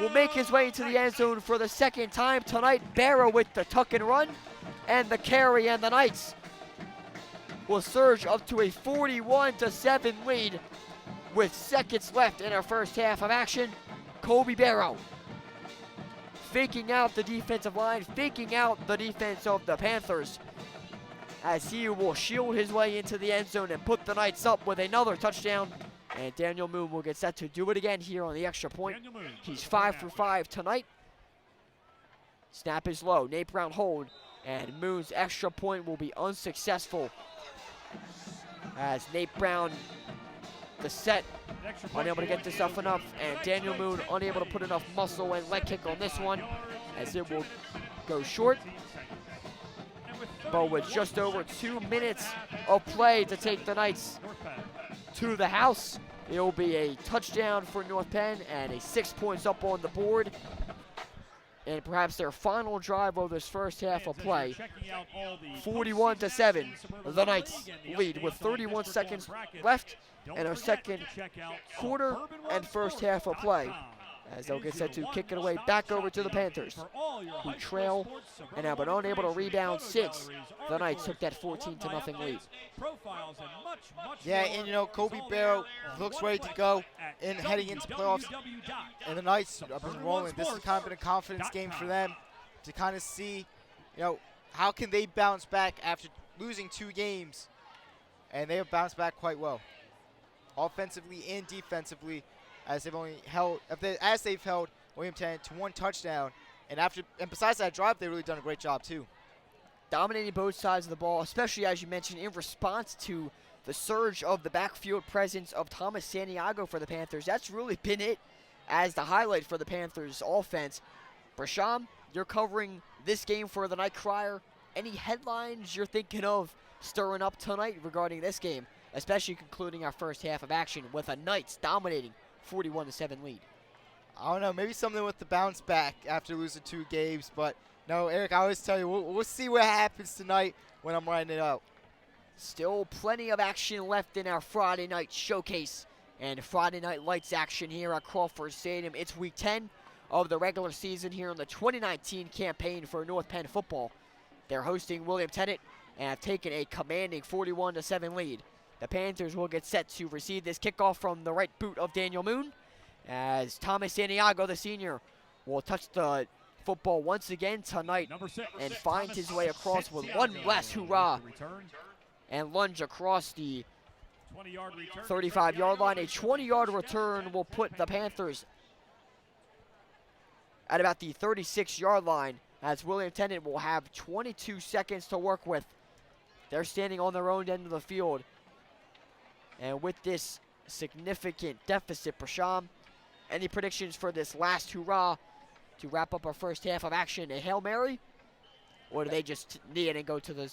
will make his way into the end zone for the second time tonight. Barrow with the tuck and run and the carry, and the Knights will surge up to a 41-7 lead with seconds left in our first half of action. Colby Barrow faking out the defensive line, faking out the defense of the Panthers, as he will shield his way into the end zone and put the Knights up with another touchdown. And Daniel Moon will get set to do it again here on the extra point. He's 5 for 5 tonight. Snap is low. Nate Brown hold. And Moon's extra point will be unsuccessful, as Nate Brown, the set, unable to get this up enough. And Daniel Moon unable to put enough muscle and leg kick on this one, as it will go short. But with just over 2 minutes of play to take the Knights to the house, It'll be a touchdown for North Penn and a 6 points up on the board. And perhaps their final drive of this first half of play. 41-7, the Knights lead with 31 seconds left in our second quarter and first half of play, as they'll get set to kick it away back over to the Panthers, who trail and have been unable to rebound since the Knights took that 14-0 lead. Yeah, and Kobe Barrow looks ready to go in heading into playoffs, and the Knights have been rolling. This has kind of been a confidence game for them to kind of see, how can they bounce back after losing 2 games, and they have bounced back quite well, offensively and defensively, as they've held William Tennent to 1 touchdown, and besides that drive, they've really done a great job too. Dominating both sides of the ball, especially as you mentioned, in response to the surge of the backfield presence of Thomas Santiago for the Panthers. That's really been it as the highlight for the Panthers offense. Brasham, you're covering this game for the Night Crier. Any headlines you're thinking of stirring up tonight regarding this game, especially concluding our first half of action with a Knights dominating 41-7 lead? I don't know, maybe something with the bounce back after losing 2 games, but no, Eric, I always tell you, we'll see what happens tonight when I'm writing it out. Still plenty of action left in our Friday night showcase and Friday night lights action here at Crawford Stadium. It's week 10 of the regular season here in the 2019 campaign for North Penn football. They're hosting William Tennent and have taken a commanding 41-7 lead. The Panthers will get set to receive this kickoff from the right boot of Daniel Moon, as Thomas Santiago, the senior, will touch the football once again tonight and finds his way across with one last hurrah and lunge across the 35-yard line. A 20-yard return will put the Panthers at about the 36-yard line, as William Tennent will have 22 seconds to work with. They're standing on their own end of the field. And with this significant deficit, Brasham, any predictions for this last hurrah to wrap up our first half of action? A Hail Mary? Or do they just knee it and go to the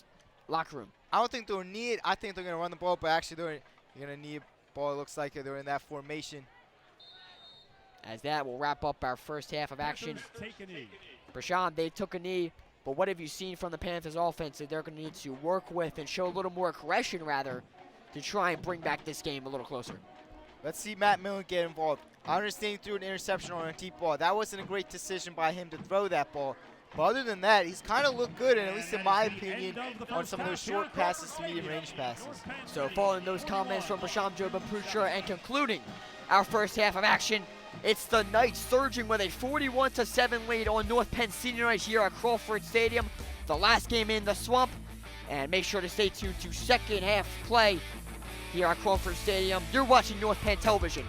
locker room? I don't think they'll knee it. I think they're going to run the ball, but actually they're going to knee a ball. It looks like they're in that formation. As that will wrap up our first half of action. Brasham, they took a knee, but what have you seen from the Panthers offense that they're going to need to work with and show a little more aggression, rather, to try and bring back this game a little closer? Let's see Matt Millen get involved. I understand he threw an interception on a deep ball. That wasn't a great decision by him to throw that ball. But other than that, he's kind of looked good, and at least in my opinion, on some of those short passes to medium range passes. So following those comments from Brasham Joba-Putra and concluding our first half of action, it's the Knights surging with a 41-7 lead on North Penn Senior Night here at Crawford Stadium. The last game in the Swamp. And make sure to stay tuned to second half play here at Crawford Stadium. You're watching North Penn Television.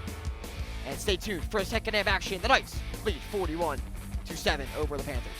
And stay tuned for second half action. The Knights lead 41-7 over the Panthers.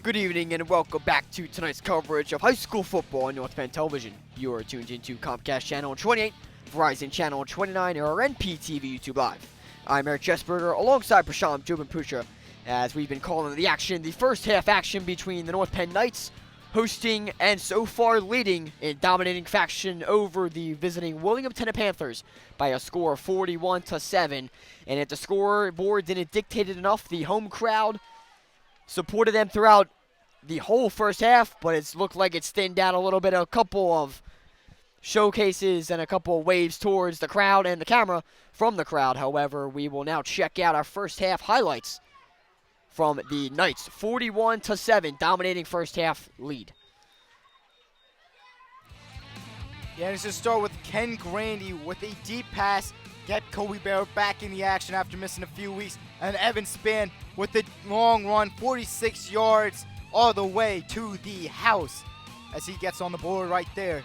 Good evening and welcome back to tonight's coverage of high school football on North Penn Television. You are tuned into Comcast Channel 28, Verizon Channel 29, or NPTV YouTube Live. I'm Eric Jesberger alongside Prashant Jobin-Putra as we've been calling the action, the first half action between the North Penn Knights hosting and so far leading in dominating fashion over the visiting William Tennent Panthers by a score of 41-7. And if the scoreboard didn't dictate it enough, the home crowd supported them throughout the whole first half, but it's looked like it's thinned out a little bit. A couple of showcases and a couple of waves towards the crowd and the camera from the crowd. However, we will now check out our first half highlights from the Knights. 41-7, dominating first half lead. Yeah, let's just start with Ken Grandy with a deep pass. Get Kobe Barrow back in the action after missing a few weeks. And Evan Spann with the long run, 46 yards all the way to the house as he gets on the board right there.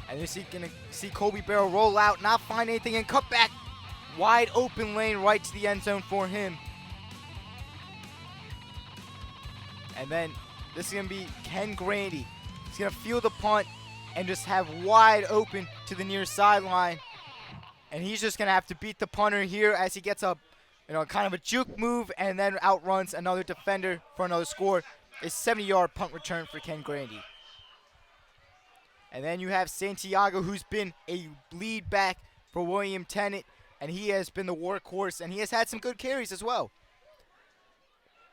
And you're going to see Kobe Barrow roll out, not find anything, and cut back. Wide open lane right to the end zone for him. And then this is going to be Ken Grandy. He's going to field the punt and just have wide open to the near sideline. And he's just going to have to beat the punter here as he gets a, kind of a juke move and then outruns another defender for another score. A 70-yard punt return for Ken Grandy. And then you have Santiago, who's been a lead back for William Tennent, and he has been the workhorse, and he has had some good carries as well.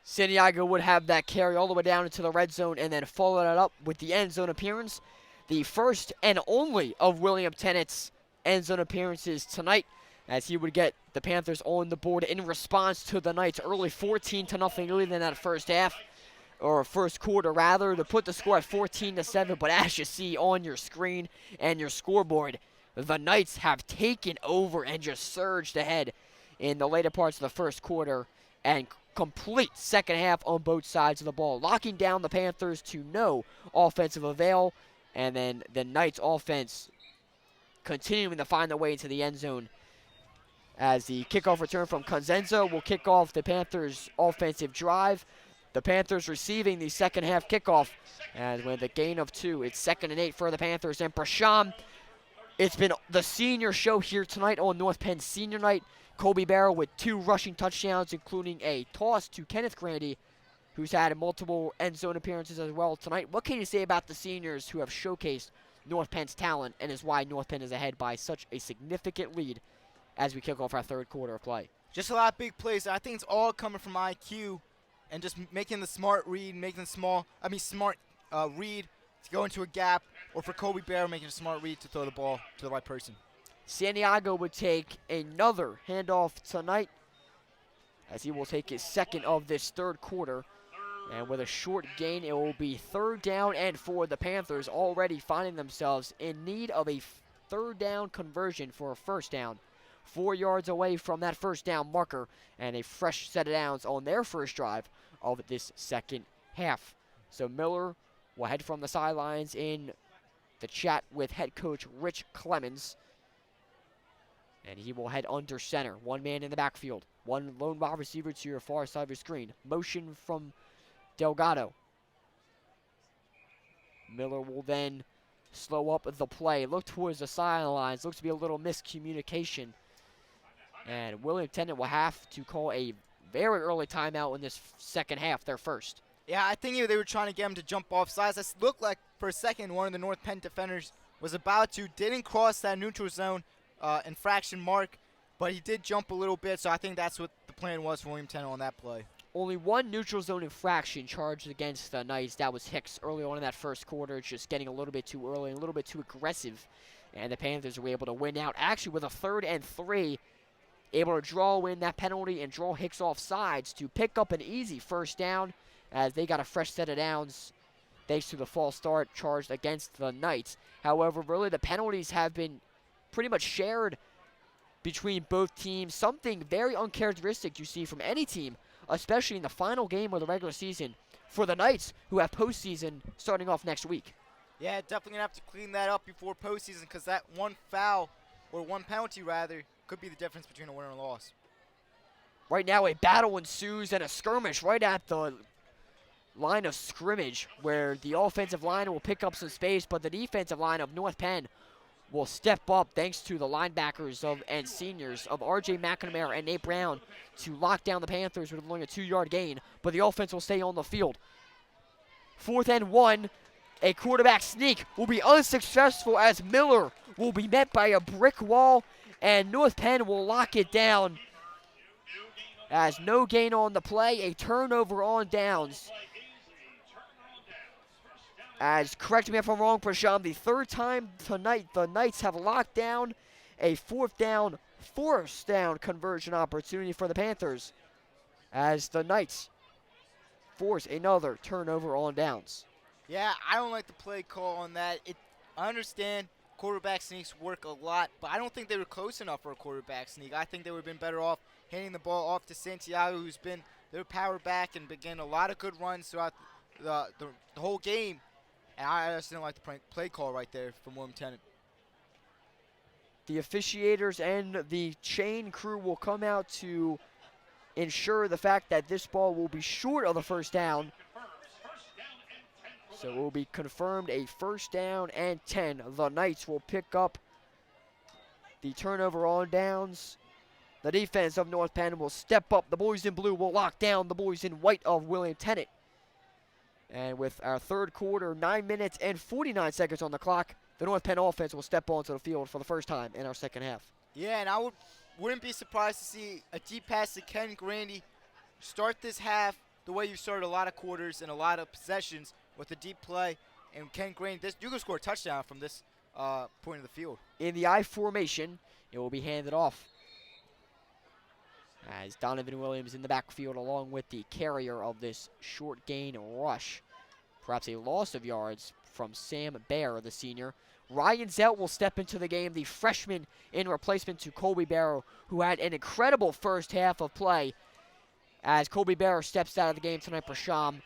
Santiago would have that carry all the way down into the red zone and then follow that up with the end zone appearance. The first and only of William Tennent's end zone appearances tonight, as he would get the Panthers on the board in response to the Knights' early 14-0 lead in that first half, or first quarter rather, to put the score at 14-7. But as you see on your screen and your scoreboard, the Knights have taken over and just surged ahead in the later parts of the first quarter and complete second half on both sides of the ball, locking down the Panthers to no offensive avail, and then the Knights offense continuing to find their way into the end zone as the kickoff return from Conzenza will kick off the Panthers' offensive drive. The Panthers receiving the second half kickoff, and with a gain of 2, it's 2nd and 8 for the Panthers. And Prashant, it's been the senior show here tonight on North Penn Senior Night. Kobe Barrow with 2 rushing touchdowns, including a toss to Kenneth Grandy, who's had multiple end zone appearances as well tonight. What can you say about the seniors who have showcased North Penn's talent and is why North Penn is ahead by such a significant lead as we kick off our third quarter of play? Just a lot of big plays. I think it's all coming from IQ and just making the smart read, making the smart read to go into a gap, or for Kobe Barrow making a smart read to throw the ball to the right person. Santiago would take another handoff tonight as he will take his second of this third quarter. And with a short gain, it will be 3rd down and 4. The Panthers already finding themselves in need of a third down conversion for a first down. 4 yards away from that first down marker and a fresh set of downs on their first drive of this second half. So Miller will head from the sidelines in the chat with head coach Rich Clemens. And he will head under center. One man in the backfield. One lone wide receiver to your far side of your screen. Motion from Delgado. Miller will then slow up the play. Look towards the sidelines. Looks to be a little miscommunication. And William Tennent will have to call a very early timeout in this second half, their first. Yeah, I think they were trying to get him to jump off sides. It looked like for a second one of the North Penn defenders was about to, didn't cross that neutral zone infraction mark, but he did jump a little bit, so I think that's what the plan was for William Tennent on that play. Only one neutral zone infraction charged against the Knights. That was Hicks early on in that first quarter, just getting a little bit too early and a little bit too aggressive. And the Panthers were able to win out, actually with a 3rd and 3, able to draw in that penalty and draw Hicks off sides to pick up an easy first down as they got a fresh set of downs thanks to the false start charged against the Knights. However, really the penalties have been pretty much shared between both teams, something very uncharacteristic you see from any team, especially in the final game of the regular season for the Knights, who have postseason starting off next week. Yeah, definitely going to have to clean that up before postseason, because that one foul, or one penalty rather, could be the difference between a winner and a loss. Right now, a battle ensues and a skirmish right at the line of scrimmage where the offensive line will pick up some space, but the defensive line of North Penn will step up thanks to the linebackers and seniors of R.J. McNamara and Nate Brown to lock down the Panthers with only a 2-yard gain, but the offense will stay on the field. 4th and 1, a quarterback sneak will be unsuccessful as Miller will be met by a brick wall, and North Penn will lock it down. As no gain on the play, a turnover on downs. As, correct me if I'm wrong, Prasham, the 3rd time tonight the Knights have locked down a 4th down conversion opportunity for the Panthers. As the Knights force another turnover on downs. Yeah, I don't like the play call on that. I understand quarterback sneaks work a lot, but I don't think they were close enough for a quarterback sneak. I think they would have been better off handing the ball off to Santiago, who's been their power back and began a lot of good runs throughout the whole game. And I just didn't like the play call right there from William Tennent. The officiators and the chain crew will come out to ensure the fact that this ball will be short of the 1st down. So it will be confirmed a 1st down and 10. The Knights will pick up the turnover on downs. The defense of North Penn will step up. The boys in blue will lock down the boys in white of William Tennent. And with our 3rd quarter, 9 minutes and 49 seconds on the clock, the North Penn offense will step onto the field for the first time in our 2nd half. Yeah, and I wouldn't be surprised to see a deep pass to Ken Grandy start this half the way you started a lot of quarters and a lot of possessions with a deep play. And Ken Grandy, you can score a touchdown from this point of the field. In the I formation, it will be handed off as Donovan Williams in the backfield along with the carrier of this short gain rush. Perhaps a loss of yards from Sam Bear, the senior. Ryan Zelt will step into the game, the freshman in replacement to Colby Barrow, who had an incredible 1st half of play. As Colby Barrow steps out of the game tonight for Sham.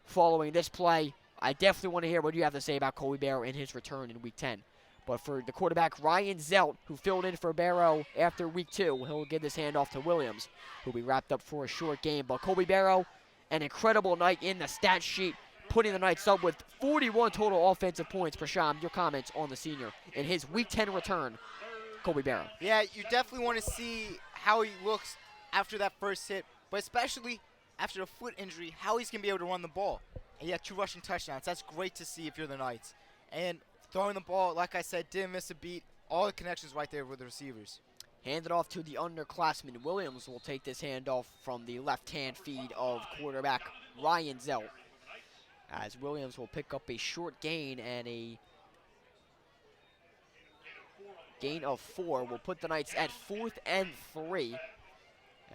Following this play, I definitely want to hear what you have to say about Colby Barrow in his return in Week 10. But for the quarterback, Ryan Zelt, who filled in for Barrow after Week 2, he'll give this handoff to Williams, who'll be wrapped up for a short game. But Colby Barrow, an incredible night in the stat sheet, putting the Knights up with 41 total offensive points. Prasham, your comments on the senior in his Week 10 return, Colby Barrow. Yeah, you definitely want to see how he looks after that first hit, but especially after a foot injury, how he's going to be able to run the ball. And he had 2 rushing touchdowns. That's great to see if you're the Knights. And throwing the ball, like I said, didn't miss a beat. All the connections right there with the receivers. Handed off to the underclassman. Williams will take this handoff from the left-hand feed of quarterback Ryan Zelt. As Williams will pick up a short gain and a gain of 4 will put the Knights at 4th and 3.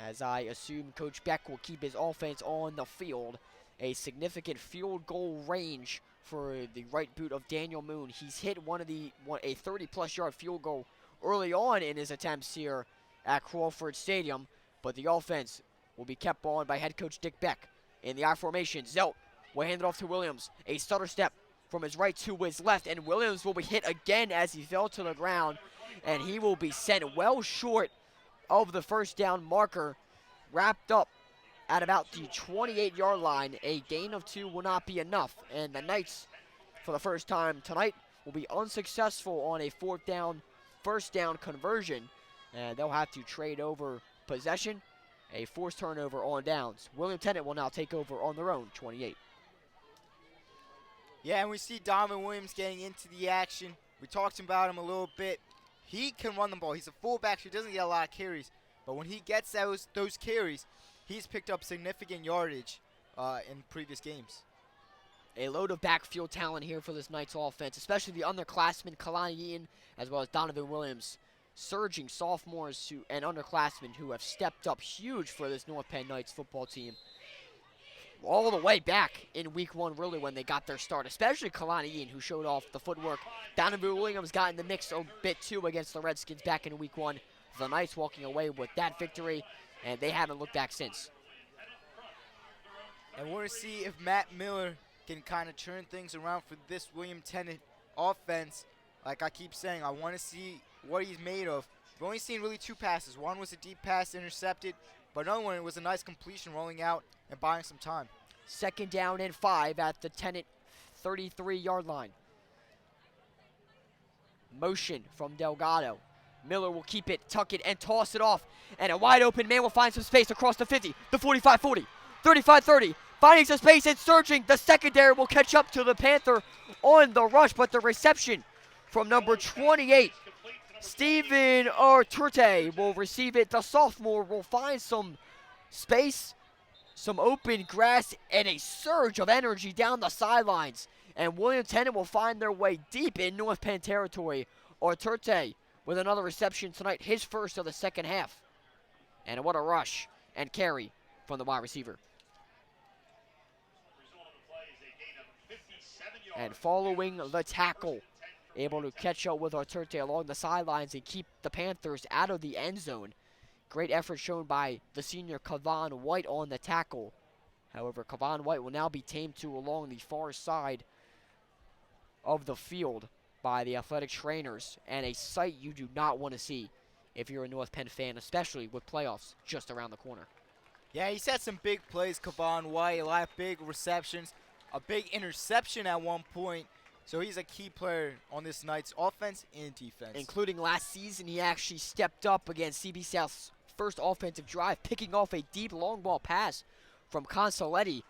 As I assume Coach Beck will keep his offense on the field. A significant field goal range for the right boot of Daniel Moon. He's hit a 30-plus yard field goal early on in his attempts here at Crawford Stadium, but the offense will be kept on by head coach Dick Beck. In the I formation, Zelt will hand it off to Williams. A stutter step from his right to his left, and Williams will be hit again as he fell to the ground, and he will be sent well short of the 1st down marker, wrapped up at about the 28-yard line. A gain of 2 will not be enough, and the Knights, for the first time tonight, will be unsuccessful on a 4th down, 1st down conversion, and they'll have to trade over possession. A forced turnover on downs. William Tennent will now take over on their own 28. Yeah, and we see Donovan Williams getting into the action. We talked about him a little bit. He can run the ball. He's a fullback, so he doesn't get a lot of carries. But when he gets those carries, he's picked up significant yardage in previous games. A load of backfield talent here for this Knights offense, especially the underclassmen, Kalani Eaton, as well as Donovan Williams. Surging sophomores and underclassmen who have stepped up huge for this North Penn Knights football team. All the way back in Week 1, really, when they got their start, especially Kalani Eaton, who showed off the footwork. Donovan Williams got in the mix a bit, too, against the Redskins back in Week 1. The Knights walking away with that victory, and they haven't looked back since. And we're going to see if Matt Miller can kind of turn things around for this William Tennent offense. Like I keep saying, I want to see what he's made of. we've only seen really 2 passes. One was a deep pass intercepted, but another one was a nice completion rolling out and buying some time. 2nd down and 5 at the Tennent 33-yard line. Motion from Delgado. Miller will keep it, tuck it, and toss it off. And a wide open man will find some space across the 50, the 45-40, 35-30. Finding some space and surging. The secondary will catch up to the Panther on the rush, but the reception from number 28, Steven Arturte, will receive it. The sophomore will find some space, some open grass, and a surge of energy down the sidelines. And William Tennent will find their way deep in North Penn territory. Arturte with another reception tonight, his first of the second half. And what a rush and carry from the wide receiver. And following the tackle, able to catch up with Arturte along the sidelines and keep the Panthers out of the end zone. Great effort shown by the senior Kavon White on the tackle. However, Kavon White will now be tamed to along the far side of the field by the athletic trainers, and a sight you do not want to see if you're a North Penn fan, especially with playoffs just around the corner. Yeah, he's had some big plays, Kavon White, a lot of big receptions, a big interception at one point. So he's a key player on this night's offense and defense. Including last season, he actually stepped up against CB South's first offensive drive, picking off a deep long ball pass from Consoletti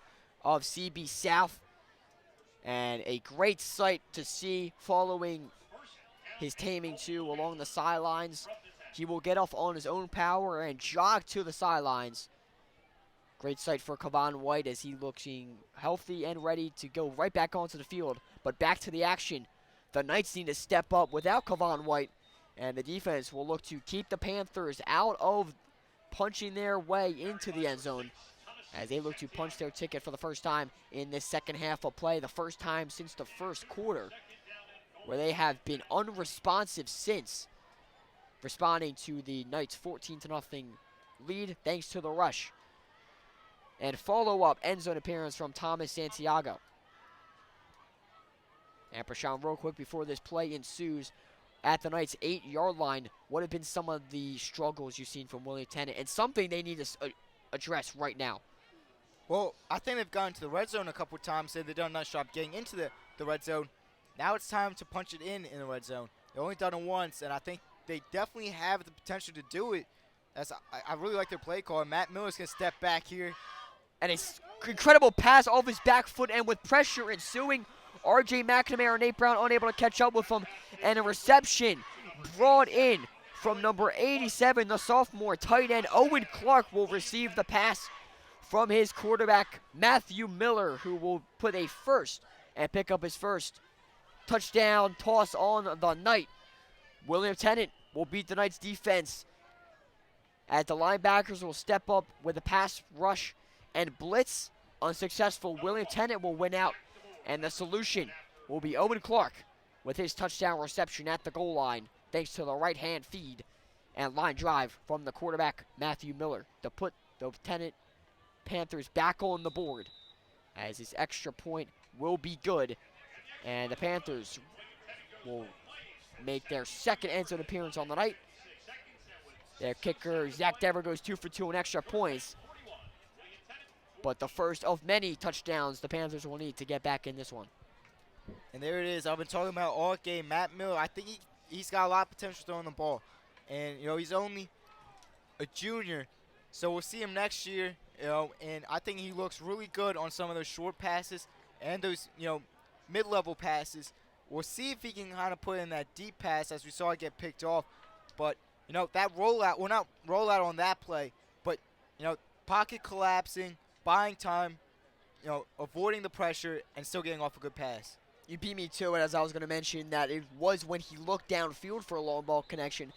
of CB South. And a great sight to see following his taming too along the sidelines. He will get off on his own power and jog to the sidelines. Great sight for Kavon White as he looking healthy and ready to go right back onto the field. But back to the action. The Knights need to step up without Kavon White, and the defense will look to keep the Panthers out of punching their way into the end zone as they look to punch their ticket for the first time in this second half of play, the first time since the first quarter, where they have been unresponsive since, responding to the Knights' 14-0 lead thanks to the rush. And follow-up end zone appearance from Thomas Santiago. And Prashawn, real quick before this play ensues, at the Knights' 8-yard line, what have been some of the struggles you've seen from William Tennent and something they need to address right now? Well, I think they've gotten to the red zone a couple times, so they've done a nice job getting into the red zone. Now it's time to punch it in the red zone. They've only done it once, and I think they definitely have the potential to do it. As I really like their play call. Matt Miller's going to step back here. And an incredible pass off his back foot, and with pressure ensuing, R.J. McNamara and Nate Brown unable to catch up with him. And a reception brought in from number 87, the sophomore tight end Owen Clark will receive the pass from his quarterback Matthew Miller, who will put a first and pick up his first touchdown toss on the night. William Tennent will beat the Knights defense as the linebackers will step up with a pass rush and blitz. Unsuccessful. William Tennent will win out, and the solution will be Owen Clark with his touchdown reception at the goal line thanks to the right-hand feed and line drive from the quarterback Matthew Miller to put the Tennent Panthers back on the board, as this extra point will be good, and the Panthers will make their second end zone appearance on the night. Their kicker Zach Dever goes 2 for 2 on extra points, but the first of many touchdowns the Panthers will need to get back in this one. And there it is. I've been talking about all game. Matt Miller, I think he's got a lot of potential throwing the ball, and he's only a junior, so we'll see him next year. And I think he looks really good on some of those short passes and those, mid-level passes. We'll see if he can kind of put in that deep pass as we saw it get picked off. But, that rollout, well, not rollout on that play, but, pocket collapsing, buying time, avoiding the pressure and still getting off a good pass. You beat me to it, as I was going to mention that it was when he looked downfield for a long ball connection.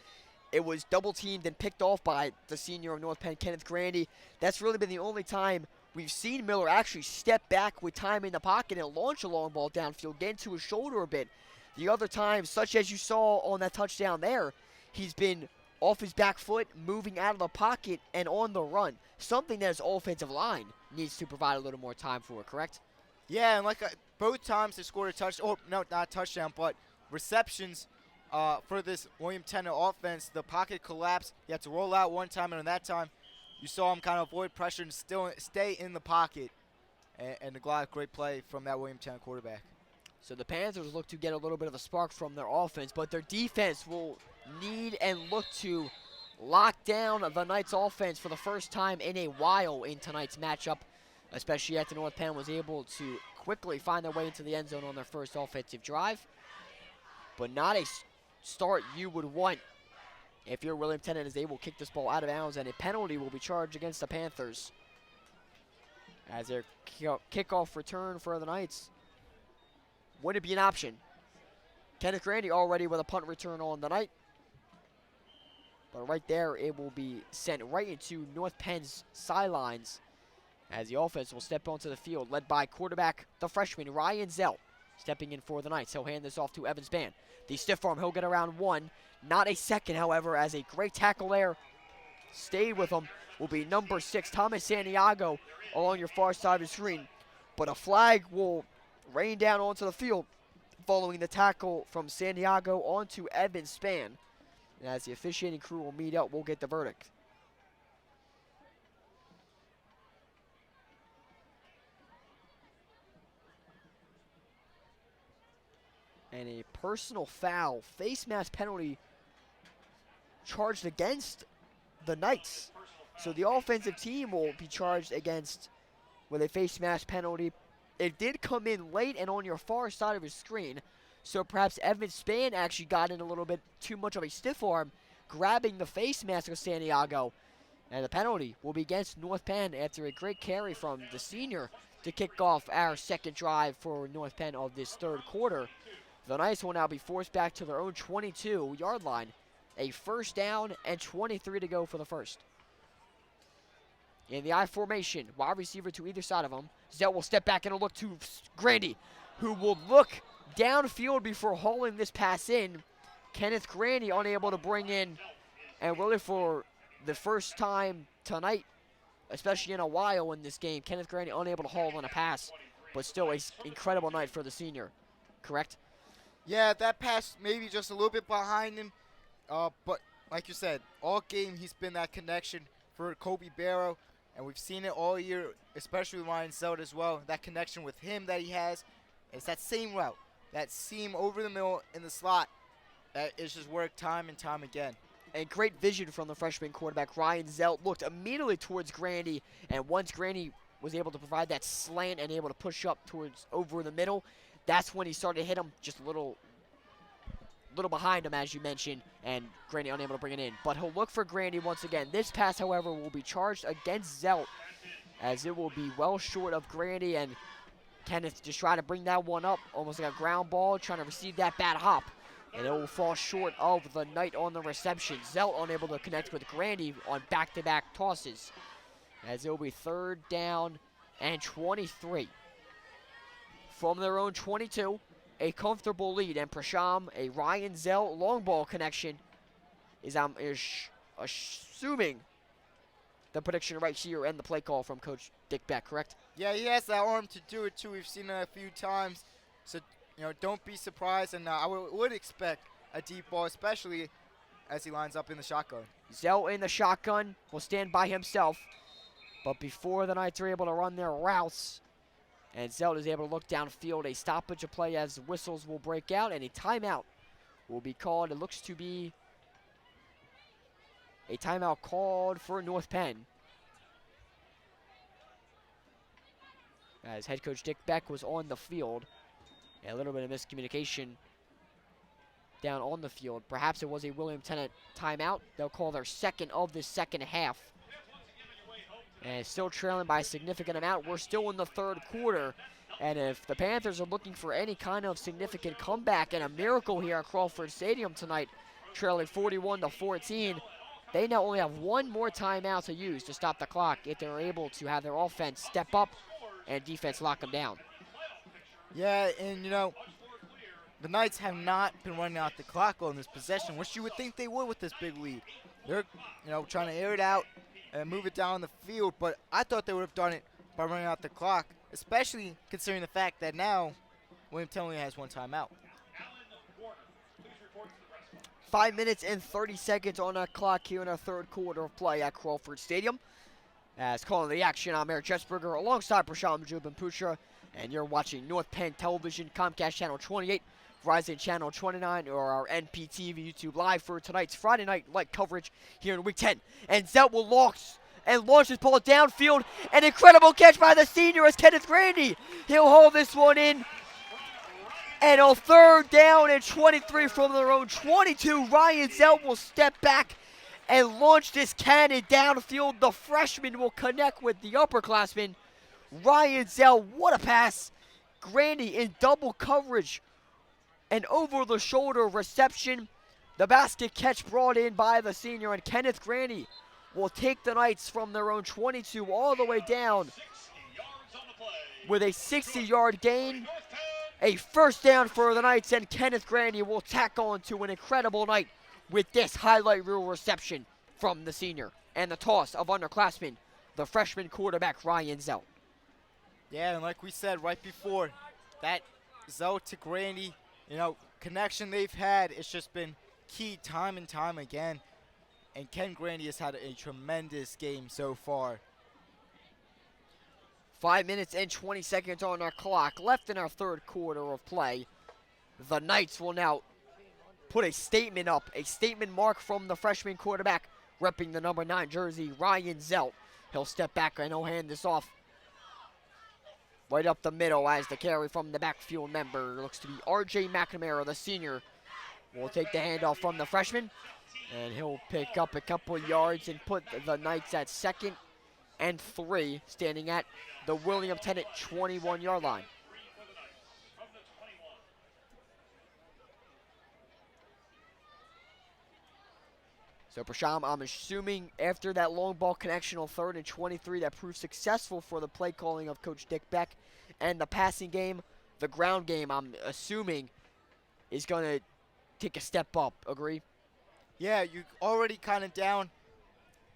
It was double-teamed and picked off by the senior of North Penn, Kenneth Grandy. That's really been the only time we've seen Miller actually step back with time in the pocket and launch a long ball downfield, get into his shoulder a bit. The other times, such as you saw on that touchdown there, he's been off his back foot, moving out of the pocket, and on the run. Something that his offensive line needs to provide a little more time for, correct? Yeah, and both times they scored a touchdown. Oh, no, not a touchdown, but receptions for this William Tennent offense. The pocket collapsed. He had to roll out one time, and on that time, you saw him kind of avoid pressure and still stay in the pocket. And a great play from that William Tennent quarterback. So the Panthers look to get a little bit of a spark from their offense, but their defense will need and look to lock down the Knights offense for the first time in a while in tonight's matchup, especially after North Penn was able to quickly find their way into the end zone on their first offensive drive. But not a start you would want if your William Tennent is able to kick this ball out of bounds, and a penalty will be charged against the Panthers as their kickoff return for the Knights. Would it be an option? Kenneth Grandy already with a punt return on the night. But right there, it will be sent right into North Penn's sidelines as the offense will step onto the field, led by quarterback, the freshman, Ryan Zell, stepping in for the Knights. He'll hand this off to Evan Spann. The stiff arm, he'll get around one. Not a second, however, as a great tackle there stayed with him will be number 6, Thomas Santiago, along your far side of the screen. But a flag will rain down onto the field following the tackle from Santiago onto Evan Spann. And as the officiating crew will meet up, we'll get the verdict. And a personal foul, face mask penalty charged against the Knights. So the offensive team will be charged against with a face mask penalty. It did come in late and on your far side of your screen. So perhaps Evan Spann actually got in a little bit too much of a stiff arm, grabbing the face mask of Santiago. And the penalty will be against North Penn after a great carry from the senior to kick off our second drive for North Penn of this third quarter. The Knights will now be forced back to their own 22-yard line. A first down and 23 to go for the first. In the I formation, wide receiver to either side of him. Zell will step back and look to Grandy, who will look downfield before hauling this pass in. Kenneth Grandy unable to bring in, and really for the first time tonight, especially in a while in this game, Kenneth Grandy unable to haul in a pass, but still an incredible night for the senior, correct? Yeah, that pass maybe just a little bit behind him, but like you said, all game he's been that connection for Kobe Barrow, and we've seen it all year, especially with Ryan Zeld as well. That connection with him that he has, it's that same route, that seam over the middle in the slot. That is just worked time and time again. And great vision from the freshman quarterback. Ryan Zelt looked immediately towards Grandy, and once Grandy was able to provide that slant and able to push up towards over the middle, that's when he started to hit him just a little behind him, as you mentioned, and Grandy unable to bring it in. But he'll look for Grandy once again. This pass, however, will be charged against Zelt, as it will be well short of Grandy, and Kenneth just trying to bring that one up, almost like a ground ball, trying to receive that bad hop. And it will fall short of the Knight on the reception. Zelt unable to connect with Grandy on back-to-back tosses, as it will be third down and 23. From their own 22, a comfortable lead, and Prasham, a Ryan Zelt long ball connection, is assuming the prediction right here and the play call from Coach Dick Beck, correct? Yeah, he has that arm to do it too. We've seen it a few times, so don't be surprised, and I would expect a deep ball, especially as he lines up in the shotgun. Zelt in the shotgun will stand by himself, but before the Knights are able to run their routes, and Zelt is able to look downfield, a stoppage of play as whistles will break out, and a timeout will be called. It looks to be a timeout called for North Penn, as head coach Dick Beck was on the field. A little bit of miscommunication down on the field. Perhaps it was a William Tennent timeout. They'll call their second of the second half. And still trailing by a significant amount. We're still in the third quarter. And if the Panthers are looking for any kind of significant comeback and a miracle here at Crawford Stadium tonight, trailing 41-14, they now only have one more timeout to use to stop the clock if they're able to have their offense step up and defense lock them down. Yeah, and the Knights have not been running out the clock on this possession, which you would think they would with this big lead. They're, trying to air it out and move it down the field, but I thought they would have done it by running out the clock, especially considering the fact that now William Tennent has one timeout. 5 minutes and 30 seconds on the clock here in our third quarter of play at Crawford Stadium. As calling the action, I'm Eric Chesberger alongside Prashant Majubin-Putra, and you're watching North Penn Television, Comcast Channel 28, Verizon Channel 29, or our NPTV YouTube Live for tonight's Friday night light coverage here in Week 10. And Zelt will launch his ball downfield. An incredible catch by the senior as Kenneth Grandy. He'll hold this one in. And on third down and 23 from their own 22, Ryan Zelt will step back and launch this cannon downfield. The freshman will connect with the upperclassman. Ryan Zelt, what a pass. Grandy in double coverage. An over-the-shoulder reception. The basket catch brought in by the senior, and Kenneth Grandy will take the Knights from their own 22 all the way down with a 60-yard gain. A first down for the Knights, and Kenneth Grandy will tack on to an incredible night with this highlight reel reception from the senior and the toss of underclassmen, the freshman quarterback Ryan Zelt. Yeah, and like we said right before, that Zelt to Grandy, connection they've had, it's just been key time and time again. And Ken Grandy has had a tremendous game so far. 5 minutes and 20 seconds on our clock left in our third quarter of play. The Knights will now put a statement up, a statement mark from the freshman quarterback repping the number 9 jersey, Ryan Zelt. He'll step back and he'll hand this off right up the middle as the carry from the backfield member looks to be R.J. McNamara, the senior, will take the handoff from the freshman. And he'll pick up a couple yards and put the Knights at 2nd and 3, standing at the William Tennent 21-yard line. So, Prashant, I'm assuming after that long ball connection on 3rd and 23 that proved successful for the play calling of Coach Dick Beck, and the passing game, the ground game, I'm assuming, is going to take a step up. Agree? Yeah, you already kind of down,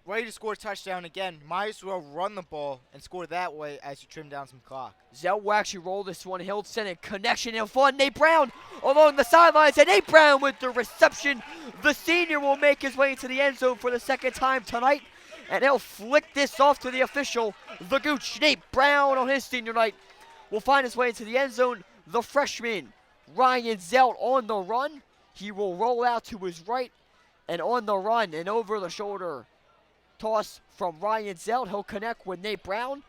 ready to score a touchdown again. Might as well run the ball and score that way as you trim down some clock. Zelt will actually roll this one. He'll send a connection in front. Nate Brown along the sidelines, and Nate Brown with the reception. The senior will make his way into the end zone for the second time tonight, and he'll flick this off to the official, the Gooch. Nate Brown on his senior night will find his way into the end zone. The freshman, Ryan Zelt, on the run. He will roll out to his right. And on the run, an over-the-shoulder toss from Ryan Zelt. He'll connect with Nate Brown,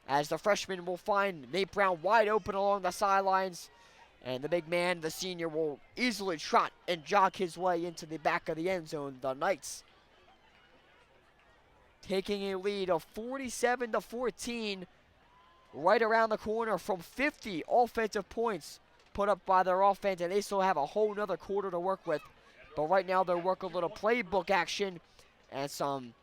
as the freshman will find Nate Brown wide open along the sidelines. And the big man, the senior, will easily trot and jog his way into the back of the end zone. The Knights taking a lead of 47-14 right around the corner from 50 offensive points put up by their offense. And they still have a whole nother quarter to work with. But right now they'll work a little playbook action and some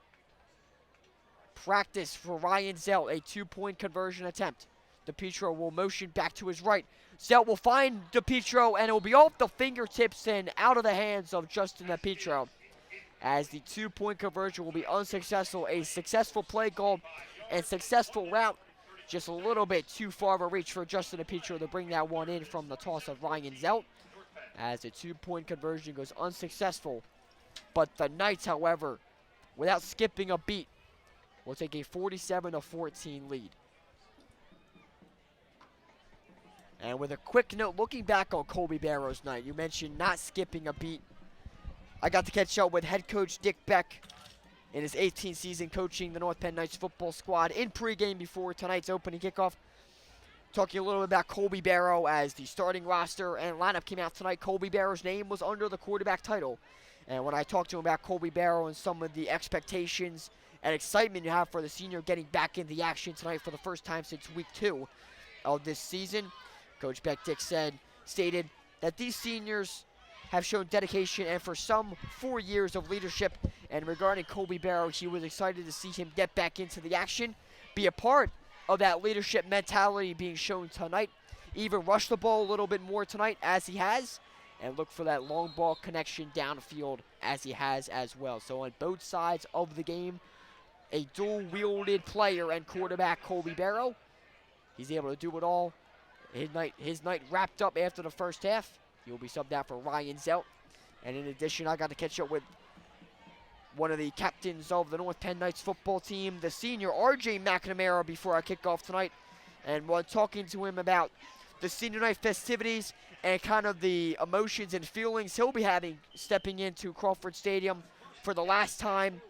practice for Ryan Zelt, a 2-point conversion attempt. DePietro will motion back to his right. Zelt will find DePietro, and it will be off the fingertips and out of the hands of Justin DePietro, as the 2-point conversion will be unsuccessful. A successful play goal and successful route, just a little bit too far of a reach for Justin DePietro to bring that one in from the toss of Ryan Zelt, as the 2-point conversion goes unsuccessful. But the Knights, however, without skipping a beat, will take a 47-14 lead. And with a quick note, looking back on Colby Barrow's night, you mentioned not skipping a beat. I got to catch up with head coach Dick Beck in his 18th season coaching the North Penn Knights football squad in pregame before tonight's opening kickoff. Talking a little bit about Colby Barrow as the starting roster and lineup came out tonight. Colby Barrow's name was under the quarterback title. And when I talked to him about Colby Barrow and some of the expectations and excitement you have for the senior getting back in the action tonight for the first time since week 2 of this season, Coach Beck stated that these seniors have shown dedication and for some 4 years of leadership. And regarding Colby Barrow, he was excited to see him get back into the action, be a part of that leadership mentality being shown tonight, even rush the ball a little bit more tonight as he has, and look for that long ball connection downfield as he has as well. So on both sides of the game, a dual-wielded player and quarterback, Colby Barrow. He's able to do it all. His night wrapped up after the first half. He will be subbed out for Ryan Zelt And in addition, I got to catch up with one of the captains of the North Penn Knights football team, the senior RJ McNamara, before I kick off tonight. And while talking to him about the senior night festivities and kind of the emotions and feelings he'll be having stepping into Crawford Stadium for the last time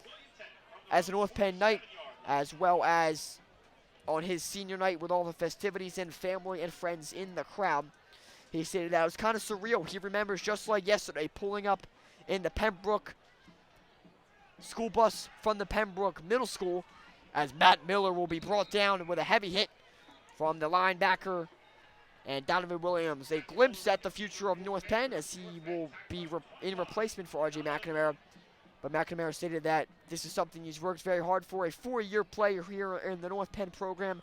as a North Penn Knight, as well as on his senior night with all the festivities and family and friends in the crowd. He stated that it was kind of surreal. He remembers just like yesterday pulling up in the Pembroke school bus from the Pembroke Middle School as Matt Miller will be brought down with a heavy hit from the linebacker and Donovan Williams. A glimpse at the future of North Penn as he will be in replacement for RJ McNamara. But McNamara stated that this is something he's worked very hard for, a 4-year player here in the North Penn program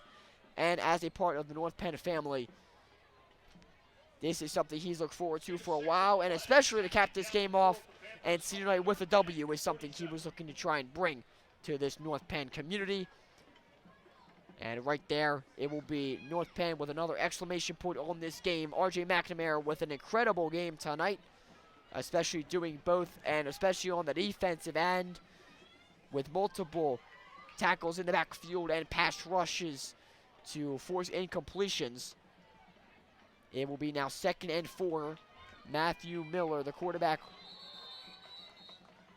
and as a part of the North Penn family. This is something he's looked forward to for a while, and especially to cap this game off and senior night with a W is something he was looking to try and bring to this North Penn community. And right there, it will be North Penn with another exclamation point on this game. RJ McNamara with an incredible game tonight, especially doing both, and especially on the defensive end with multiple tackles in the backfield and pass rushes to force incompletions. It will be now 2nd and 4. Matthew Miller, the quarterback,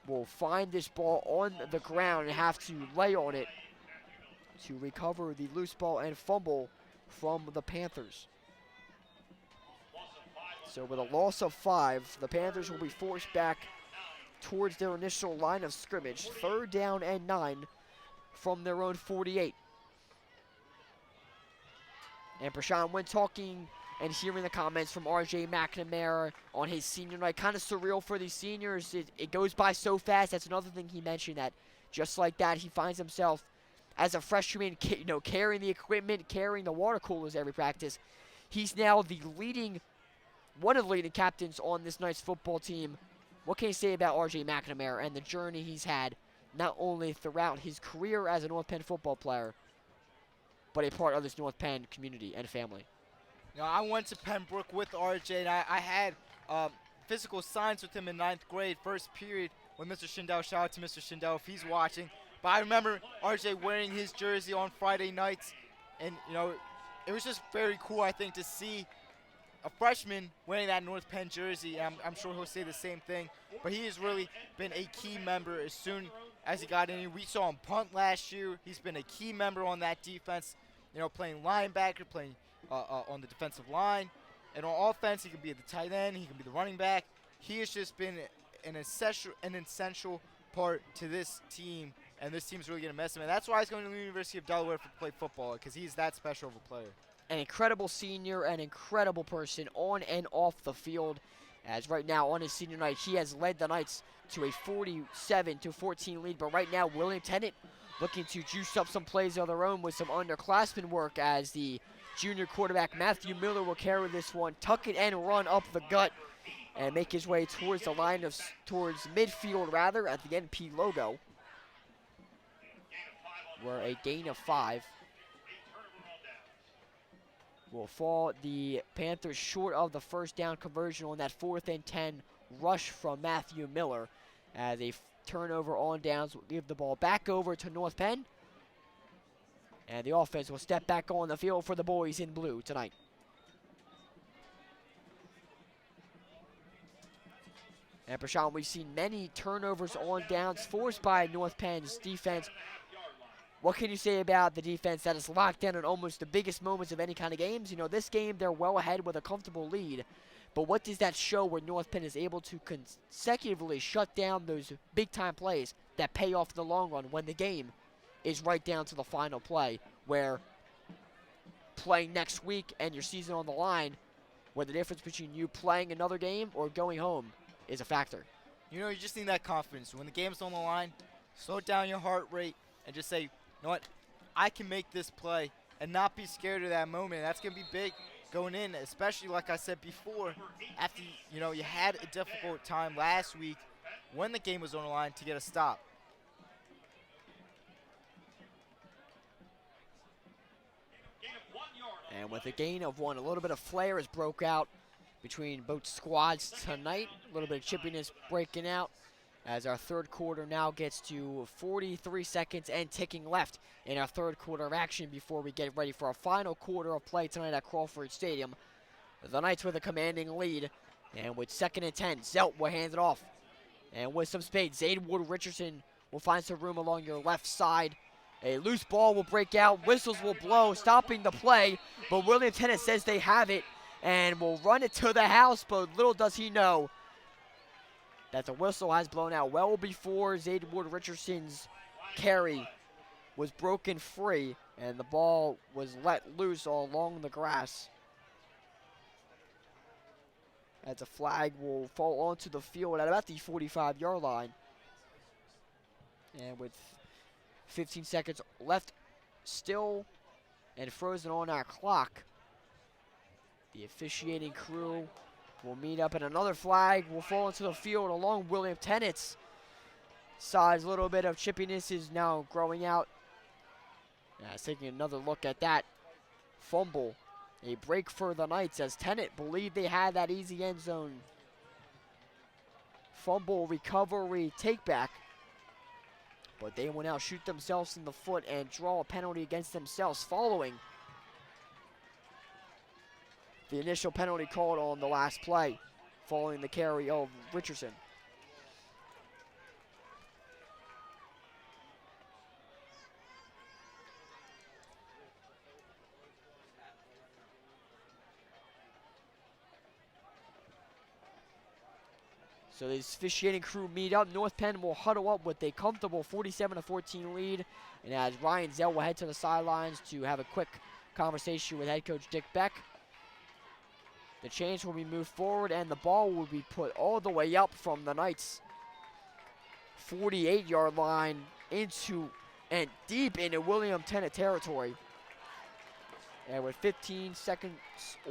will find this ball on the ground and have to lay on it to recover the loose ball and fumble from the Panthers. So with a loss of 5, the Panthers will be forced back towards their initial line of scrimmage. 3rd down and 9 from their own 48. And Prashawn, when talking and hearing the comments from RJ McNamara on his senior night, kind of surreal for these seniors. It goes by so fast. That's another thing he mentioned, that just like that, he finds himself as a freshman, carrying the equipment, carrying the water coolers every practice. He's now one of the leading captains on this night's football team. What can you say about RJ McNamara and the journey he's had, not only throughout his career as a North Penn football player, but a part of this North Penn community and family? You know, I went to Pembroke with RJ, and I had physical science with him in 9th grade, first period, with Mr. Schindel. Shout out to Mr. Schindel if he's watching. But I remember RJ wearing his jersey on Friday nights, and, you know, it was just very cool, I think, to see a freshman wearing that North Penn jersey. I'm sure he'll say the same thing. But he has really been a key member as soon as he got in. We saw him punt last year. He's been a key member on that defense, you know, playing linebacker, playing on the defensive line. And on offense, he can be the tight end. He can be the running back. He has just been an essential part to this team, and this team's really going to miss him. And that's why he's going to the University of Delaware to play football, because he's that special of a player. An incredible senior, an incredible person on and off the field. As right now on his senior night, he has led the Knights to a 47-14 lead. But right now, William Tennent looking to juice up some plays of their own with some underclassmen work, as the junior quarterback Matthew Miller will carry this one, tuck it and run up the gut, and make his way towards the line of towards midfield rather at the NP logo, where a gain of 5 will fall the Panthers short of the first down conversion on that 4th and 10 rush from Matthew Miller, as a turnover on downs will give the ball back over to North Penn, and the offense will step back on the field for the boys in blue tonight. And Prashawn, we've seen many turnovers on downs forced by North Penn's defense. What can you say about the defense that is locked in on almost the biggest moments of any kind of games? You know, this game they're well ahead with a comfortable lead. But what does that show where North Penn is able to consecutively shut down those big-time plays that pay off in the long run when the game is right down to the final play, where playing next week and your season on the line, where the difference between you playing another game or going home is a factor? You know, you just need that confidence. When the game's on the line, slow down your heart rate and just say, you know what, I can make this play, and not be scared of that moment. That's going to be big going in, especially like I said before, after, you know, you had a difficult time last week when the game was on the line to get a stop. And with a gain of 1, a little bit of flair has broke out between both squads tonight. A little bit of chippiness breaking out as our third quarter now gets to 43 seconds and ticking left in our third quarter of action before we get ready for our final quarter of play tonight at Crawford Stadium. The Knights with a commanding lead, and with 2nd and 10, Zelt will hand it off. And with some speed, Zadewood Richardson will find some room along your left side. A loose ball will break out, whistles will blow, stopping the play, but William Tennent says they have it and will run it to the house, but little does he know that the whistle has blown out well before Zadewood Richardson's carry was broken free and the ball was let loose all along the grass. As a flag will fall onto the field at about the 45-yard line. And with 15 seconds left still and frozen on our clock, the officiating crew will meet up and another flag will fall into the field along William Tennant's side. A little bit of chippiness is now growing out. Taking another look at that fumble. A break for the Knights as Tennent believed they had that easy end zone. Fumble, recovery, take back. But they will now shoot themselves in the foot and draw a penalty against themselves following the initial penalty called on the last play, following the carry of Richardson. So this officiating crew meet up. North Penn will huddle up with a comfortable 47-14 lead. And as Ryan Zell will head to the sidelines to have a quick conversation with head coach Dick Beck. The chains will be moved forward and the ball will be put all the way up from the Knights' 48-yard line into and deep into William Tennent territory. And with 15 seconds,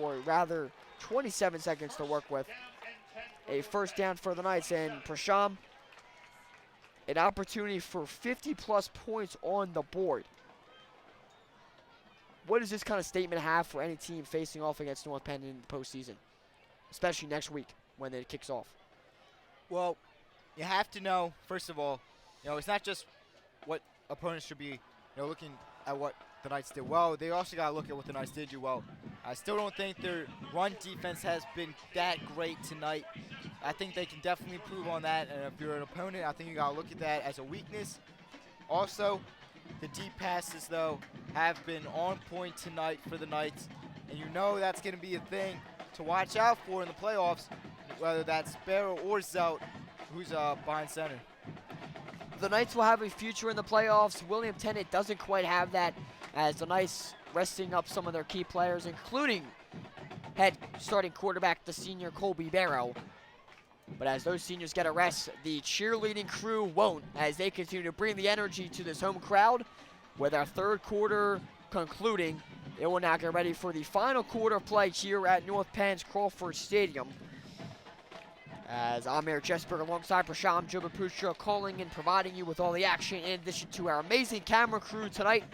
or rather 27 seconds to work with, a first down for the Knights. And Prasham, an opportunity for 50-plus points on the board. What does this kind of statement have for any team facing off against North Penn in the postseason, especially next week when it kicks off? Well, you have to know, first of all, it's not just what opponents should be, looking at what the Knights did well. They also got to look at what the Knights did do well. I still don't think their run defense has been that great tonight. I think they can definitely improve on that, and if you're an opponent, I think you got to look at that as a weakness. Also, the deep passes, though, have been on point tonight for the Knights, and that's going to be a thing to watch out for in the playoffs, whether that's Barrow or Zelt, who's behind center. The Knights will have a future in the playoffs. William Tennant doesn't quite have that, as the Knights resting up some of their key players, including head starting quarterback, the senior Colby Barrow. But as those seniors get a rest, the cheerleading crew won't, as they continue to bring the energy to this home crowd. With our third quarter concluding, it will now get ready for the final quarter of play here at North Penn's Crawford Stadium. As I'm Eric Jesper alongside Prasham Jobaputra calling and providing you with all the action, in addition to our amazing camera crew tonight,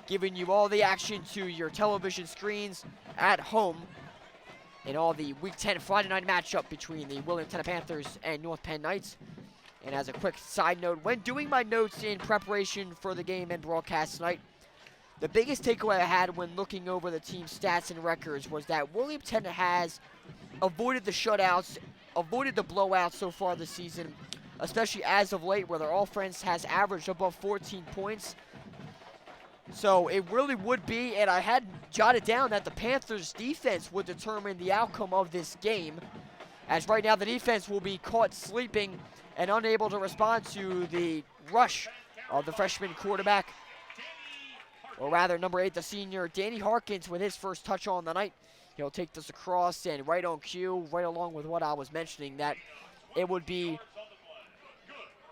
giving you all the action to your television screens at home in all the Week 10 Friday night matchup between the William Tennent Panthers and North Penn Knights. And as a quick side note, when doing my notes in preparation for the game and broadcast tonight, the biggest takeaway I had when looking over the team's stats and records was that William Tennent has avoided the shutouts, avoided the blowouts so far this season, especially as of late, where their offense has averaged above 14 points. So it really would be, and I had jotted down that the Panthers' defense would determine the outcome of this game, as right now the defense will be caught sleeping and unable to respond to the rush of the freshman quarterback, or rather number 8, the senior Danny Harkins, with his first touch on the night. He'll take this across, and right on cue, right along with what I was mentioning, that it would be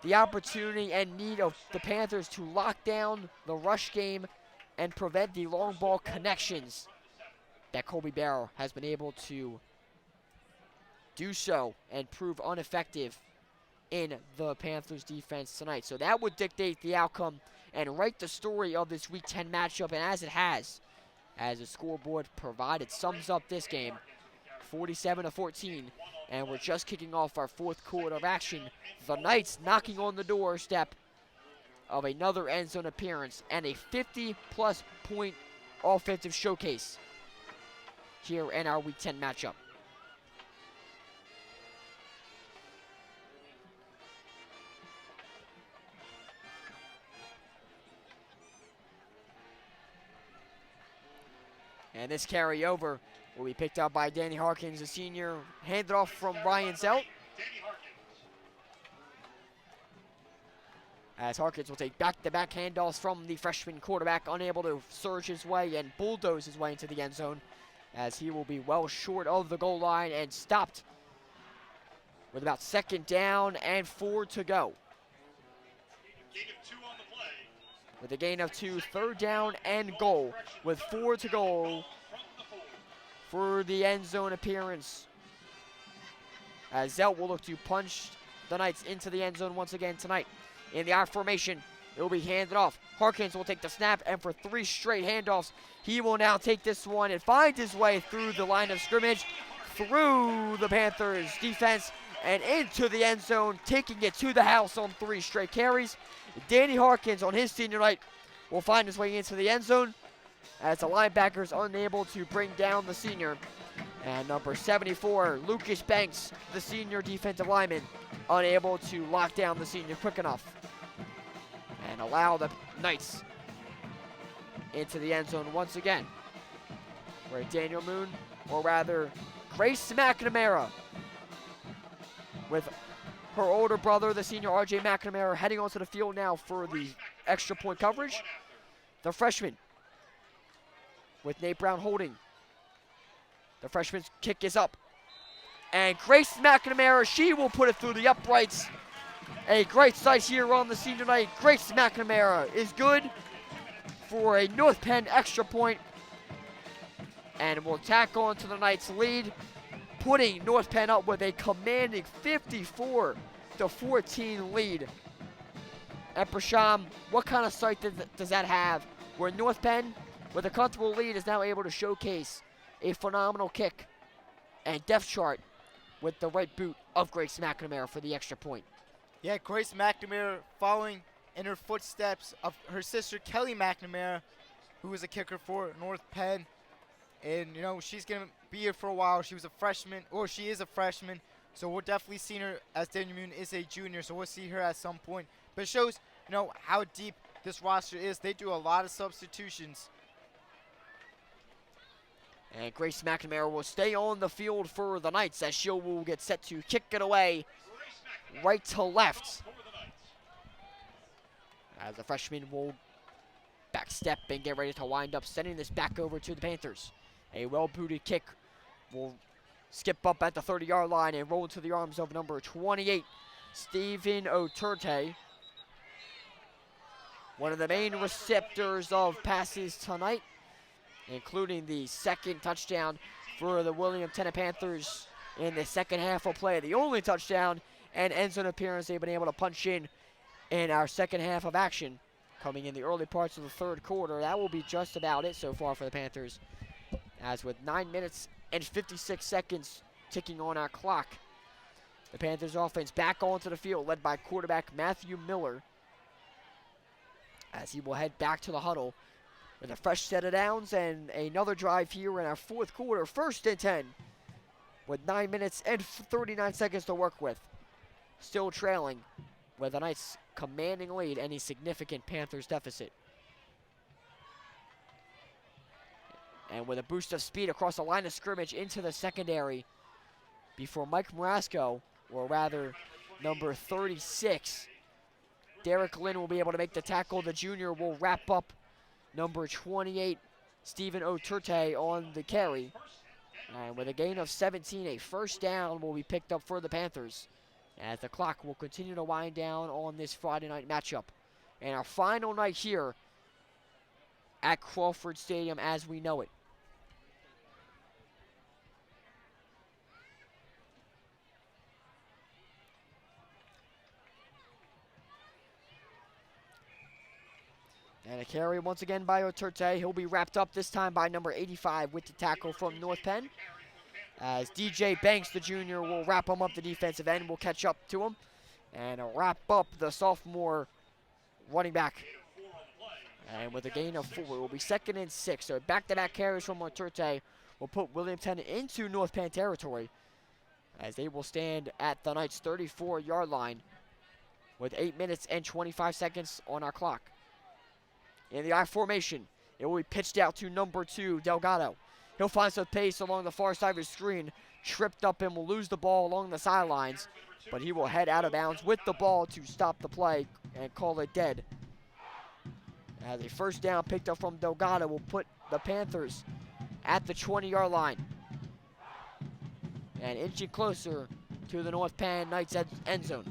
the opportunity and need of the Panthers to lock down the rush game and prevent the long ball connections that Colby Barrow has been able to do so and prove ineffective in the Panthers defense tonight. So that would dictate the outcome and write the story of this Week 10 matchup, and as it has, as the scoreboard provided, sums up this game 47-14. And we're just kicking off our fourth quarter of action. The Knights knocking on the doorstep of another end zone appearance and a 50-plus point offensive showcase here in our Week 10 matchup. And this carryover will be picked up by Danny Harkins, the senior, handed off from Ryan Zelt. As Harkins will take back-to-back handoffs from the freshman quarterback, unable to surge his way and bulldoze his way into the end zone, as he will be well short of the goal line and stopped with about 2nd down and 4 to go. With a gain of 2, 3rd down and goal, with 4 to go for the end zone appearance. As Zelt will look to punch the Knights into the end zone once again tonight. In the I formation, it will be handed off. Harkins will take the snap, and for 3 straight handoffs, he will now take this one and find his way through the line of scrimmage, through the Panthers defense, and into the end zone, taking it to the house on 3 straight carries. Danny Harkins on his senior night will find his way into the end zone as the linebackers unable to bring down the senior. And number 74, Lucas Banks, the senior defensive lineman, unable to lock down the senior quick enough and allow the Knights into the end zone once again, where Daniel Moon, or rather Grace McNamara, with her older brother, the senior RJ McNamara, heading onto the field now for the extra point coverage. The freshman, with Nate Brown holding. The freshman's kick is up. And Grace McNamara, she will put it through the uprights. A great sight here on the senior night. Grace McNamara is good for a North Penn extra point and will tack on to the Knights' lead, putting North Penn up with a commanding 54-14 lead. And Prasham, what kind of sight does that have, where North Penn, with a comfortable lead, is now able to showcase a phenomenal kick and depth chart with the right boot of Grace McNamara for the extra point. Yeah, Grace McNamara following in her footsteps of her sister Kelly McNamara, who was a kicker for North Penn. And, you know, she's going to be here for a while. She was a freshman, or she is a freshman, so we'll definitely see her, as Daniel Moon is a junior, so we'll see her at some point. But it shows, you know, how deep this roster is. They do a lot of substitutions. And Grace McNamara will stay on the field for the Knights as she will get set to kick it away right to left. As the freshman will back step and get ready to wind up, sending this back over to the Panthers. A well-booted kick will skip up at the 30-yard line and roll into the arms of number 28, Stephen Oturte. One of the main receptors of passes tonight, including the 2nd touchdown for the William Tennent Panthers in the 2nd half of play. The only touchdown and end zone appearance they've been able to punch in our 2nd half of action, coming in the early parts of the 3rd quarter. That will be just about it so far for the Panthers, as with 9 minutes and 56 seconds ticking on our clock, the Panthers offense back onto the field, led by quarterback Matthew Miller, as he will head back to the huddle with a fresh set of downs and another drive here in our 4th quarter, 1st and 10, with 9 minutes and 39 seconds to work with. Still trailing with a nice commanding lead and a significant Panthers deficit. And with a boost of speed across the line of scrimmage into the secondary before Mike Marasco, or rather number 36, Derek Lynn will be able to make the tackle. The junior will wrap up number 28, Stephen Oturte, on the carry. And with a gain of 17, a 1st down will be picked up for the Panthers, as the clock will continue to wind down on this Friday night matchup. And our final night here at Crawford Stadium as we know it. And a carry once again by Oturte. He'll be wrapped up this time by number 85 with the tackle from North Penn. as DJ Banks, the junior, will wrap him up. The defensive end will catch up to him and wrap up the sophomore running back. And with a gain of 4, it will be 2nd and 6. So back-to-back carries from Monterte will put William Tennent into North Penn territory as they will stand at the Knights' 34-yard line with 8 minutes and 25 seconds on our clock. In the I formation, it will be pitched out to number 2, Delgado. He'll find some pace along the far side of his screen, tripped up and will lose the ball along the sidelines, but he will head out of bounds with the ball to stop the play and call it dead. As a first down picked up from Delgado will put the Panthers at the 20-yard line and inching closer to the North Penn Knights end zone.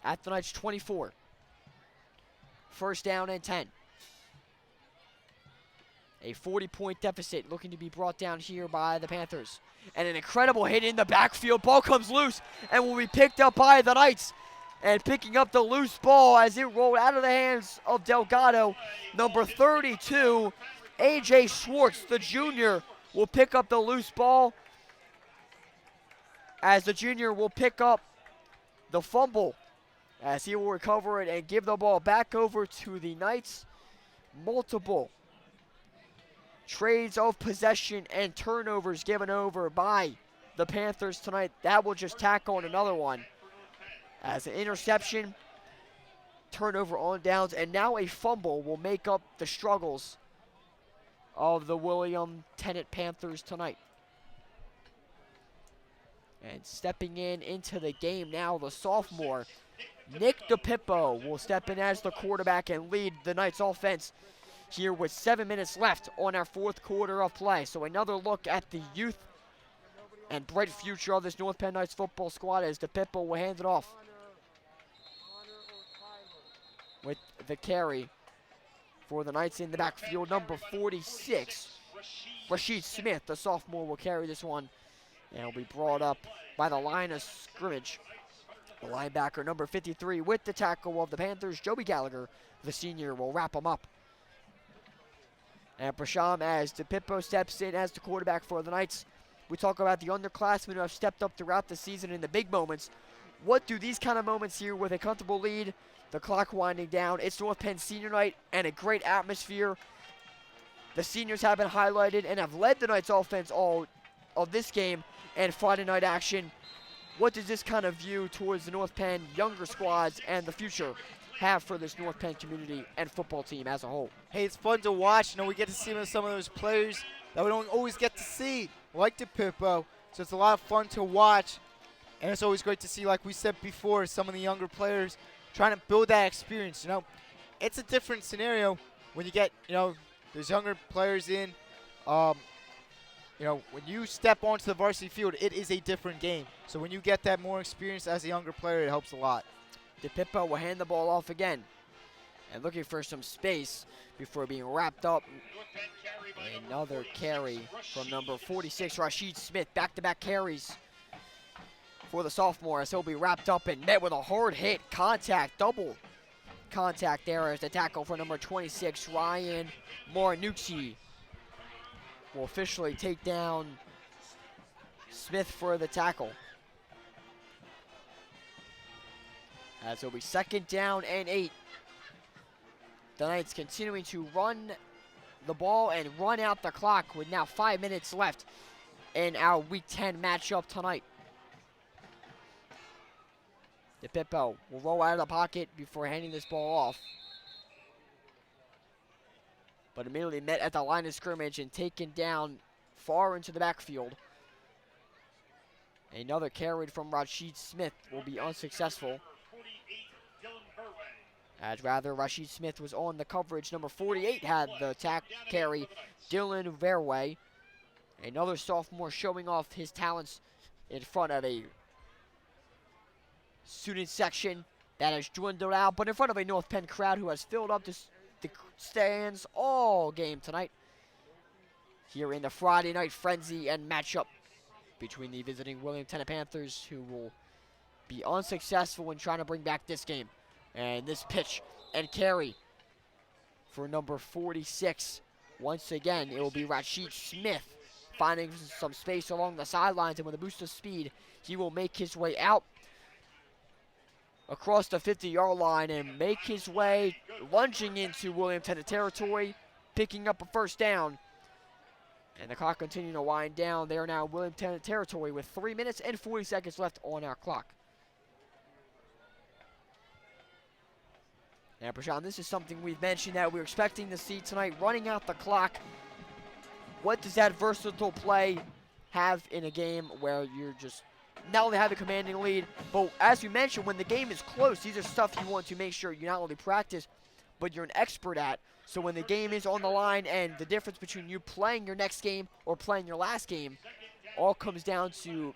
At the Knights' 24. First down and 10. A 40-point deficit looking to be brought down here by the Panthers. And an incredible hit in the backfield. Ball comes loose and will be picked up by the Knights. And picking up the loose ball as it rolled out of the hands of Delgado. Number 32, A.J. Schwartz, the junior, will pick up the loose ball as the junior will pick up the fumble as he will recover it and give the ball back over to the Knights. Multiple trades of possession and turnovers given over by the Panthers tonight. That will just tack on another one as an interception, turnover on downs, and now a fumble will make up the struggles of the William Tennent Panthers tonight. And stepping into the game now, the sophomore, Nick DePippo, will step in as the quarterback and lead the Knights offense here with 7 minutes left on our 4th quarter of play. So another look at the youth and bright future of this North Penn Knights football squad as DePippo will hand it off with the carry for the Knights in the backfield. Number 46, Rashid Smith, the sophomore, will carry this one and will be brought up by the line of scrimmage. The linebacker, number 53, with the tackle of the Panthers, Joby Gallagher, the senior, will wrap him up. And Prasham, as DePippo steps in as the quarterback for the Knights, we talk about the underclassmen who have stepped up throughout the season in the big moments. What do these kind of moments here with a comfortable lead, the clock winding down, it's North Penn senior night and a great atmosphere. The seniors have been highlighted and have led the Knights offense all of this game and Friday night action. What does this kind of view towards the North Penn younger squads and the future have for this North Penn community and football team as a whole? Hey, it's fun to watch. You know, we get to see some of those players that we don't always get to see, like DePippo. So it's a lot of fun to watch. And it's always great to see, like we said before, some of the younger players trying to build that experience. You know, it's a different scenario when you get, you know, those younger players in. You know, when you step onto the varsity field, it is a different game. So when you get that more experience as a younger player, it helps a lot. DePippo will hand the ball off again and looking for some space before being wrapped up. Another carry from number 46, Rashid Smith. Back-to-back carries for the sophomore as he'll be wrapped up and met with a hard hit. Double contact there as the tackle for number 26, Ryan Morinucci, will officially take down Smith for the tackle. As it'll be 2nd down and 8. The Knights continuing to run the ball and run out the clock with now 5 minutes left in our Week 10 matchup tonight. DePippo will roll out of the pocket before handing this ball off, but immediately met at the line of scrimmage and taken down far into the backfield. Another carry from Rashid Smith will be unsuccessful. As rather, Rashid Smith was on the coverage. Number 48 had the carry, Dylan Verway. Another sophomore showing off his talents in front of a student section that has dwindled out, but in front of a North Penn crowd who has filled up the stands all game tonight here in the Friday night frenzy and matchup between the visiting William Tennent Panthers, who will be unsuccessful in trying to bring back this game. And this pitch and carry for number 46. Once again, it will be Rashid Smith finding some space along the sidelines, and with a boost of speed, he will make his way out across the 50-yard line and make his way lunging into William Tennent territory, picking up a first down. And the clock continuing to wind down. They are now in William Tennent territory with 3 minutes and 40 seconds left on our clock. Now, Prashant, this is something we've mentioned that we're expecting to see tonight, running out the clock. What does that versatile play have in a game where you're just not only have a commanding lead, but as we mentioned, when the game is close, these are stuff you want to make sure you not only practice, but you're an expert at. So when the game is on the line and the difference between you playing your next game or playing your last game all comes down to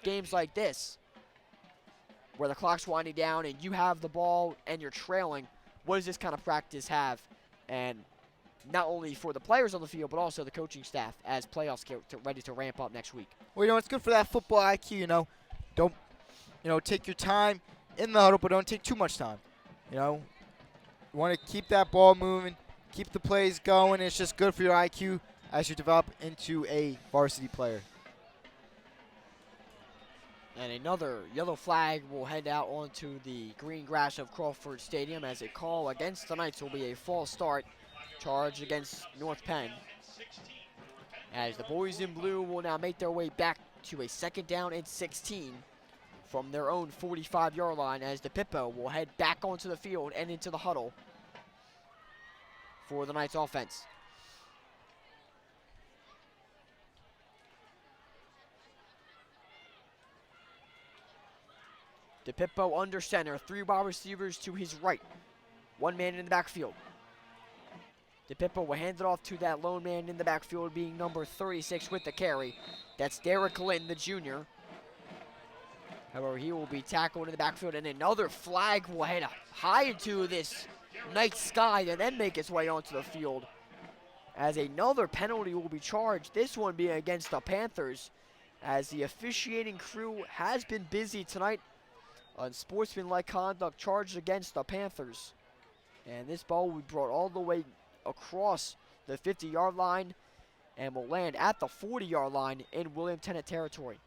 games like this, where the clock's winding down and you have the ball and you're trailing. What does this kind of practice have? And not only for the players on the field, but also the coaching staff as playoffs get ready to ramp up next week. Well, it's good for that football IQ, Don't, take your time in the huddle, but don't take too much time. You want to keep that ball moving, keep the plays going. It's just good for your IQ as you develop into a varsity player. And another yellow flag will head out onto the green grass of Crawford Stadium as a call against the Knights will be a false start. Charge against North Penn. As the boys in blue will now make their way back to a 2nd down and 16 from their own 45-yard line, as the Pippo will head back onto the field and into the huddle for the Knights offense. DePippo under center, 3 wide receivers to his right, 1 man in the backfield. DePippo will hand it off to that lone man in the backfield, being number 36 with the carry. That's Derek Lynn, the junior. However, he will be tackled in the backfield, and another flag will head high into this night sky and then make its way onto the field, as another penalty will be charged, this one being against the Panthers, as the officiating crew has been busy tonight on sportsmanlike conduct charged against the Panthers. And this ball will be brought all the way across the 50-yard line and will land at the 40-yard line in William Tennent territory.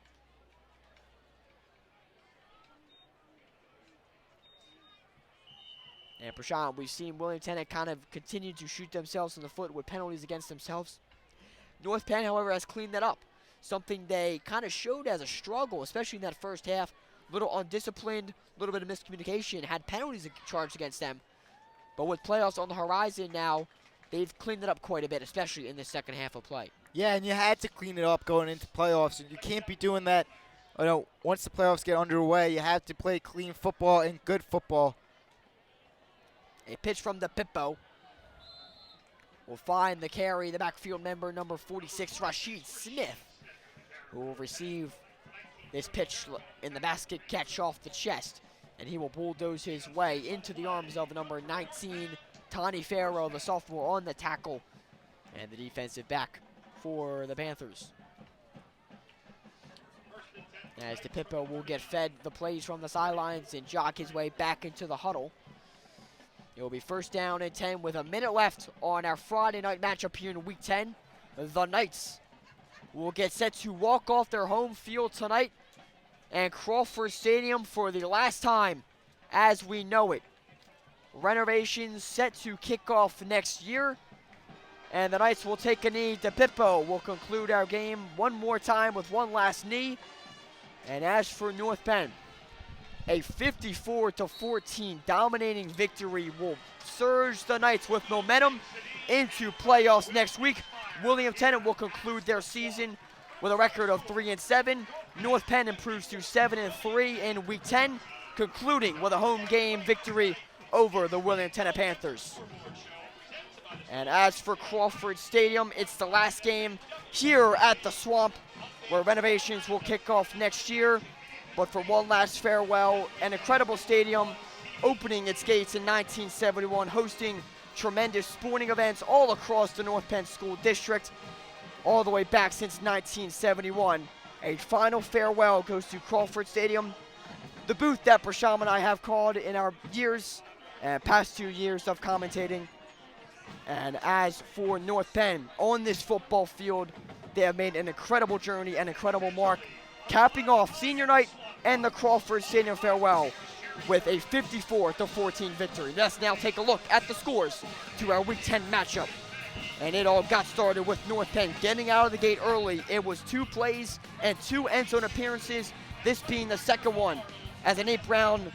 And Prashant, we've seen William Tennent kind of continue to shoot themselves in the foot with penalties against themselves. North Penn, however, has cleaned that up. Something they kind of showed as a struggle, especially in that first half. A little undisciplined, a little bit of miscommunication, had penalties charged against them. But with playoffs on the horizon now, they've cleaned it up quite a bit, especially in the second half of play. Yeah, and you had to clean it up going into playoffs. You can't be doing that. Once the playoffs get underway, you have to play clean football and good football. A pitch from the Pippo will find the carry, the backfield member, number 46, Rashid Smith, who will receive this pitch in the basket catch off the chest. And he will bulldoze his way into the arms of number 19, Tani Farrow, the sophomore, on the tackle. And the defensive back for the Panthers. As DePippo will get fed the plays from the sidelines and jog his way back into the huddle. It will be 1st down and 10 with a minute left on our Friday night matchup here in Week 10. The Knights will get set to walk off their home field tonight and Crawford Stadium for the last time as we know it. Renovations set to kick off next year, and the Knights will take a knee. DePippo will conclude our game one more time with one last knee. And as for North Penn, a 54-14 dominating victory will surge the Knights with momentum into playoffs next week. William Tennent will conclude their season with a record of 3-7. North Penn improves to 7-3 in Week 10, concluding with a home game victory over the William Tennent Panthers. And as for Crawford Stadium, it's the last game here at the Swamp, where renovations will kick off next year. But for one last farewell, an incredible stadium opening its gates in 1971, hosting tremendous sporting events all across the North Penn School District, all the way back since 1971. A final farewell goes to Crawford Stadium, the booth that Prasham and I have called in our years and past 2 years of commentating. And as for North Penn, on this football field, they have made an incredible journey, an incredible mark, capping off senior night and the Crawford Stadium farewell with a 54-14 victory. Let's now take a look at the scores to our Week 10 matchup. And it all got started with North Penn getting out of the gate early. It was 2 plays and 2 end zone appearances, this being the second one, as an 8 Brown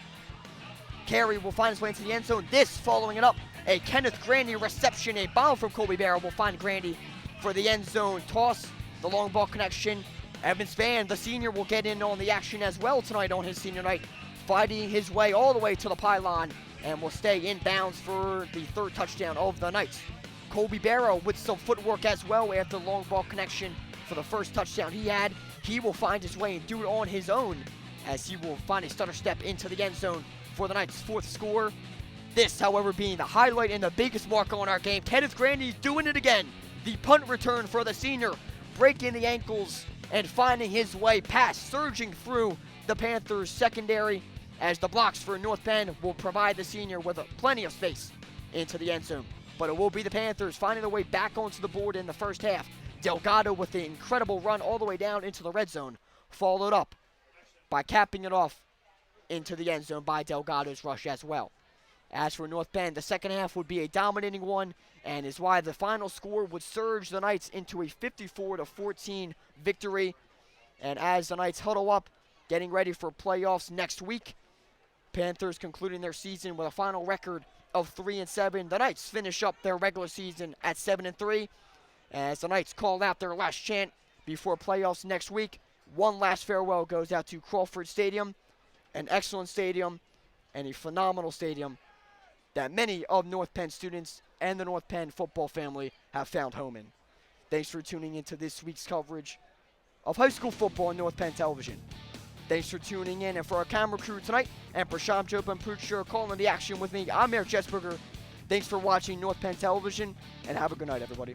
carry will find his way into the end zone. This following it up, a Kenneth Grandy reception, a bomb from Colby Barrow will find Grandy for the end zone toss, the long ball connection. Evans Van, the senior, will get in on the action as well tonight on his senior night, fighting his way all the way to the pylon and will stay in bounds for the 3rd touchdown of the night. Colby Barrow with some footwork as well after the long ball connection for the 1st touchdown he had. He will find his way and do it on his own as he will find a stutter step into the end zone for the Knights' 4th score. This, however, being the highlight and the biggest marker on our game. Kenneth Grandy's doing it again. The punt return for the senior, breaking the ankles and finding his way past, surging through the Panthers' secondary as the blocks for North Penn will provide the senior with plenty of space into the end zone. But it will be the Panthers finding their way back onto the board in the first half. Delgado with the incredible run all the way down into the red zone, followed up by capping it off into the end zone by Delgado's rush as well. As for North Penn, the second half would be a dominating one, and is why the final score would surge the Knights into a 54-14 victory. And as the Knights huddle up, getting ready for playoffs next week, Panthers concluding their season with a final record of 3-7. The Knights finish up their regular season at 7-3. As the Knights call out their last chant before playoffs next week, one last farewell goes out to Crawford Stadium, an excellent stadium and a phenomenal stadium that many of North Penn students and the North Penn football family have found home in. Thanks for tuning into this week's coverage of high school football on North Penn Television. Thanks for tuning in, and for our camera crew tonight, and Prashant Joban Prucher calling the action with me, I'm Eric Jessberger. Thanks for watching North Penn Television, and have a good night, everybody.